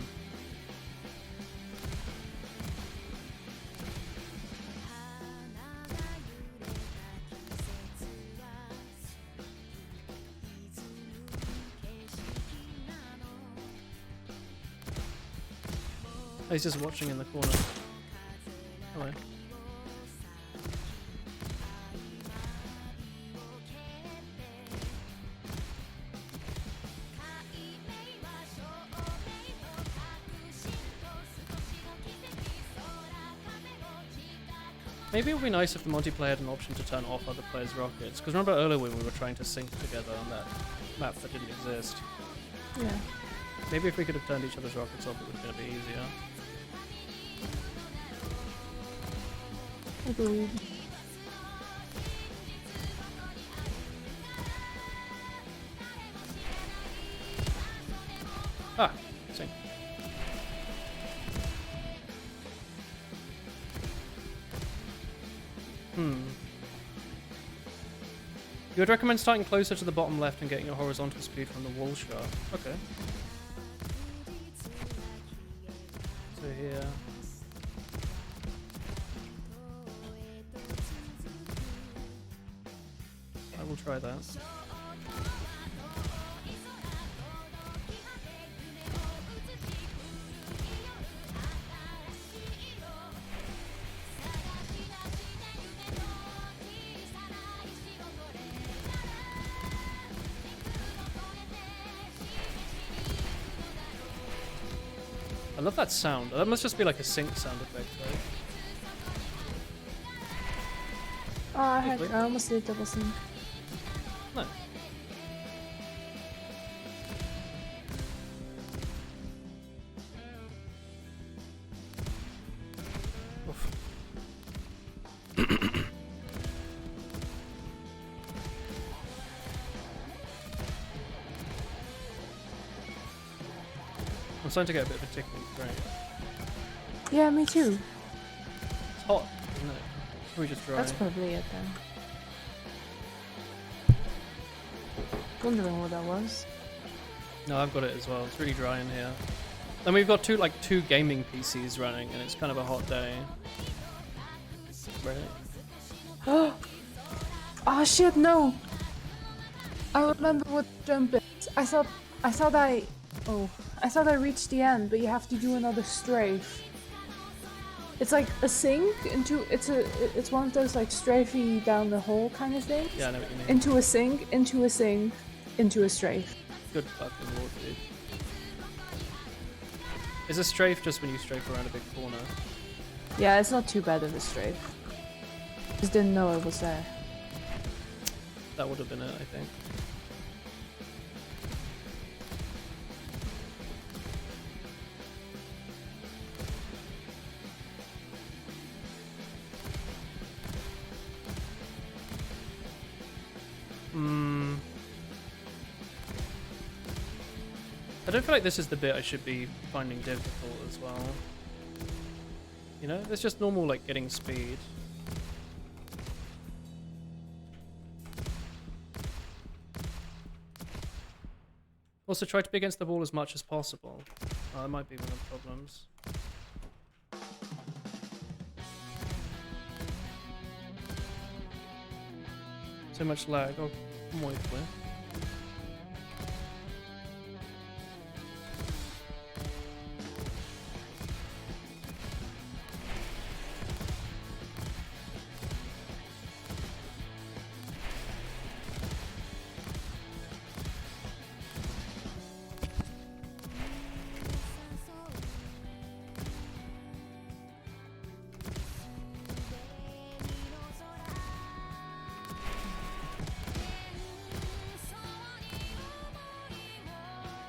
Oh, he's just watching in the corner. Hello. Maybe it would be nice if the multiplayer had an option to turn off other players' rockets. Because remember earlier when we were trying to sync together on that map that didn't exist? Yeah. Maybe if we could have turned each other's rockets off, it would have been a bit easier. Agreed. Ah, sync. You would recommend starting closer to the bottom left and getting your horizontal speed from the wall shaft. Okay. So here. I will try that. I love that sound. That must just be like a sync sound effect, right? Oh, heck, I almost did double sync. No. Oof. I'm starting to get a bit of a tickling brain. Yeah, me too. It's hot, isn't it? Or we just dry? That's probably it then. Wondering what that was. No, I've got it as well. It's really dry in here. And we've got two gaming PCs running, and it's kind of a hot day. Right? Oh shit, no! I remember what jump is. I thought I reached the end, but you have to do another strafe. It's like a sink into it's one of those like strafey down the hole kind of things. Yeah, I know what you mean. Into a sink, into a sink, into a strafe. Good fucking lord, dude. Is a strafe just when you strafe around a big corner? Yeah, it's not too bad of a strafe. Just didn't know it was there. That would have been it, I think. I don't feel like this is the bit I should be finding difficult as well. You know, it's just normal, like, getting speed. Also, try to be against the wall as much as possible. Oh, that might be one of the problems. So much lag. Oh, muy clear.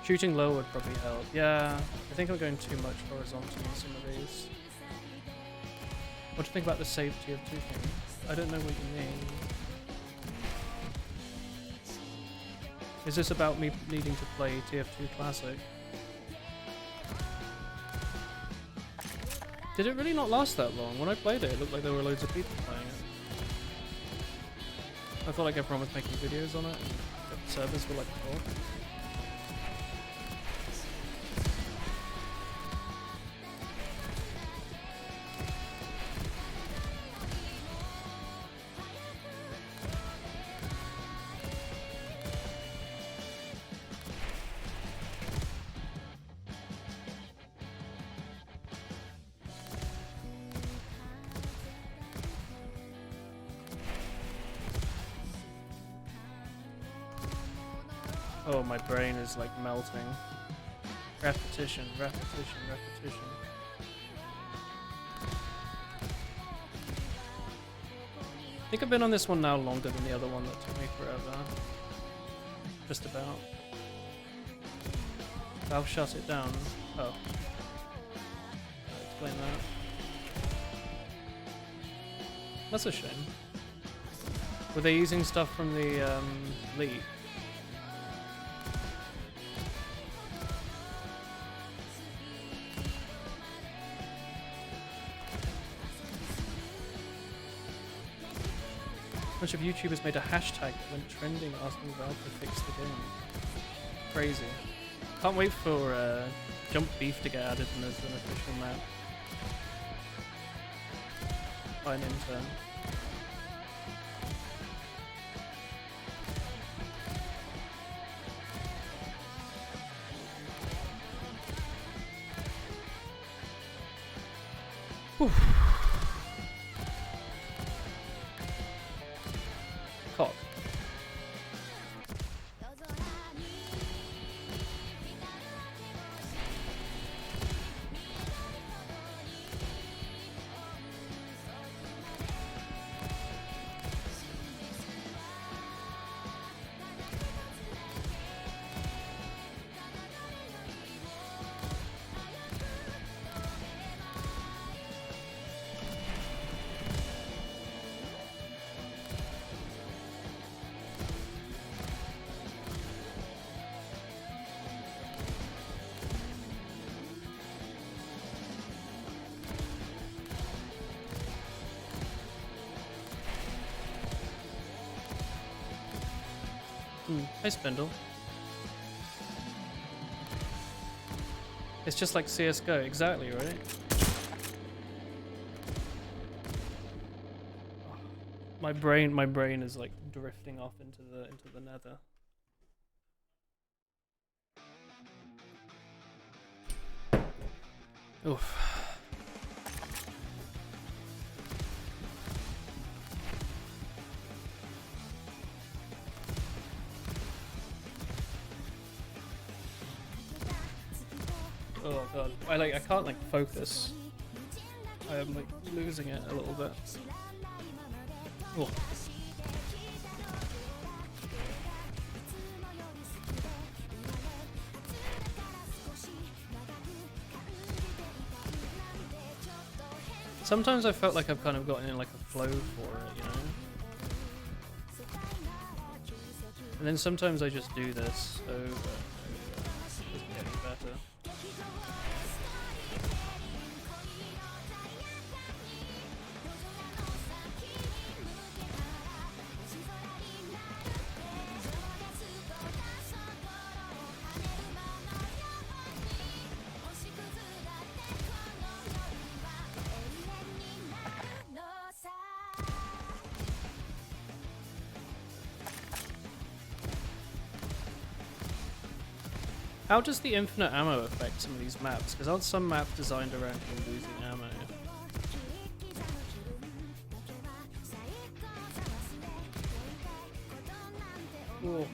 Shooting low would probably help. Yeah, I think I'm going too much horizontal on some of these. What do you think about the save TF2 thing? I don't know what you mean. Is this about me needing to play TF2 Classic? Did it really not last that long? When I played it, it looked like there were loads of people playing it. I thought like everyone was making videos on it and the servers were like full. Oh, my brain is like melting. Repetition, repetition, repetition. I think I've been on this one now longer than the other one that took me forever. Just about. I'll shut it down. Oh. I'll explain that. That's a shame. Were they using stuff from the leak? A bunch of YouTubers made a hashtag that went trending asking Valve to fix the game. Crazy. Can't wait for Jump Beef to get added in as an official map. By an intern. Whew. Cock. Hey Spindle. It's just like CSGO, exactly, right? My brain is like drifting off into the nether. Oof. Oh god, I can't like focus. I am like losing it a little bit. Oh. Sometimes I felt like I've kind of gotten in like a flow for it, you know? And then sometimes I just do this over. Just getting How does the infinite ammo affect some of these maps? Because aren't some maps designed around you losing ammo? Whoa.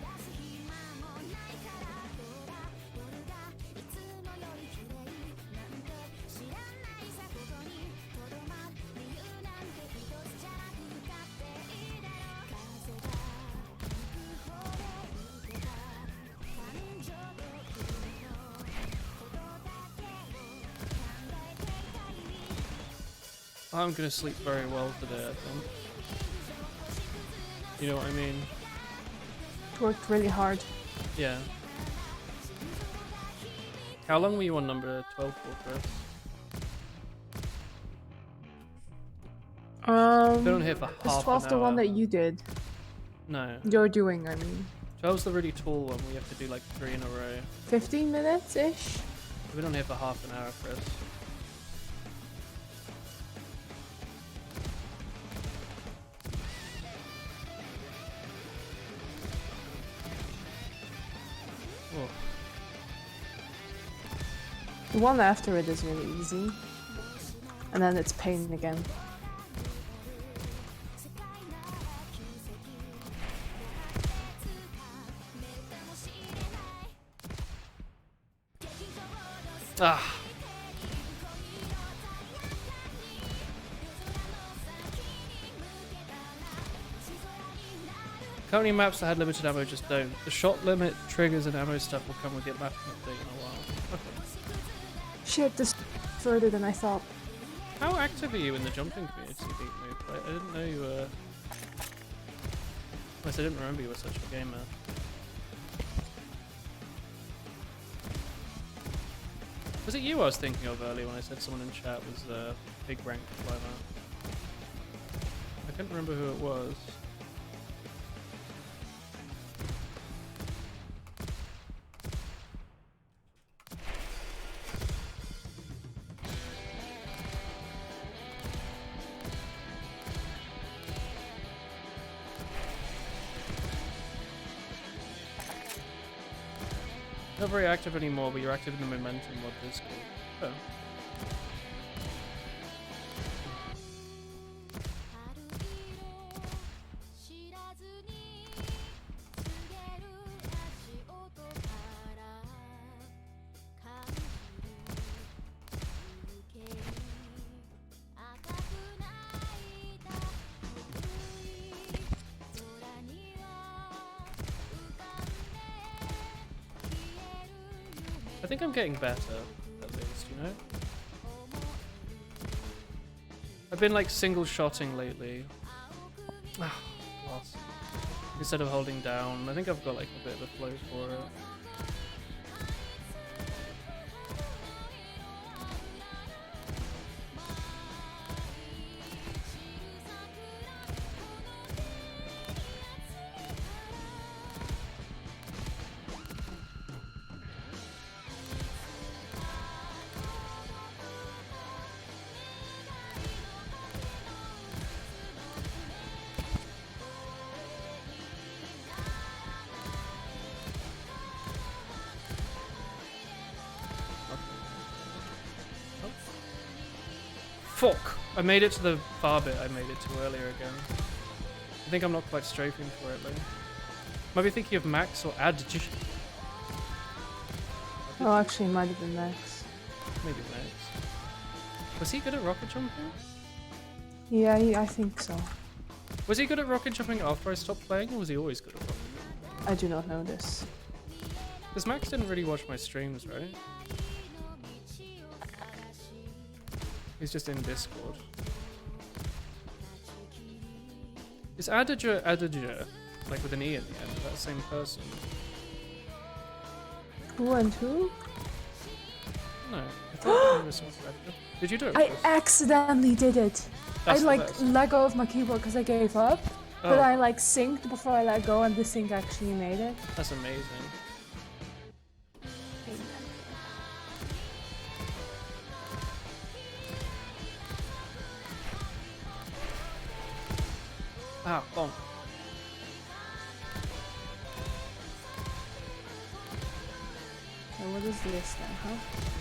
I'm gonna sleep very well today, I think. You know what I mean? Worked really hard. Yeah. How long were you on number 12 for, Chris? Been on here for is half 12 an the one hour. that you did? No. You're doing, I mean. 12's the really tall one. We have to do like 3 in a row. 15 minutes-ish? We've been on here for half an hour, Chris. Oh. The one after it is really easy. And then it's pain again. Ah. Currently maps that had limited ammo just don't. The shot limit, triggers and ammo stuff will come with the map update in a while. Okay. Shit, this further than I thought. How active are you in the jumping community, Beat Move? I didn't know you were... I didn't remember you were such a gamer. Was it you I was thinking of earlier when I said someone in chat was a big rank climber? I couldn't remember who it was. Not very active anymore, but you're active in the Momentum mod Discord. Oh. I think I'm getting better, at least, you know? I've been like single-shotting lately. Ah, lost. Instead of holding down. I think I've got like a bit of a flow for it. Fuck! I made it to the far bit I made it to earlier again. I think I'm not quite strafing for it though. Might be thinking of Max or Adj. Oh, actually, it might have been Max. Maybe Max. Was he good at rocket jumping? Yeah, I think so. Was he good at rocket jumping after I stopped playing, or was he always good at rocket jumping? I do not know this. Because Max didn't really watch my streams, right? He's just in Discord. Is Adager, like with an E at the end, that same person? Who and who? No, I thought he was some character. Did you do it? I Chris? accidentally did it. That's I the like best. let go of my keyboard because I gave up. But Oh. I like synced before I let go and the sync actually made it. That's amazing. Ah, bonk. I what is this then, huh?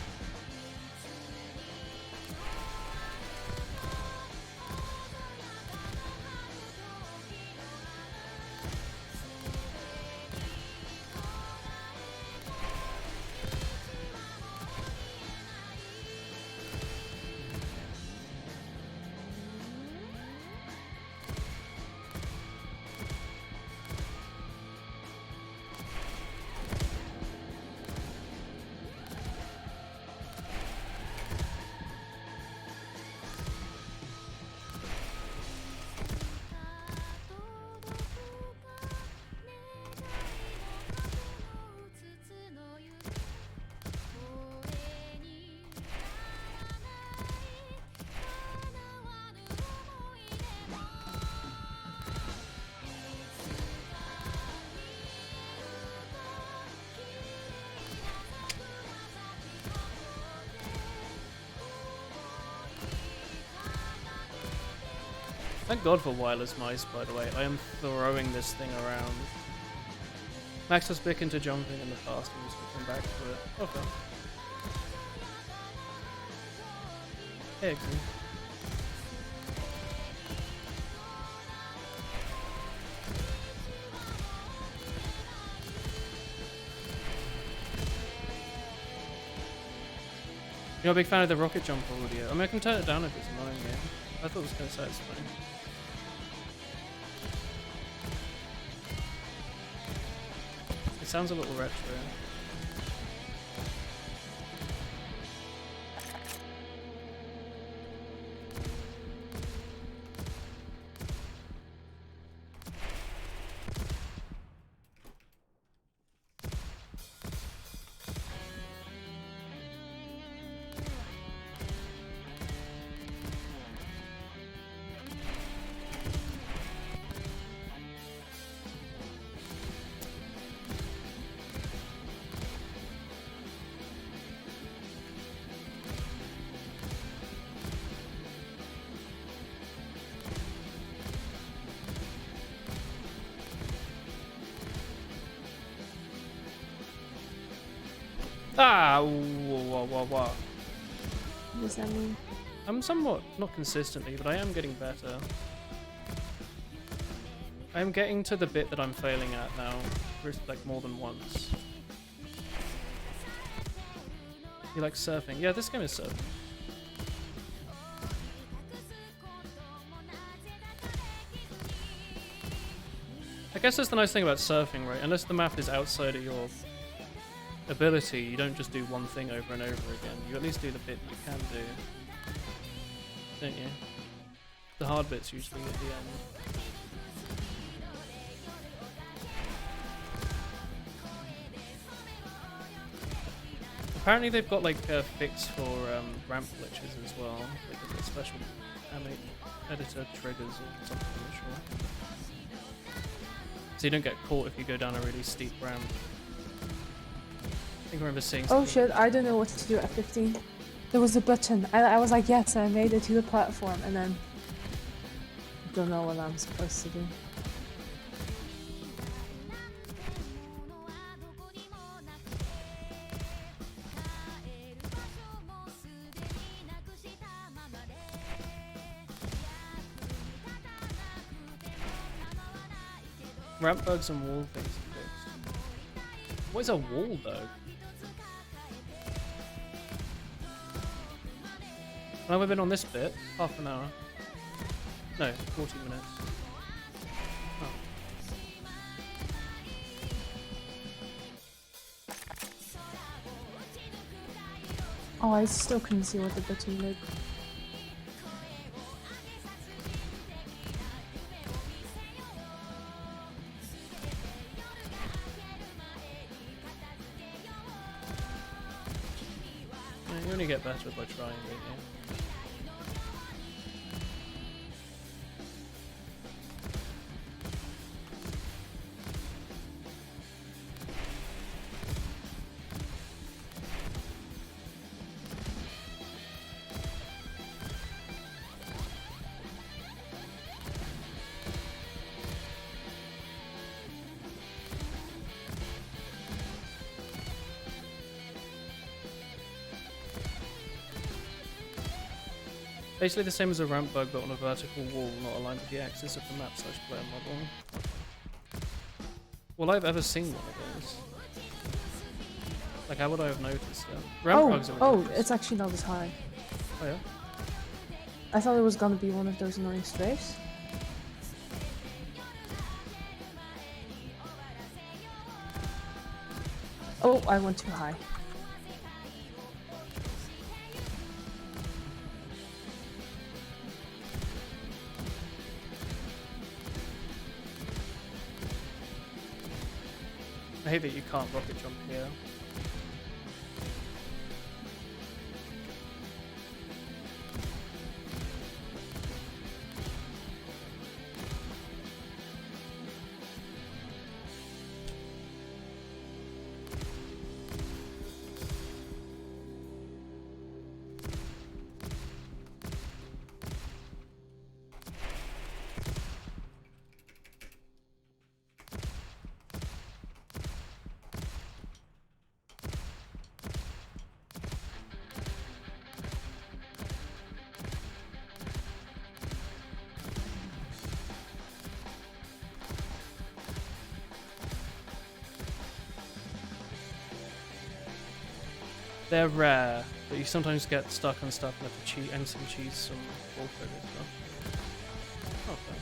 Thank God for wireless mice, by the way. I am throwing this thing around. Max was big into jumping in the past and was looking back to it. Okay. Hey, Exy. You're a big fan of the rocket jump audio. I mean, I can turn it down if it's annoying you. I thought it was kind of satisfying. It sounds a little retro. Ah! Whoa. What does that mean? I'm somewhat, not consistently, but I am getting better. I am getting to the bit that I'm failing at now, like more than once. You like surfing? Yeah, this game is surfing. I guess that's the nice thing about surfing, right? Unless the map is outside of your ability, you don't just do one thing over and over again. You at least do the bit you can do, don't you? The hard bits usually at the end. Apparently they've got like a fix for ramp glitches as well. Like a special editor triggers or something, I'm not sure. So you don't get caught if you go down a really steep ramp. I think I remember seeing Oh something. shit, I don't know what to do at 15. There was a button. I was like, yes, I made it to the platform, and then I don't know what I'm supposed to do. Ramp bugs and wall things are fixed. What is a wall though? How long have we been on this bit? Half an hour. No, 40 minutes. Oh. Oh, I still couldn't see what the button did. Yeah, you only get better by trying, don't you? Basically the same as a ramp bug, but on a vertical wall, not aligned with the axis of the map/player model. Will I have ever seen one of those? Like, how would I have noticed it? Ramp bugs are ridiculous. It's actually not as high. Oh yeah? I thought it was gonna be one of those annoying strafes. Oh, I went too high. I hate that you can't rocket jump here. They're rare, but you sometimes get stuck on stuff and have to cheat and some cheese some wall code as well. Okay.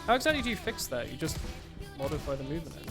How exactly do you fix that? You just modify the movement engine.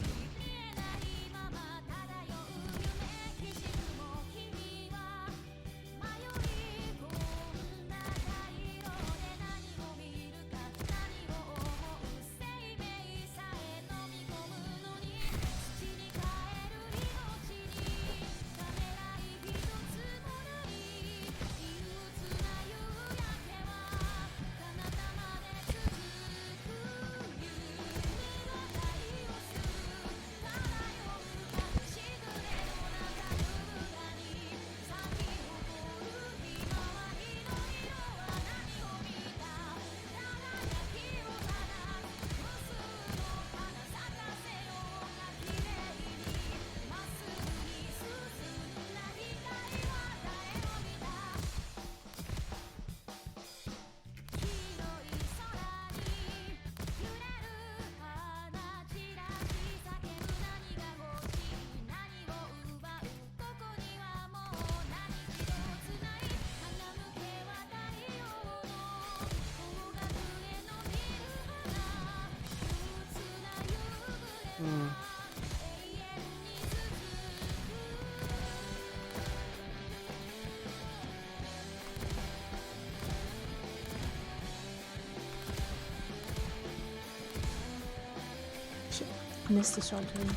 Shit, missed the short turn.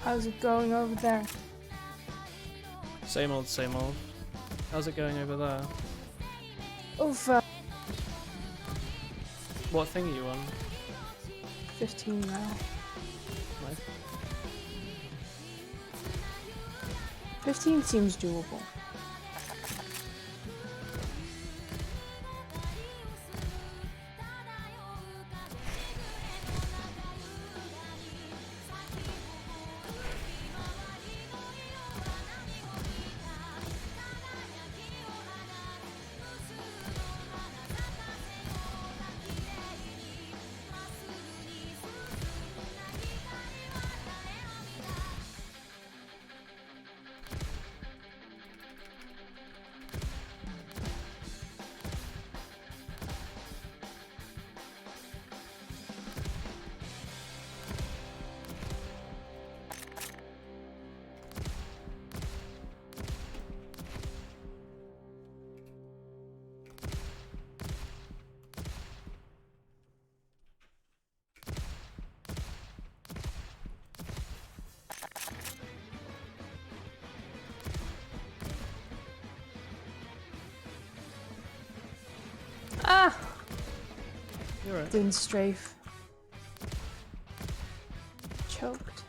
How's it going over there? Same old, same old. How's it going over there? Oof, What thing are you on? 15 now. Nice. 15 seems doable. You're right. Didn't strafe. Choked.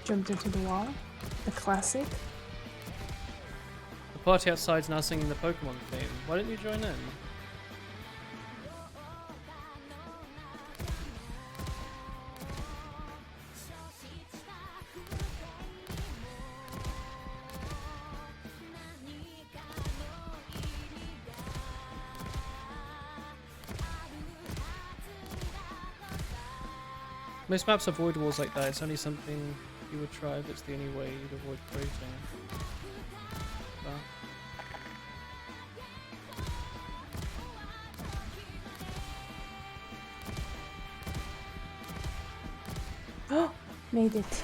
Jumped into the wall. The classic. The party outside's now singing the Pokemon theme. Why don't you join in? Most maps avoid walls like that. It's only something you would try if it's the only way you'd avoid creating. Well, Made it.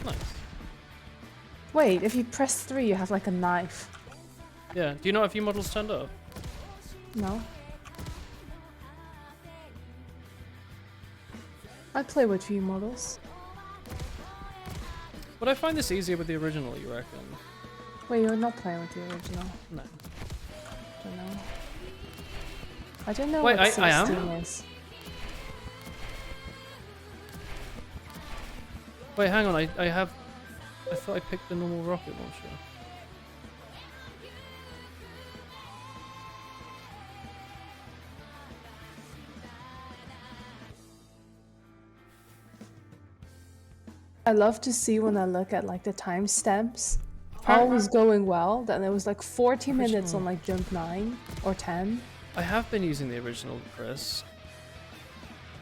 nice. Wait, if you press 3, you have like a knife. Yeah. Do you not have view models turned off? No? I play with view models. Would I find this easier with the original, you reckon? Wait, you're not playing with the original. No. Don't know. I don't know Wait, what I am? 16 is. Wait, hang on. I thought I picked the normal rocket launcher. I love to see when I look at like the timestamps. All was going well, then it was like 40 minutes on like jump 9 or 10. I have been using the original, Chris.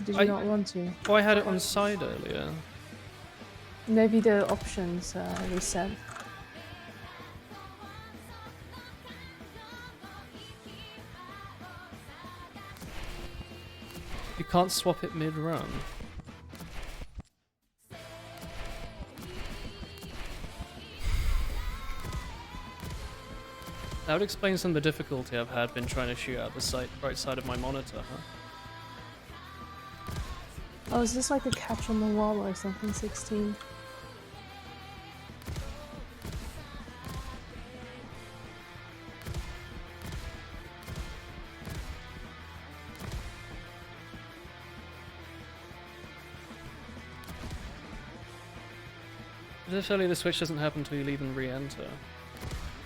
Did you I- not want to? Oh, I had it on side earlier. Maybe the options reset. You can't swap it mid-run. That would explain some of the difficulty I've had been trying to shoot out the right side of my monitor, huh? Oh, is this like a catch on the wall or something? 16. Literally, the switch doesn't happen until you leave and re-enter.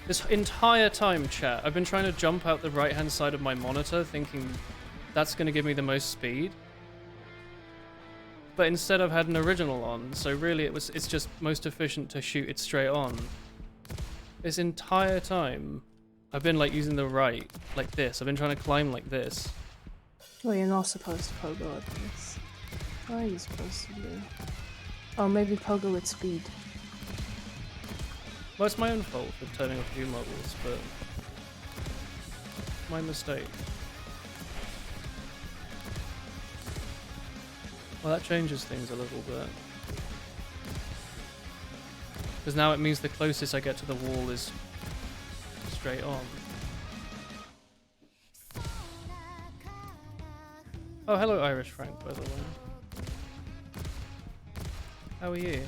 This entire time, chat, I've been trying to jump out the right-hand side of my monitor, thinking that's going to give me the most speed. But instead, I've had an original on, so really, it's just most efficient to shoot it straight on. This entire time, I've been like using the right, like this. I've been trying to climb like this. Well, you're not supposed to pogo at this. What are you supposed to do? Oh, maybe pogo with speed. Well, it's my own fault for turning off view models, but my mistake. Well, that changes things a little bit. Because now it means the closest I get to the wall is straight on. Oh, hello Irish Frank, by the way. How are you?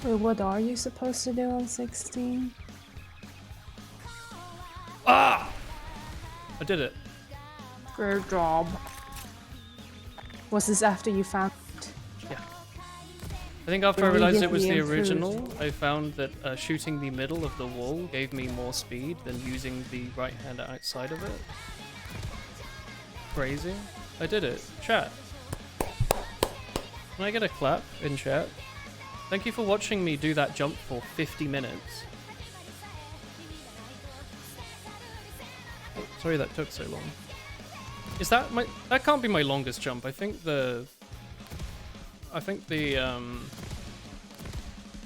Wait, what are you supposed to do on 16? Ah! I did it. Good job. Was this after you found it? Yeah. I think after I realized it was the Immediately original, I found that shooting the middle of the wall gave me more speed than using the right hand outside of it. Crazy. I did it. Chat. Can I get a clap in chat? Thank you for watching me do that jump for 50 minutes. Sorry that took so long. Is that my... That can't be my longest jump. I think the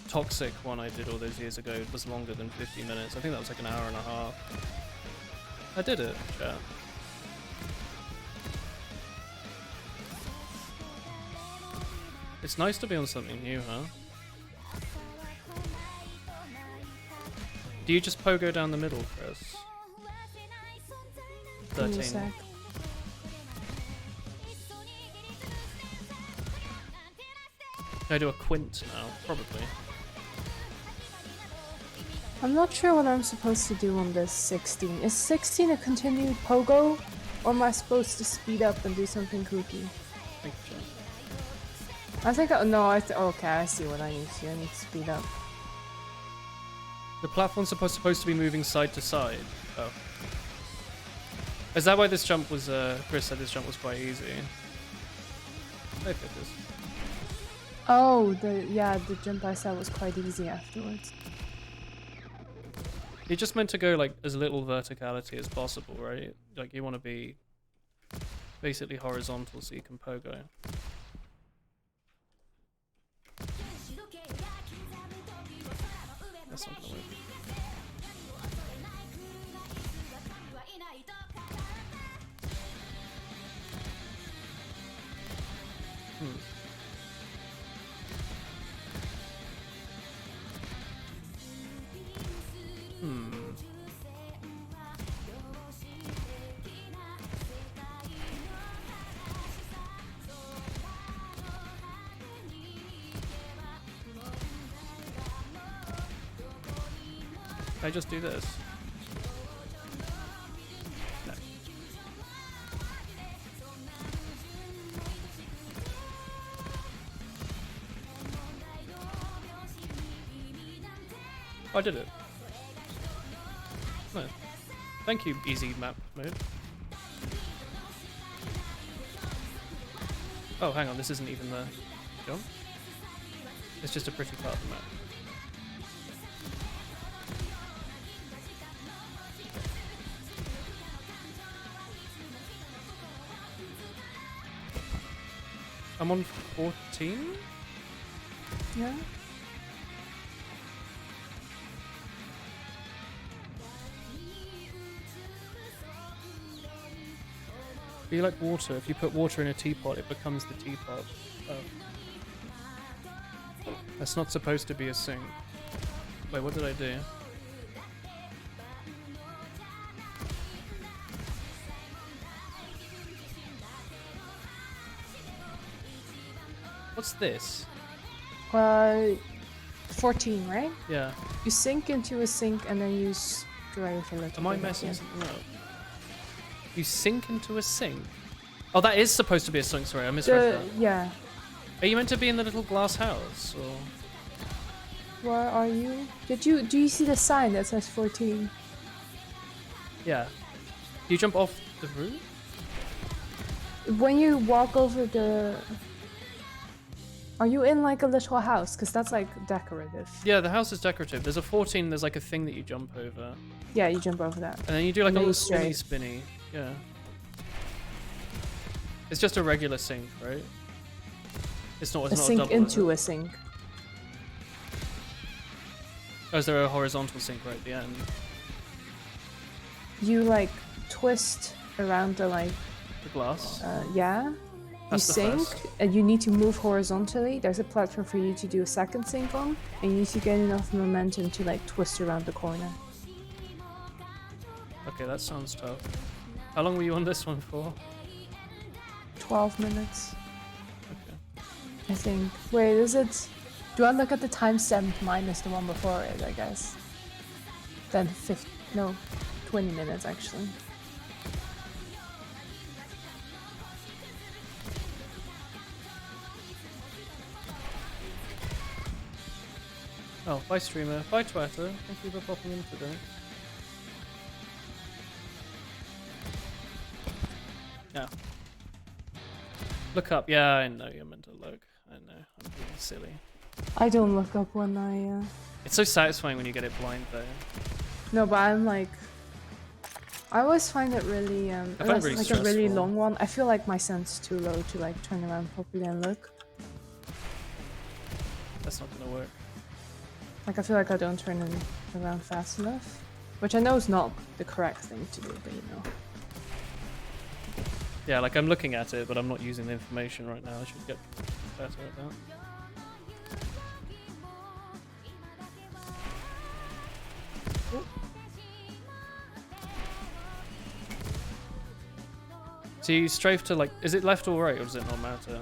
Toxic one I did all those years ago was longer than 50 minutes. I think that was like an hour and a half. I did it, chat. It's nice to be on something new, huh? Do you just pogo down the middle, Chris? Give me a 13. sec. Can I do a quint now? Probably. I'm not sure what I'm supposed to do on this 16. Is 16 a continued pogo? Or am I supposed to speed up and do something kooky? Thank you, John. I think okay, I see what I need to do. I need to speed up. The platform's supposed to be moving side to side. Oh. Is that why this jump was, Chris said this jump was quite easy? I fit this. Oh, the jump I saw was quite easy afterwards. You're just meant to go like as little verticality as possible, right? Like you want to be basically horizontal so you can pogo. That's not gonna work. Can I just do this? No. Oh, I did it. No. Thank you, easy map mode. Oh, hang on, this isn't even the jump. It's just a pretty part of the map. I'm on 14? Yeah? Be like water. If you put water in a teapot, it becomes the teapot. Oh. That's not supposed to be a sink. Wait, what did I do? What's this? 14, right? Yeah. You sink into a sink and then you strafe a little Am I bit, messing yeah. something up? You sink into a sink? Oh, that is supposed to be a sink. Sorry, I misread that. Yeah. Are you meant to be in the little glass house? Or... Where are you? Do you see the sign that says 14? Yeah. Do you jump off the roof? When you walk over the... Are you in like a little house? Because that's like decorative. Yeah, the house is decorative. There's a 14, there's like a thing that you jump over. Yeah, you jump over that. And then you do like a And then little you spinny. Yeah. It's just a regular sink, right? It's not, A it's not sink a double, is into it? a sink. Oh, is there a horizontal sink right at the end? You like twist around the like, The glass? yeah. That's You the sink first. and you need to move horizontally. There's a platform for you to do a second sink on, and you need to get enough momentum to like twist around the corner. Okay, that sounds tough. How long were you on this one for? 12 minutes, Okay. I think. Wait, is it... Do I look at the timestamp minus the one before it, I guess? Then 20 minutes actually. Oh, bye streamer, bye Twitter. Thank you for popping in today. Yeah. Look up. Yeah, I know you're meant to look. I know. I'm being silly. I don't look up when I. It's so satisfying when you get it blind though. No, but I'm like. I always find it really. find it Unless really it's like a really stressful. long one. I feel like my sense is too low to like turn around properly and look. That's not gonna work. Like I feel like I don't turn around fast enough, which I know is not the correct thing to do, but you know. Yeah, like I'm looking at it, but I'm not using the information right now. I should get better at that. Ooh. So you strafe to like, is it left or right, or does it not matter?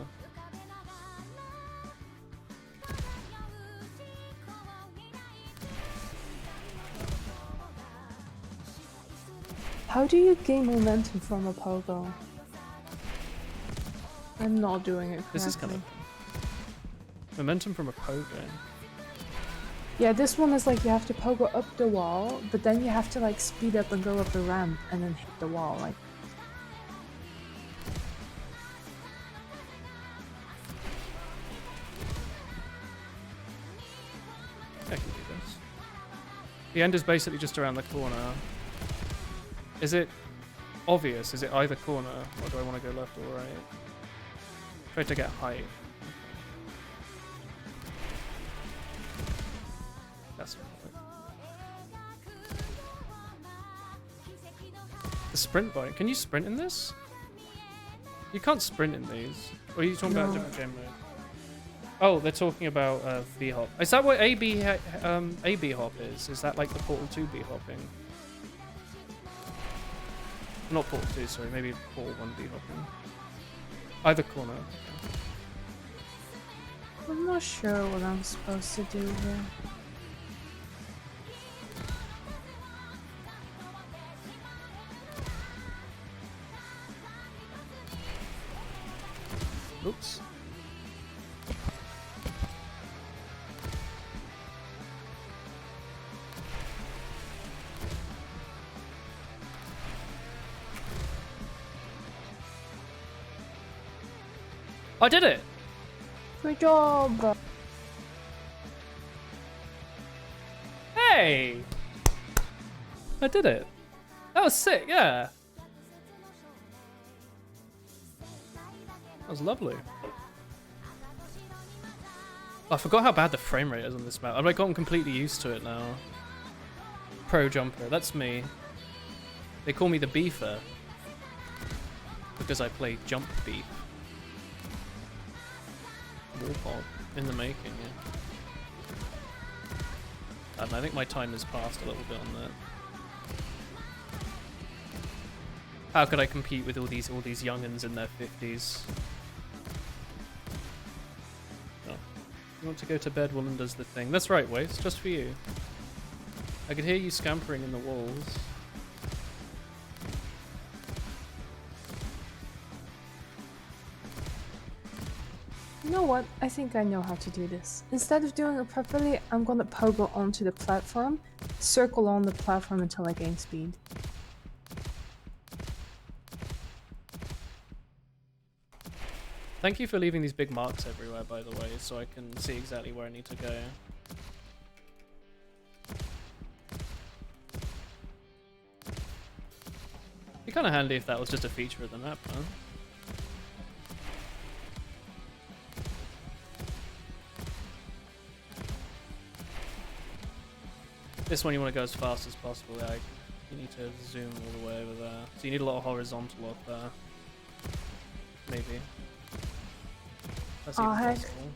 How do you gain momentum from a pogo? I'm not doing it correctly. This is kind of momentum from a pogo. Yeah, this one is like you have to pogo up the wall, but then you have to like speed up and go up the ramp and then hit the wall. Like, I can do this. The end is basically just around the corner. Is it obvious? Is it either corner, or do I want to go left or right? Try to get height. That's right. The sprint bike. Can you sprint in this? You can't sprint in these. Or are you talking about a No. different game mode? Oh, they're talking about B-hop. Is that what AB hop is? Is that like the Portal 2 B-hopping? Not Portal 2, sorry. Maybe Portal 1 B-hopping. Either corner. Okay. I'm not sure what I'm supposed to do here. Oops. I did it! Good job! Hey! I did it. That was sick, yeah. That was lovely. I forgot how bad the frame rate is on this map. I've like gotten completely used to it now. Pro jumper, that's me. They call me the beefer because I play jump beef. Warpod in the making, yeah. I don't know, I think my time has passed a little bit on that. How could I compete with all these young'uns in their 50s? Oh. You want to go to bed? Woman does the thing. That's right, Waste, just for you. I could hear you scampering in the walls. You know what? I think I know how to do this. Instead of doing it properly, I'm gonna pogo onto the platform, circle on the platform until I gain speed. Thank you for leaving these big marks everywhere, by the way, so I can see exactly where I need to go. Be kind of handy if that was just a feature of the map, huh? This one you want to go as fast as possible. Like, you need to zoom all the way over there. So you need a lot of horizontal up there. Maybe. That's even heck. possible.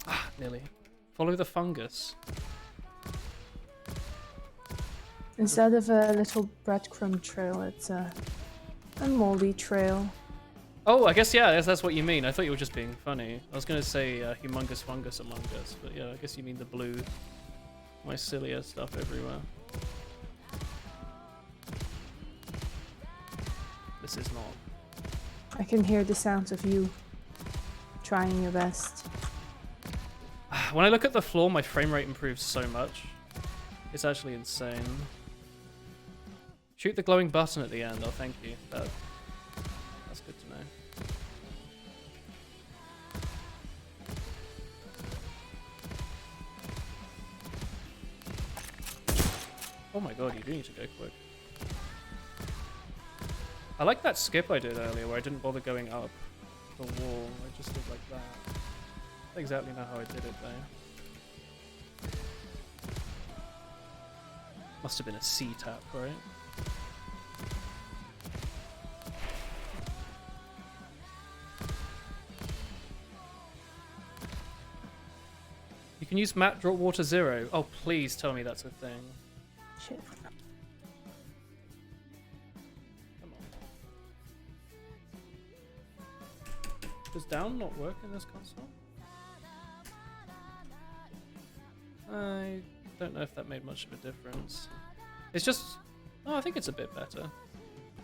Ah, nearly. Follow the fungus. Instead of a little breadcrumb trail, it's a moldy trail. Oh, I guess, yeah, I guess that's what you mean. I thought you were just being funny. I was going to say humongous fungus among us, but yeah, I guess you mean the blue mycelia stuff everywhere. This is not. I can hear the sounds of you trying your best. When I look at the floor, my frame rate improves so much. It's actually insane. Shoot the glowing button at the end. Oh, thank you. That's good to know. Oh my god, you do need to go quick. I like that skip I did earlier where I didn't bother going up the wall. I just did like that. I don't exactly know how I did it though. Must have been a C tap, right? You can use Matte Drop Water Zero. Oh, please tell me that's a thing. Shit. Come on. Does down not work in this console? I don't know if that made much of a difference. It's just... Oh, I think it's a bit better.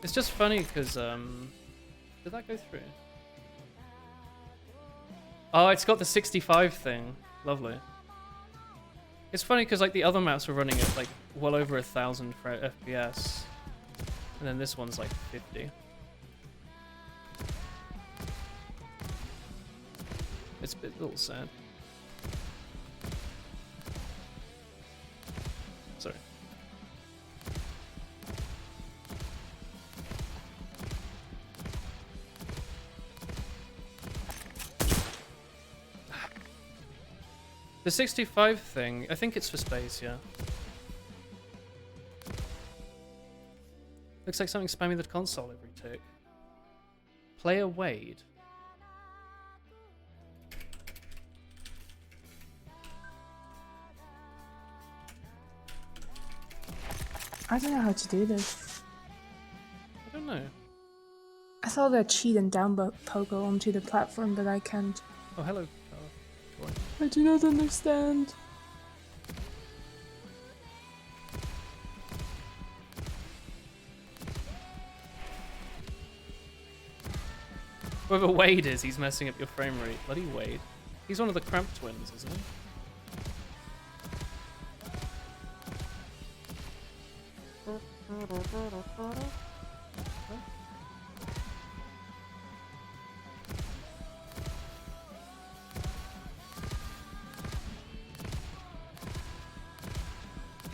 It's just funny because... Did that go through? Oh, it's got the 65 thing. Lovely. It's funny because like the other maps were running at like well over 1,000 FPS, and then this one's like 50. It's a little sad. Sorry. The 65 thing, I think it's for space, yeah. Looks like something spamming the console every tick. Player Wade. I don't know how to do this. I don't know. I thought I'd cheat and download Pogo onto the platform, but I can't. Oh, hello. I do not understand. Whoever Wade is, he's messing up your frame rate. Bloody Wade. He's one of the Cramp twins, isn't he?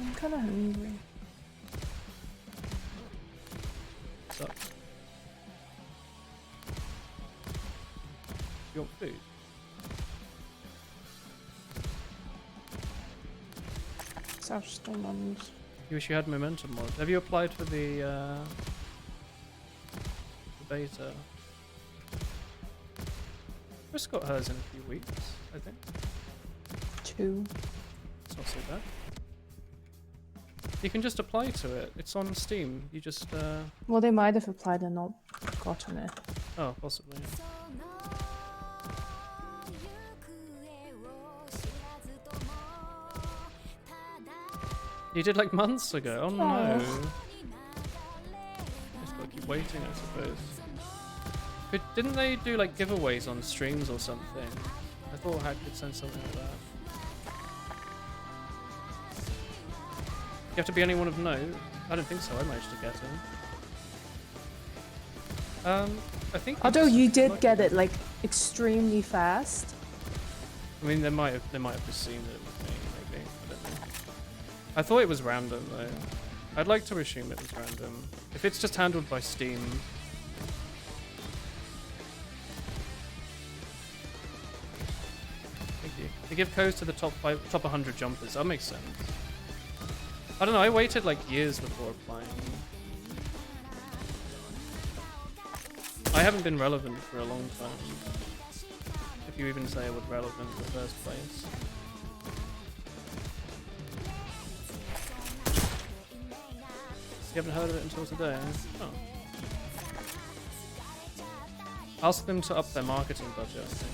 I'm kinda hungry. Sucks. You want food? Such lemons. You wish you had momentum mod. Have you applied for the beta? Chris got hers in a few weeks, I think. 2. It's not so bad. You can just apply to it. It's on Steam. You just Well, they might have applied and not gotten it. oh, possibly. You did like months ago. Oh no. Just gotta keep waiting, I suppose. But didn't they do like giveaways on streams or something? I thought Hack could send something like that. You have to be anyone of note? I don't think so. I managed to get him. I think. Although it's you did lucky. get it like extremely fast. I mean, they might have just seen it with me, maybe. I don't know. I thought it was random though. I'd like to assume it was random. If it's just handled by Steam. Thank you. They give codes to the top 100 jumpers. That makes sense. I don't know. I waited like years before applying. I haven't been relevant for a long time. If you even say I was relevant in the first place. You haven't heard of it until today? Oh. Ask them to up their marketing budget, I think.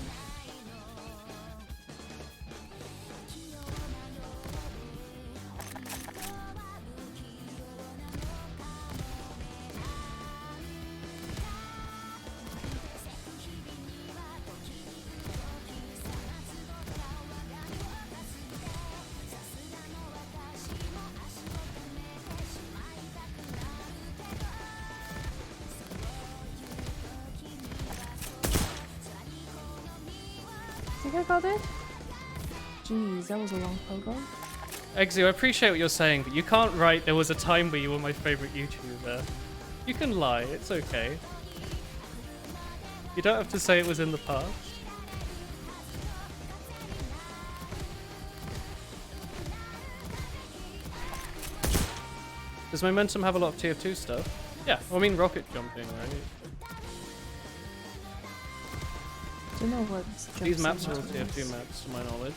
I think I got it. Jeez, that was a long pogo. Exu, I appreciate what you're saying, but you can't write there was a time where you were my favorite YouTuber. You can lie, it's okay. You don't have to say it was in the past. Does Momentum have a lot of TF2 stuff? Yeah, well, I mean rocket jumping, right? Do you know what? These maps are all jumpsuit TF2 is? maps, to my knowledge.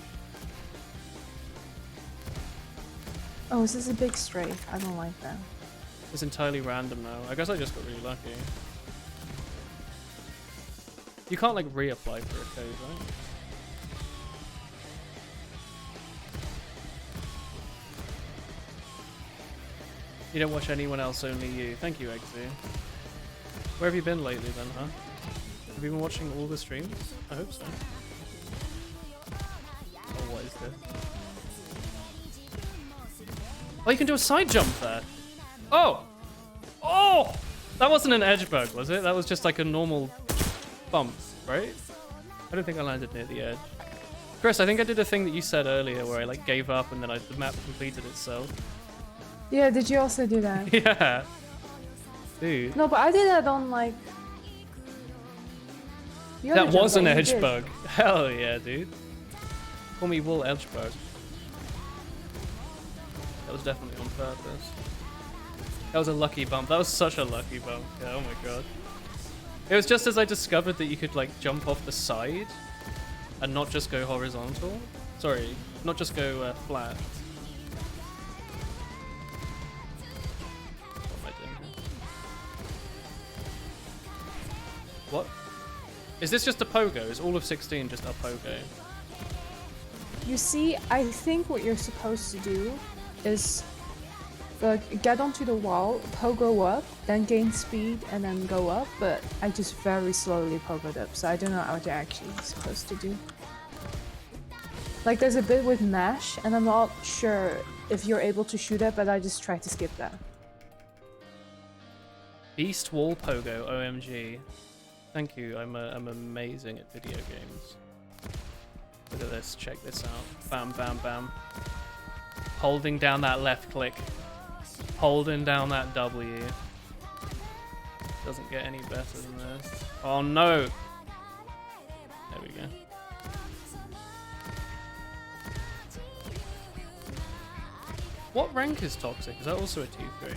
Oh, is this a big strafe? I don't like that. It's entirely random now. I guess I just got really lucky. You can't like reapply for a code, right? You don't watch anyone else, only you. Thank you, Exu. Where have you been lately then, huh? Have you been watching all the streams? I hope so. Oh, what is this? Oh, you can do a side jump there. Oh! Oh! That wasn't an edge bug, was it? That was just like a normal bump, right? I don't think I landed near the edge. Chris, I think I did a thing that you said earlier where I like gave up and then the map completed itself. Yeah, did you also do that? Yeah. Dude. No, but I did that on like. the other That jump was an you edge did. bug. Hell yeah, dude. Call me wool edge bug. That was definitely on purpose. That was a lucky bump. That was such a lucky bump. Yeah, oh my god. It was just as I discovered that you could like jump off the side and not just go horizontal. Sorry, not just go flat. What am I doing here? What? Is this just a pogo? Is all of 16 just a pogo? You see, I think what you're supposed to do is get onto the wall, pogo up, then gain speed, and then go up, but I just very slowly pogoed up, so I don't know what you're actually supposed to do. Like, there's a bit with mash, and I'm not sure if you're able to shoot it, but I just tried to skip that. Beast wall pogo, OMG. Thank you, I'm amazing at video games. Look at this, check this out. Bam, bam, bam. Holding down that left click. Holding down that W. Doesn't get any better than this. Oh no! There we go. What rank is Toxic? Is that also a T3?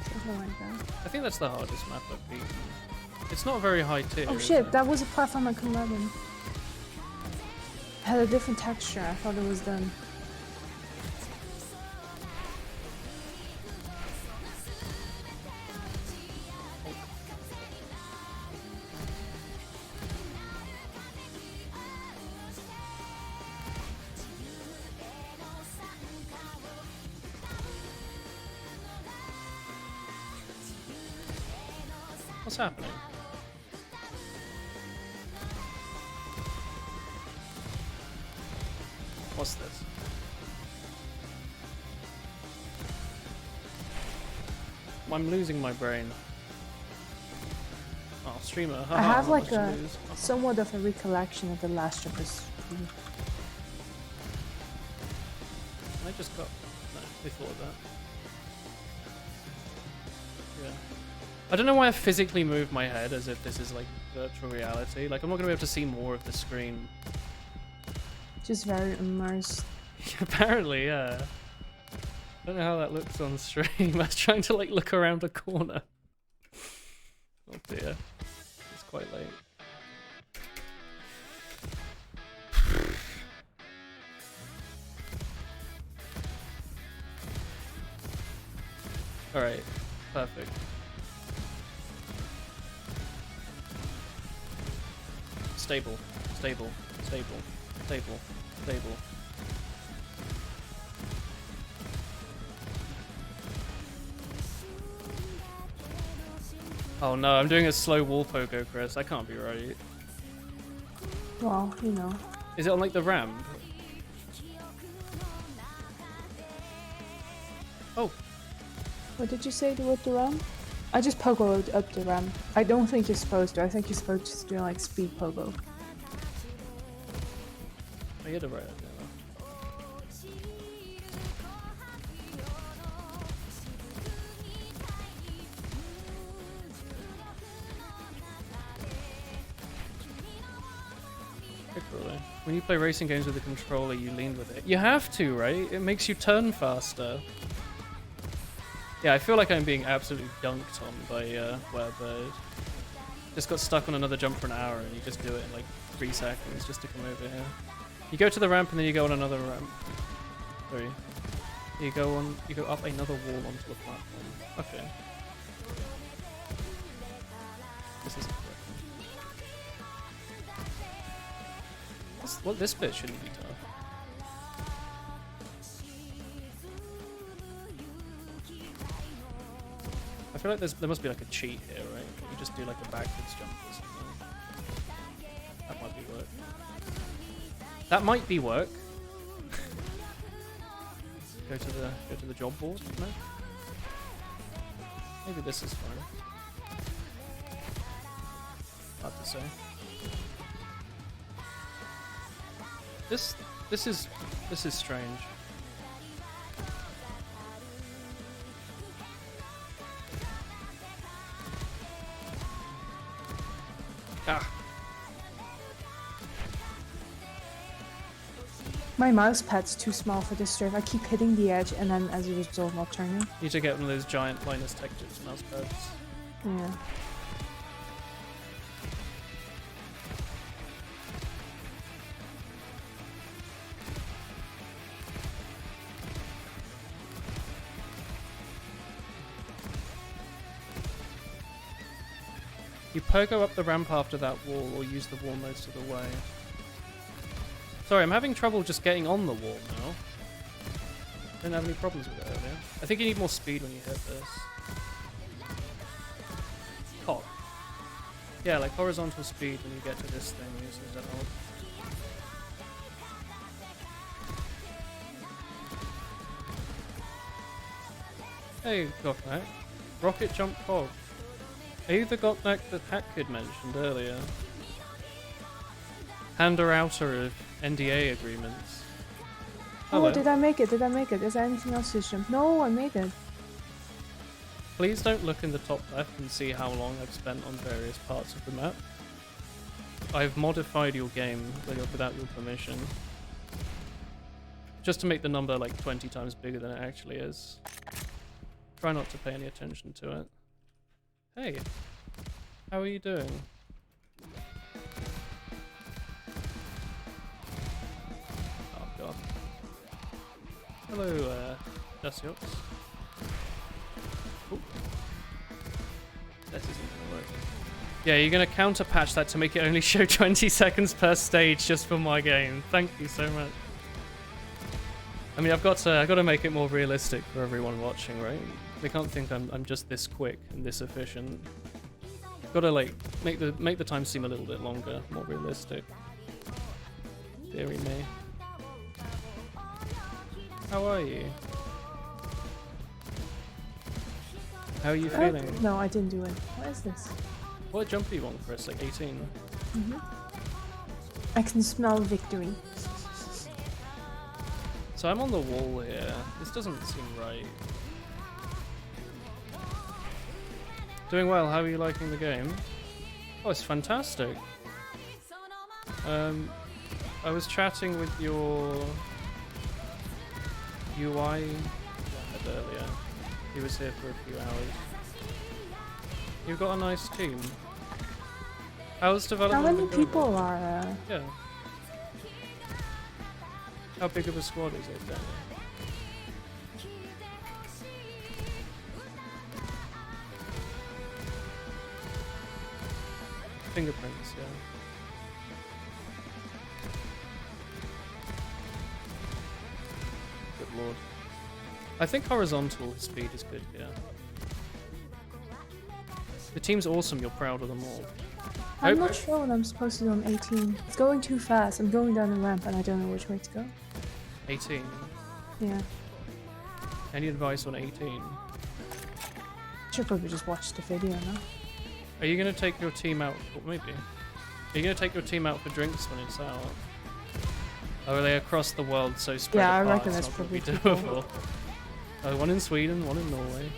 Something like that. I think that's the hardest map I've beaten. It's not very high tier. Oh is shit, it? that was a platform at 11. Had a different texture, I thought it was done. What's happening? What's this? I'm losing my brain. Oh, streamer. I have how like much to a lose? somewhat of a recollection of the last Jumper's. I just got. No, before that. Yeah. I don't know why I physically moved my head as if this is like virtual reality. Like, I'm not gonna be able to see more of the screen. Just very immersed. Apparently, yeah. I don't know how that looks on stream. I was trying to like look around the corner. Oh dear. It's quite late. Alright. Perfect. stable, stable, stable, stable, stable. Oh no, I'm doing a slow wall pogo, Chris. That can't be right. Well, you know. Is it on like the ramp? Oh, What did you say with the ramp? I just pogoed up the ramp. I don't think you're supposed to. I think you're supposed to do like speed pogo. I hit it right up there. Really. When you play racing games with a controller, you lean with it. You have to, right? It makes you turn faster. Yeah, I feel like I'm being absolutely dunked on by Werebird. Just got stuck on another jump for an hour, and you just do it in like 3 seconds just to come over here. You go to the ramp, and then you go on another ramp. Sorry. You go up another wall onto the platform. Okay. This isn't correct. This bit shouldn't be tough. I feel like there must be like a cheat here, right? You just do like a backwards jump or something. That might be work. That might be work. Go to the job board, no? Maybe this is fine. Hard to say. This is strange. Ah. My mouse pad's too small for this strafe. I keep hitting the edge and then as a result not turning. You need to get one of those giant Linus Tech Tips mouse pads. Yeah. You pogo up the ramp after that wall or use the wall most of the way. Sorry, I'm having trouble just getting on the wall now. Didn't have any problems with it earlier. I think you need more speed when you hit this. Hop. Yeah, like horizontal speed when you get to this thing uses that help. Hey, Goknak. Rocket jump cog. Are you the Goknak that Hatkid mentioned earlier? Hander outer of NDA agreements. Oh, did I make it? Did I make it? Is there anything else to jump? No, I made it. Please don't look in the top left and see how long I've spent on various parts of the map. I've modified your game without your permission. Just to make the number like 20 times bigger than it actually is. Try not to pay any attention to it. Hey, how are you doing? Oh god. Hello, Dasiox. Oh. That isn't gonna work. Yeah, you're gonna counter patch that to make it only show 20 seconds per stage just for my game. Thank you so much. I mean, I've got to make it more realistic for everyone watching, right? They can't think I'm just this quick and this efficient. I've got to like make the time seem a little bit longer, more realistic. Deary me. How are you? How are you feeling? No, I didn't do it. What is this? What jump are you on, Chris? Like 18? I can smell victory. So I'm on the wall here. This doesn't seem right. Doing well. How are you liking the game? Oh, it's fantastic. I was chatting with your UI head earlier. He was here for a few hours. You've got a nice team. How's development? How many going? people are? Yeah. How big of a squad is it then? Fingerprints, yeah. lord. I think horizontal speed is good, yeah. The team's awesome, you're proud of them all. I'm not sure what I'm supposed to do on 18. It's going too fast. I'm going down the ramp and I don't know which way to go. 18. Yeah. Any advice on 18? Should probably just watch the video now. Are you going to take your team out? Or maybe. Are you going to take your team out for drinks when it's out? Or are they across the world so spread Yeah, I apart reckon it's that's not gonna probably be doable? One in Sweden, one in Norway.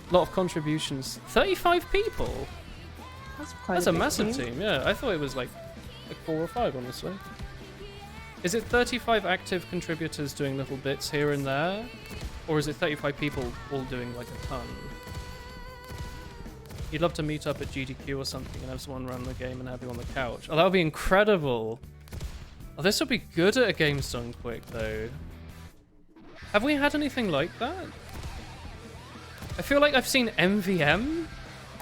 A lot of contributions. 35 people? That's A massive team, yeah. I thought it was like 4 or 5, honestly. Is it 35 active contributors doing little bits here and there? Or is it 35 people all doing like a ton? You'd love to meet up at GDQ or something and have someone run the game and have you on the couch. Oh, that would be incredible! Oh, this would be good at a Games Done Quick, though. Have we had anything like that? I feel like I've seen MVM,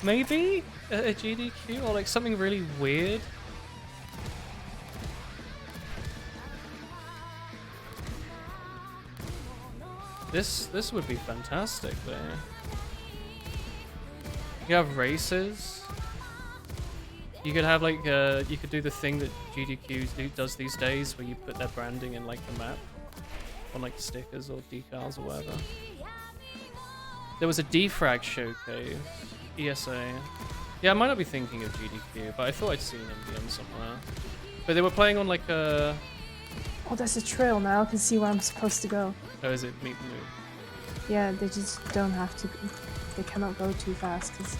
maybe, at a GDQ, or like something really weird. This would be fantastic, though. You have races. You could have like you could do the thing that GDQ does these days, where you put their branding in like the map, on like stickers or decals or whatever. There was a defrag showcase, ESA. Yeah, I might not be thinking of GDQ, but I thought I'd seen MVM somewhere. But they were playing on like a. Oh, there's a trail now. I can see where I'm supposed to go. Oh, is it Meet the Move? Yeah, they just don't have to. They cannot go too fast. Cause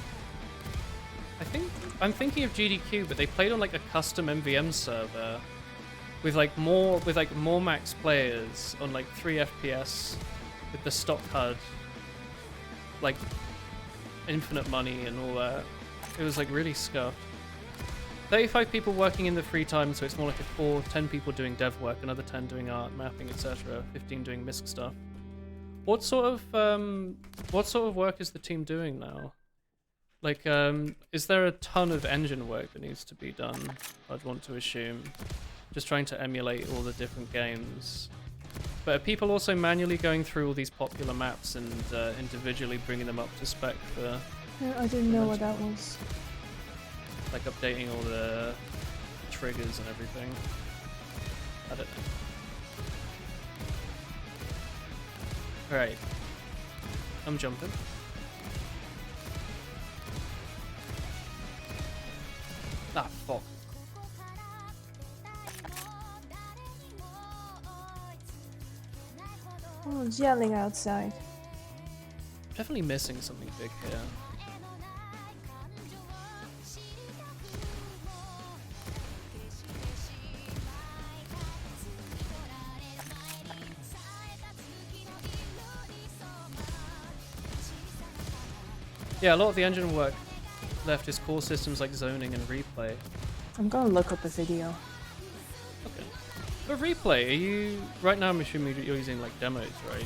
I'm thinking of GDQ, but they played on like a custom MVM server with like more max players on like 3 FPS with the stock HUD, like infinite money and all that. It was like really scuffed. 35 people working in the free time, so it's more like a 10 people doing dev work, another 10 doing art, mapping, etc. 15 doing MISC stuff. What sort of work is the team doing now? Like, is there a ton of engine work that needs to be done? I'd want to assume. Just trying to emulate all the different games. But are people also manually going through all these popular maps and individually bringing them up to spec for... Yeah, I didn't know what that was. Like updating all the triggers and everything. I don't know. Alright. I'm jumping. Ah, fuck. Oh, it's yelling outside. Definitely missing something big here. Yeah, a lot of the engine work left is core systems like zoning and replay. I'm gonna look up a video. Okay. For replay, are you... Right now I'm assuming you're using like demos, right?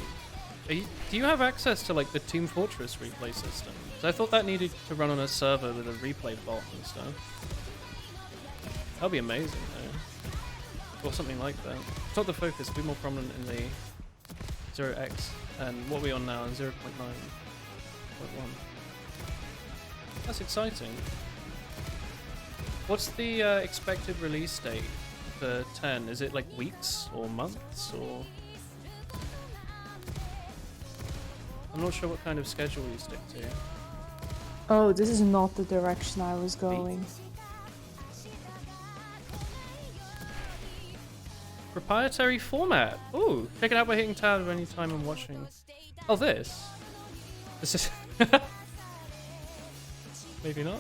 Do you have access to like the Team Fortress replay system? Because I thought that needed to run on a server with a replay bot and stuff. That'd be amazing though. Or something like that. It's not the focus, be more prominent in the 0x. And what are we on now? 0.9.1. That's exciting. What's the expected release date for 10? Is it like weeks or months or? I'm not sure what kind of schedule you stick to. Oh, this is not the direction I was going. Proprietary format. Ooh, check it out by hitting tab any time I'm watching. Oh, this. This is. Maybe not.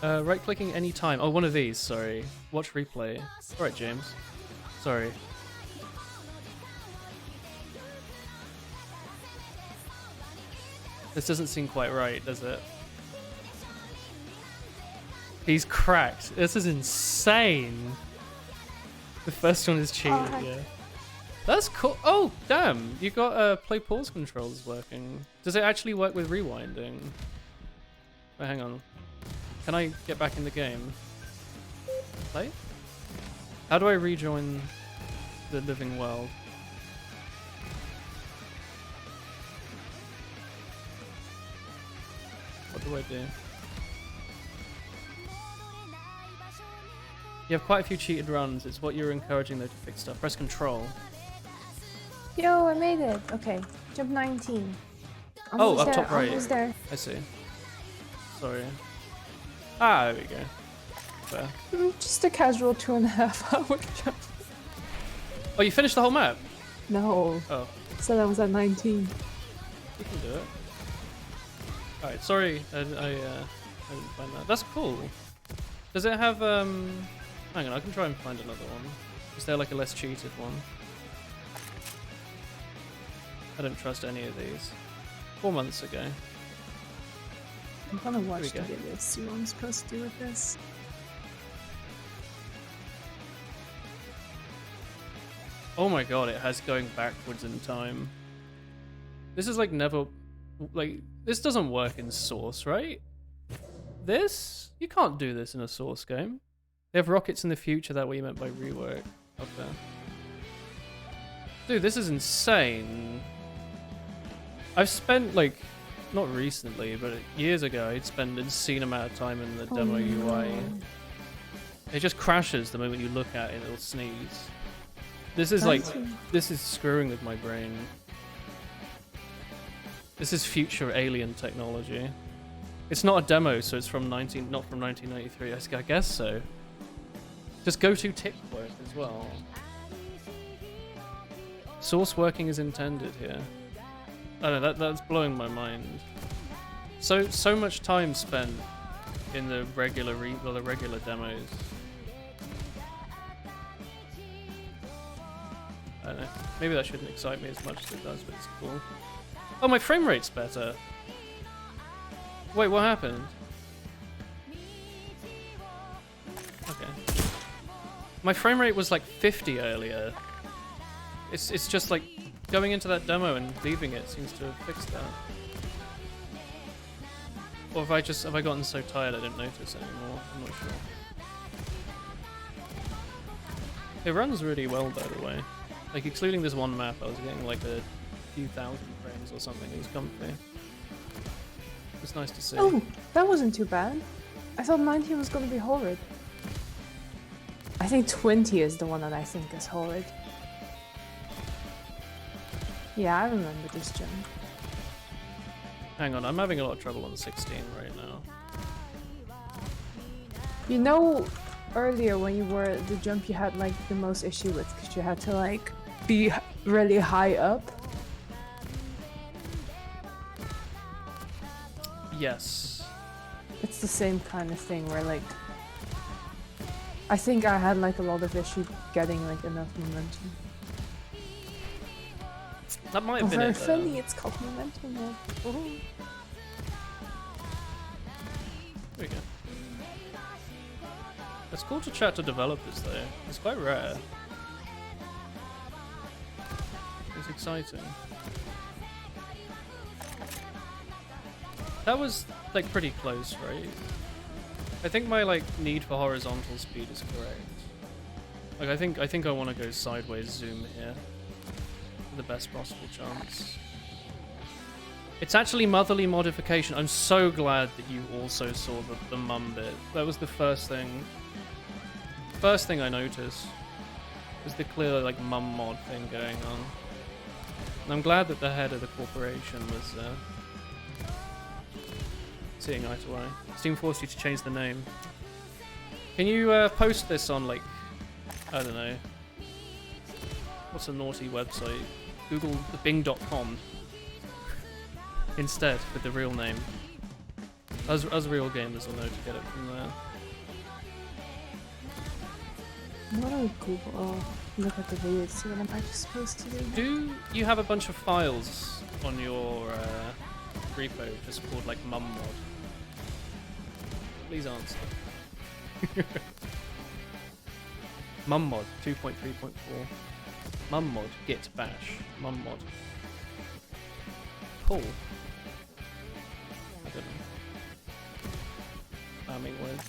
Right-clicking any time. Oh, one of these. Sorry. Watch replay. All right, James. Sorry. This doesn't seem quite right, does it? He's cracked. This is insane. The first one is cheated, yeah. That's cool. Oh, damn. You got play pause controls working. Does it actually work with rewinding? Wait, hang on. Can I get back in the game? Play? How do I rejoin? the living world. What do I do? You have quite a few cheated runs. It's what you're encouraging though to fix stuff. Press control. Yo, I made it. Okay, jump 19. Oh, up top right. Almost there. I see. Sorry. Ah, there we go. Fair. Just a casual 2.5 hour jump. Oh, you finished the whole map? No. Oh, Said I was at 19. you can do it. Alright, sorry, I didn't find that. That's cool. Does it have, hang on, I can try and find another one. Is there like a less cheated one? I don't trust any of these. 4 months ago. I'm gonna watch Here the we go. video, see what I'm supposed to do with this. Oh my god, it has going backwards in time. This is like never, like, this doesn't work in Source, right? This? You can't do this in a Source game. They have rockets in the future, that what you meant by rework up there. Dude, this is insane. I've spent, like, not recently, but years ago, I'd spent an obscene amount of time in the demo UI. It just crashes the moment you look at it, it'll sneeze. This is like, this is screwing with my brain. This is future alien technology. It's not a demo, so it's from not from 1993. I guess so. Just go to tip work as well. Source working is intended here. I don't know, that's blowing my mind. So much time spent in the regular demos. I don't know. Maybe that shouldn't excite me as much as it does, but it's cool. Oh, my frame rate's better. Wait, what happened? Okay. My frame rate was like 50 earlier. It's just like going into that demo and leaving it seems to have fixed that. Or have I gotten so tired I didn't notice anymore? I'm not sure. It runs really well, by the way. Like, excluding this one map, I was getting like a few thousand frames or something. It was comfy. It's nice to see. Oh, that wasn't too bad. I thought 19 was gonna be horrid. I think 20 is the one that I think is horrid. Yeah, I remember this jump. Hang on, I'm having a lot of trouble on 16 right now. You know, earlier when you were at the jump you had like the most issue with because you had to like be really high up? Yes. It's the same kind of thing where like I think I had like a lot of issue getting like enough momentum. That might have been Very it, though. funny, it's called momentum. Yeah. There we go. It's cool to chat to developers though. It's quite rare. It's exciting. That was like pretty close, right? I think my like need for horizontal speed is correct. Like I think I want to go sideways zoom here. The best possible chance. It's actually motherly modification. I'm so glad that you also saw the mum bit. That was the first thing I noticed. Was the clear like mum mod thing going on. And I'm glad that the head of the corporation was seeing eye to eye. Steam forced you to change the name. Can you post this on like, I don't know, what's a naughty website? Google the Bing.com instead with the real name. Us real gamers will know to get it from there. What do Google? Oh, look at the video to see what I'm actually supposed to do. Do you have a bunch of files on your repo just called like mummod? Please answer. Mummod 2.3.4. Mummod git bash. Mummod. Cool. I don't know. Spamming word.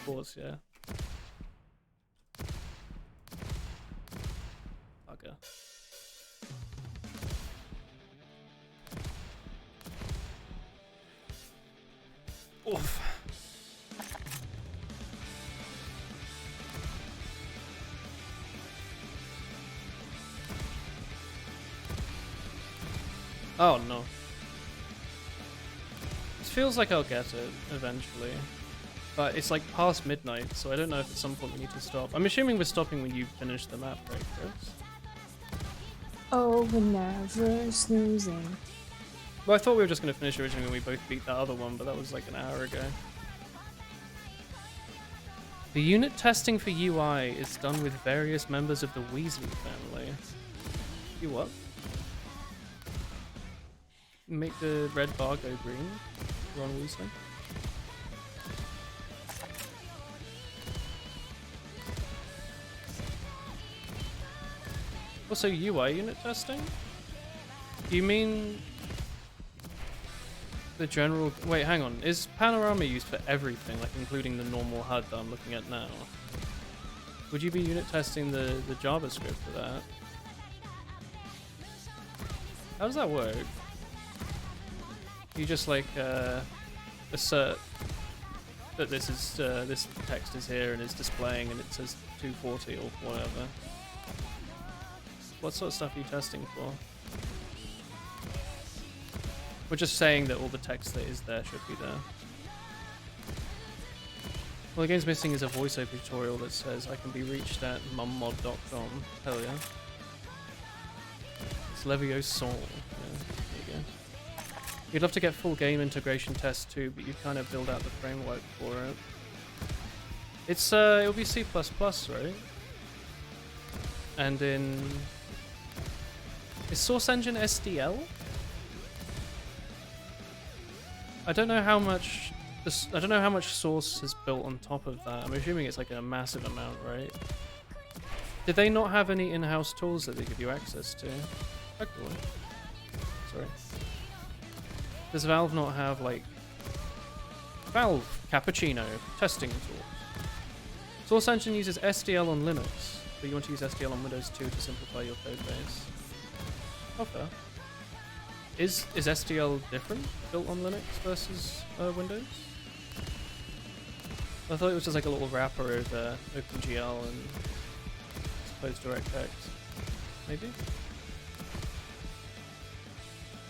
Pause, yeah. bugger. Oof. Oh no. This feels like I'll get it eventually. But it's like past midnight, so I don't know if at some point we need to stop. I'm assuming we're stopping when you finish the map, right, Chris? Oh, we're never snoozing. Well, I thought we were just going to finish originally when we both beat that other one, but that was like an hour ago. The unit testing for UI is done with various members of the Weasley family. You what? Make the red bar go green, Ron Weasley. Also, UI unit testing? Do you mean the general... Wait, hang on. Is Panorama used for everything, like including the normal HUD that I'm looking at now? Would you be unit testing the JavaScript for that? How does that work? You just like assert that this is this text is here and is displaying and it says 240 or whatever. What sort of stuff are you testing for? We're just saying that all the text that is there should be there. Well, the game's missing is a voiceover tutorial that says I can be reached at mummod.com. Hell yeah. It's Levio's soul. Yeah, there you go. You'd love to get full game integration tests too, but you kind of build out the framework for it. It's it'll be C++, right? And in... Is Source Engine SDL? I don't know how much I don't know how much Source is built on top of that. I'm assuming it's like a massive amount, right? Did they not have any in-house tools that they give you access to? Oh, cool. Sorry. Does Valve not have like Valve Cappuccino testing tools? Source Engine uses SDL on Linux, but you want to use SDL on Windows 2 to simplify your code base. Okay. Is SDL different built on Linux versus Windows? I thought it was just like a little wrapper over OpenGL and I suppose DirectX. Maybe?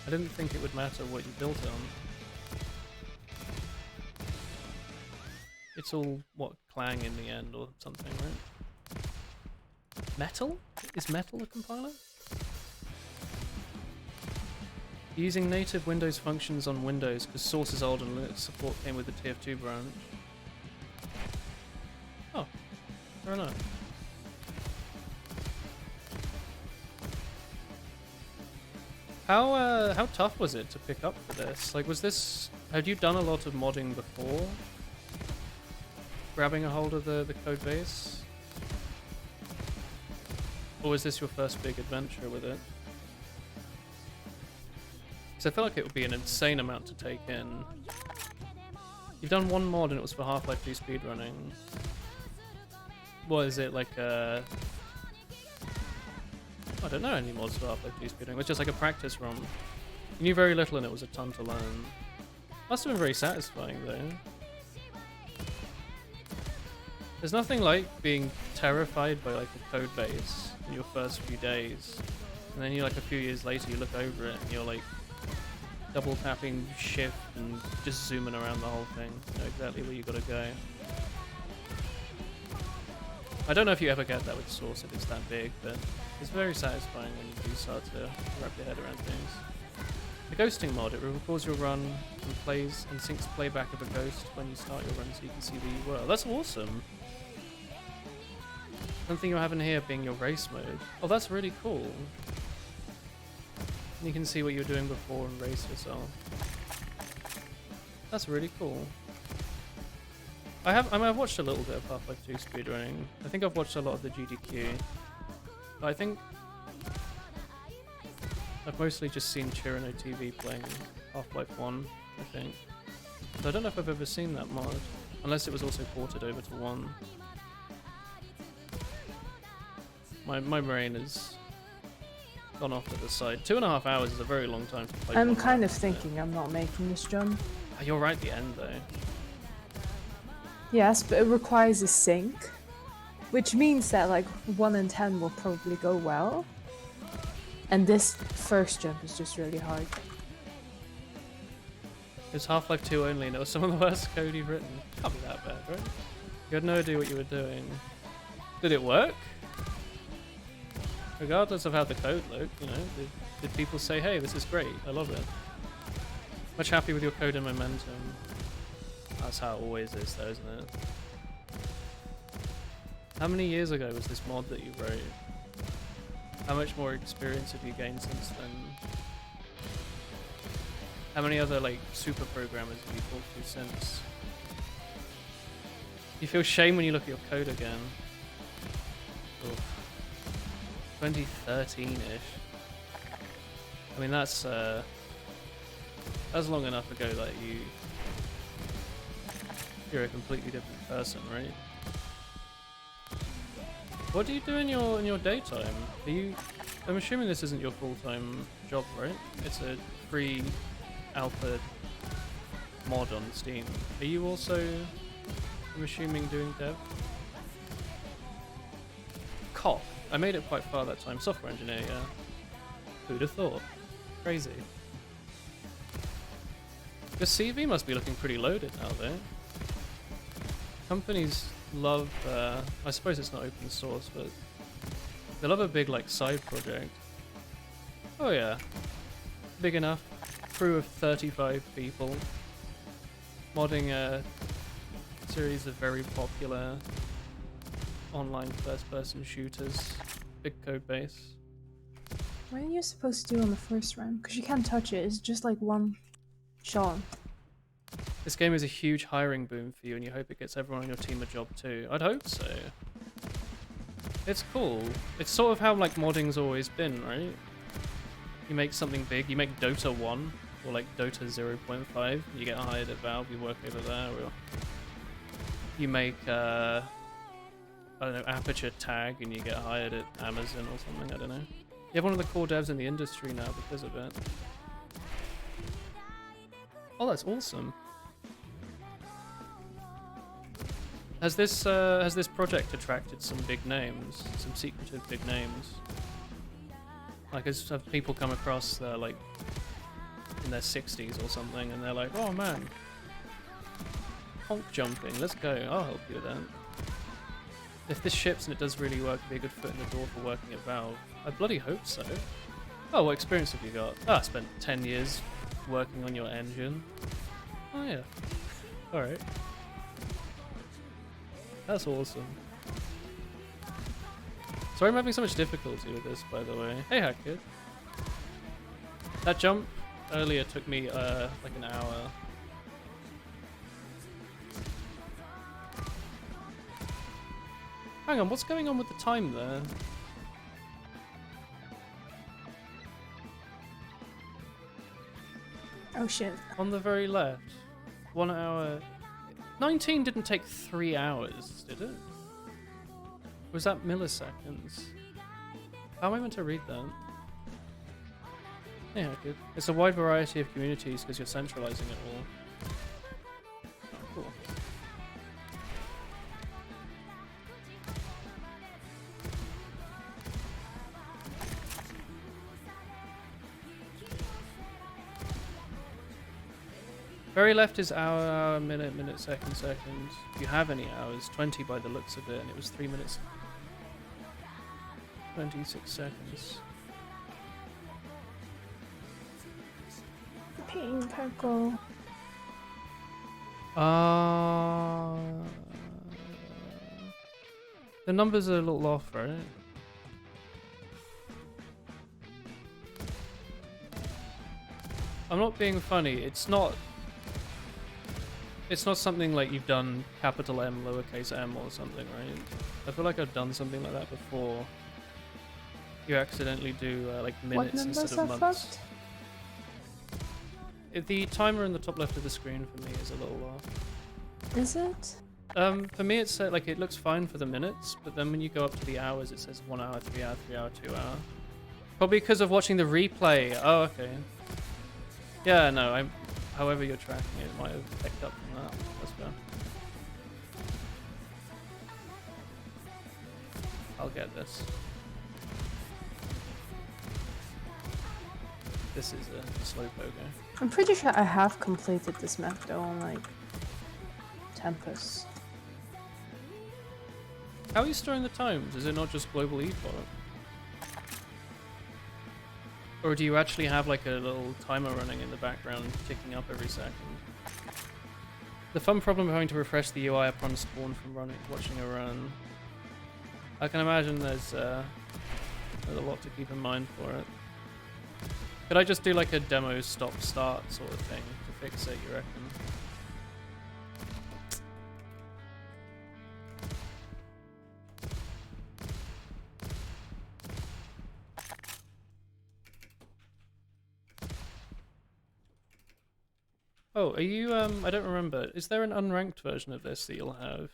I didn't think it would matter what you built it on. It's all, what, Clang in the end or something, right? Metal? Is Metal a compiler? Using native Windows functions on Windows because Source is old and Linux support came with the TF2 branch. Oh, fair enough. How tough was it to pick up for this? Like, was this... Had you done a lot of modding before? Grabbing a hold of the code base? Or was this your first big adventure with it? So I feel like it would be an insane amount to take in. You've done one mod and it was for Half-Life 2 speedrunning. What is it, like I don't know any mods for Half-Life 2 speedrunning. It was just like a practice run. You knew very little and it was a ton to learn. Must have been very satisfying though. There's nothing like being terrified by like a code base in your first few days. And then you like a few years later you look over it and you're like double tapping shift and just zooming around the whole thing. You know exactly where you gotta go. I don't know if you ever get that with Source if it's that big, but it's very satisfying when you do start to wrap your head around things. The ghosting mod, it records your run and plays and syncs playback of a ghost when you start your run so you can see where you were. That's awesome! Something you're having here being your race mode. Oh, that's really cool. And you can see what you were doing before and race yourself. That's really cool. I've watched a little bit of Half-Life 2 speedrunning. I think I've watched a lot of the GDQ. But I think I've mostly just seen Chirino TV playing Half-Life 1, I think. So I don't know if I've ever seen that mod, unless it was also ported over to 1. My brain is gone off to the side. 2.5 hours is a very long time to play. I'm one kind map, of isn't it? thinking I'm not making this jump. Oh, you're right at the end though. Yes, but it requires a sync, which means that like 1 in 10 will probably go well. And this first jump is just really hard. It's Half-Life 2 only, and it was some of the worst code you've written. Can't be that bad, right? You had no idea what you were doing. Did it work? Regardless of how the code looked, you know, did people say, hey, this is great, I love it? Much happy with your code and momentum. That's how it always is though, isn't it? How many years ago was this mod that you wrote? How much more experience have you gained since then? How many other like super programmers have you talked to since? You feel shame when you look at your code again. Oof. 2013-ish. I mean that's long enough ago that you're a completely different person, right? What do you do in your daytime? I'm assuming this isn't your full-time job, right? It's a free alpha mod on Steam. Are you also, I'm assuming, doing dev? Cough. I made it quite far that time. Software engineer, yeah. Who'd have thought? Crazy. Your CV must be looking pretty loaded now, though. Companies love, I suppose it's not open source, but they love a big like side project. Oh yeah, big enough. Crew of 35 people. Modding a series of very popular online first-person shooters. Big code base. What are you supposed to do on the first round? Because you can't touch it, it's just like one shot. This game is a huge hiring boom for you, and you hope it gets everyone on your team a job too. I'd hope so. It's cool. It's sort of how like modding's always been, right? You make something big. You make Dota 1 or like Dota 0.5. You get hired at Valve. You work over there. Or you make I don't know, Aperture Tag, and you get hired at Amazon or something. I don't know. You have one of the core devs in the industry now because of it. Oh, that's awesome. Has this project attracted some big names, some secretive big names? Like, have people come across they're like in their 60s or something, and they're like, "Oh man, honk jumping, let's go. I'll help you with that." If this ships and it does really work, it'd be a good foot in the door for working at Valve. I bloody hope so. Oh, what experience have you got? Oh, I spent 10 years working on your engine. Oh yeah. All right. That's awesome. Sorry I'm having so much difficulty with this, by the way. Hey, Hackkid. That jump earlier took me like an hour. Hang on, what's going on with the time there? Oh shit. On the very left. 1 hour... 19 didn't take 3 hours, did it? Was that milliseconds? How am I meant to read that? Yeah, good. It's a wide variety of communities because you're centralizing it all. Oh, cool. Very left is hour, minute, second. If you have any hours, 20 by the looks of it, and it was 3 minutes, 26 seconds. Pink purple. The numbers are a little off, right? I'm not being funny. It's not something like you've done capital M, lowercase m or something, right? I feel like I've done something like that before. You accidentally do like What minutes numbers instead are of months. fucked? The timer in the top left of the screen for me is a little off. Is it? For me it's like it looks fine for the minutes, but then when you go up to the hours it says 1 hour, 3 hour, 3 hour, 2 hour. Probably because of watching the replay. Oh, okay. Yeah, no, I'm. However you're tracking it, it might have picked up from that. That's fair. I'll get this. This is a slow pogo. I'm pretty sure I have completed this map though on like Tempest. How are you storing the times? Is it not just global eFollow? Or do you actually have like a little timer running in the background, ticking up every second? The fun problem of having to refresh the UI upon spawn from watching a run. I can imagine there's a lot to keep in mind for it. Could I just do like a demo stop-start sort of thing to fix it, you reckon? Oh, are you, I don't remember. Is there an unranked version of this that you'll have?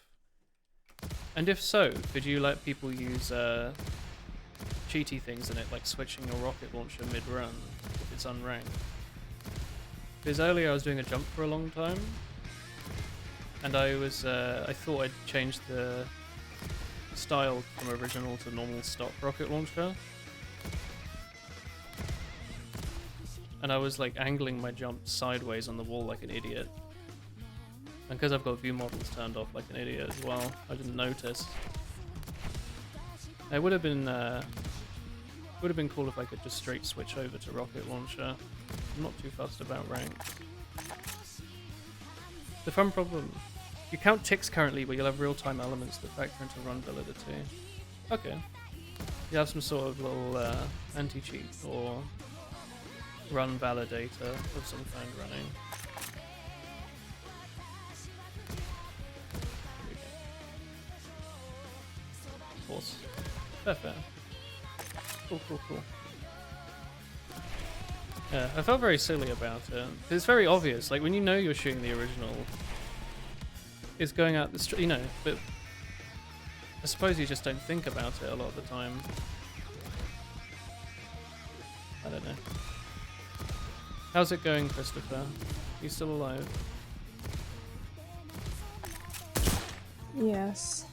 And if so, could you let people use cheaty things in it, like switching your rocket launcher mid-run, if it's unranked? Because earlier I was doing a jump for a long time, and I thought I'd changed the style from original to normal stock rocket launcher. And I was like angling my jump sideways on the wall like an idiot. And because I've got view models turned off like an idiot as well, I didn't notice. It would have been cool if I could just straight switch over to rocket launcher. I'm not too fussed about ranked. The fun problem, you count ticks currently, but you'll have real-time elements that factor into run validity. Okay. You have some sort of little anti-cheat or run validator of some kind running. Of course. Fair. Cool. Yeah, I felt very silly about it. It's very obvious, like when you know you're shooting the original, it's going out the street, you know, but I suppose you just don't think about it a lot of the time. I don't know. How's it going, Christopher? You still alive? Yes.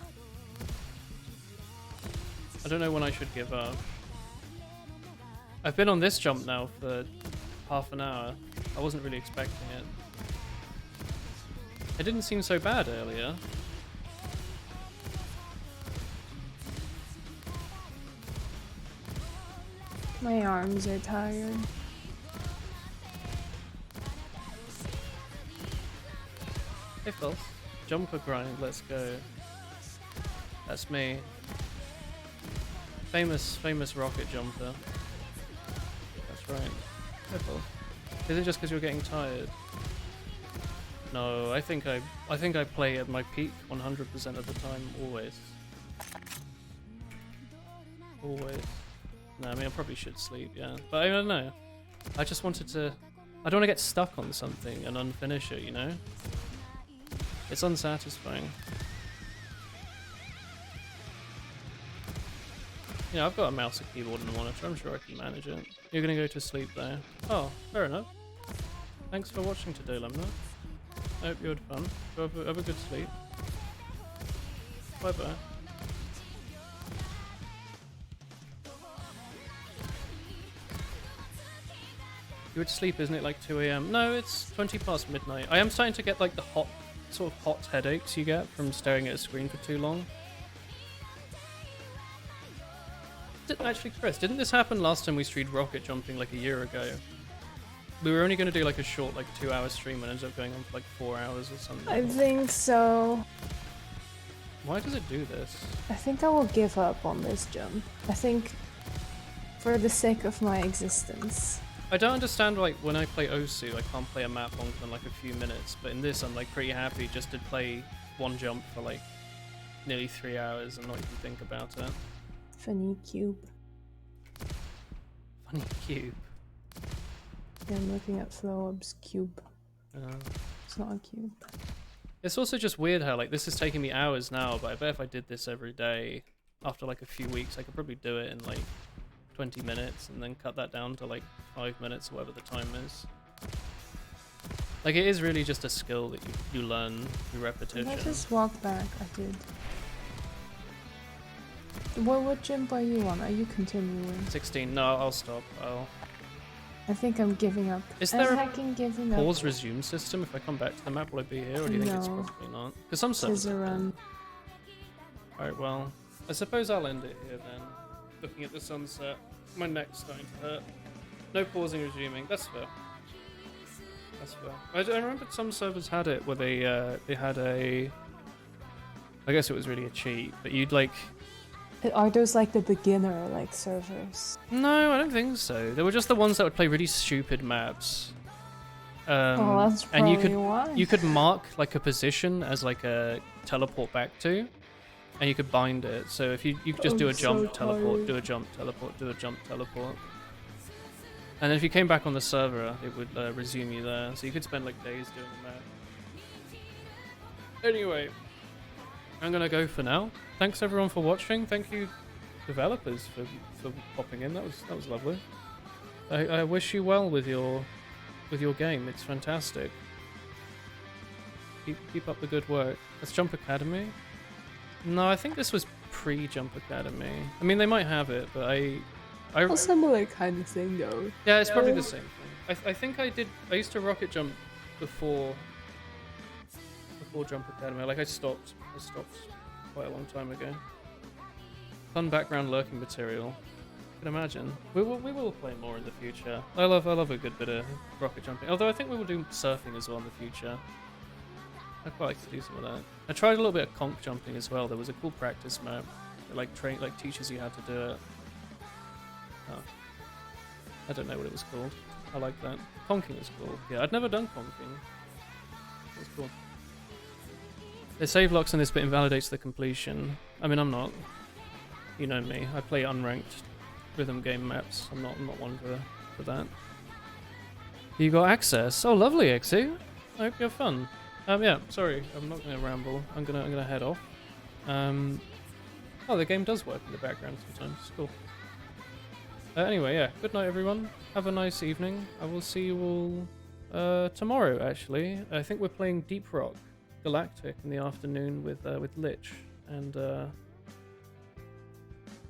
I don't know when I should give up. I've been on this jump now for half an hour. I wasn't really expecting it. It didn't seem so bad earlier. My arms are tired. Hey Phil, jumper grind, let's go. That's me. Famous rocket jumper. That's right. Hey Phil. Is it just because you're getting tired? No, I think I play at my peak 100% of the time, always. Always. No, I mean I probably should sleep, yeah. But I don't know. I just wanted to. I don't want to get stuck on something and unfinish it, you know? It's unsatisfying. Yeah, I've got a mouse, a keyboard, and a monitor. I'm sure I can manage it. You're gonna go to sleep though. Oh, fair enough. Thanks for watching today, Lemna. I hope you had fun. Have a good sleep. Bye bye. You would sleep, isn't it like 2 AM? No, it's 20 past midnight. I am starting to get like the sort of hot headaches you get from staring at a screen for too long. Actually, Chris, didn't this happen last time we streamed rocket jumping like a year ago? We were only going to do like a short like 2-hour stream and ended up going on for like 4 hours or something. I think so. Why does it do this? I think I will give up on this jump. I think for the sake of my existence. I don't understand, like, when I play Osu, I can't play a map longer than like a few minutes, but in this I'm like pretty happy just to play one jump for like nearly 3 hours and not even think about it. Funny cube. Funny cube. Yeah, I'm looking at Flowab's cube. It's not a cube. It's also just weird how like this is taking me hours now, but I bet if I did this every day, after like a few weeks, I could probably do it in like 20 minutes and then cut that down to like 5 minutes or whatever the time is. Like, it is really just a skill that you learn through repetition. I just walk back. I did. What gym are you on? Are you continuing? 16. No, I'll stop. I think I'm giving up. Is there a hacking giving up? pause resume system if I come back to the map? Will I be here, or do you think it's No. probably not? Because some servers. Scissor run. Alright, well, I suppose I'll end it here then. Looking at the sunset. My neck's starting to hurt. No pausing, resuming. That's fair. That's fair. I remember some servers had it where they had a. I guess it was really a cheat, but you'd like. Are those like the beginner like servers? No, I don't think so. They were just the ones that would play really stupid maps. Oh, that's and probably why. you could mark like a position as like a teleport back to, and you could bind it. So if you could just do a I'm jump, so teleport, tired. do a jump, teleport, do a jump, teleport. And then if you came back on the server, it would resume you there. So you could spend like days doing the map. Anyway, I'm gonna go for now. Thanks everyone for watching. Thank you, developers, for popping in. That was lovely. I wish you well with your game. It's fantastic. Keep up the good work. Let's Jump Academy. No, I think this was pre-Jump Academy. I mean, they might have it, but I A similar kind of thing though. yeah, it's probably the same thing. I think I used to rocket jump before Jump Academy. Like I stopped quite a long time ago. Fun background lurking material. I can imagine. We will play more in the future. I love a good bit of rocket jumping. Although I think we will do surfing as well in the future. I'd quite like to do some of that. I tried a little bit of conch jumping as well. There was a cool practice map that like teaches you how to do it. Oh. I don't know what it was called. I like that. Conking is cool. Yeah, I'd never done conking. It was cool. The save locks in this bit invalidates the completion. I mean, I'm not. You know me. I play unranked rhythm game maps. I'm not one for that. You got access. Oh, lovely, Exu. I hope you have fun. Yeah. Sorry, I'm not gonna ramble. I'm gonna head off. Oh, the game does work in the background sometimes. Cool. Anyway, yeah. Good night, everyone. Have a nice evening. I will see you all tomorrow. Actually, I think we're playing Deep Rock Galactic in the afternoon with Lich and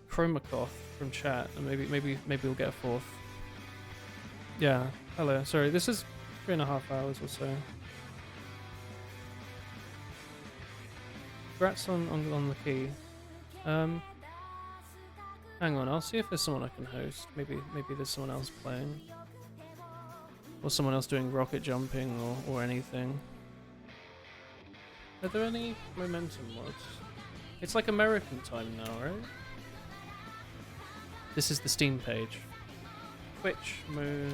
Chromakoth from chat, and maybe we'll get a fourth. Yeah. Hello. Sorry. This is 3.5 hours or so. Congrats on the key. Hang on, I'll see if there's someone I can host. Maybe there's someone else playing. Or someone else doing rocket jumping or anything. Are there any momentum mods? It's like American time now, right? This is the Steam page. Twitch momentum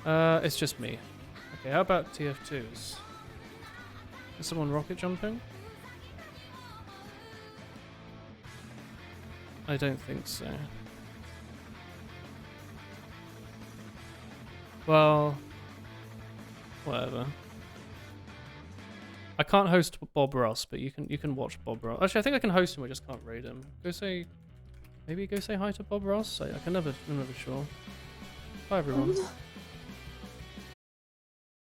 mod. It's just me. Okay, how about TF2s? Is someone rocket jumping? I don't think so. Well, whatever. I can't host Bob Ross, but you can watch Bob Ross. Actually, I think I can host him. I just can't raid him. Maybe go say hi to Bob Ross. I'm never sure. Bye everyone.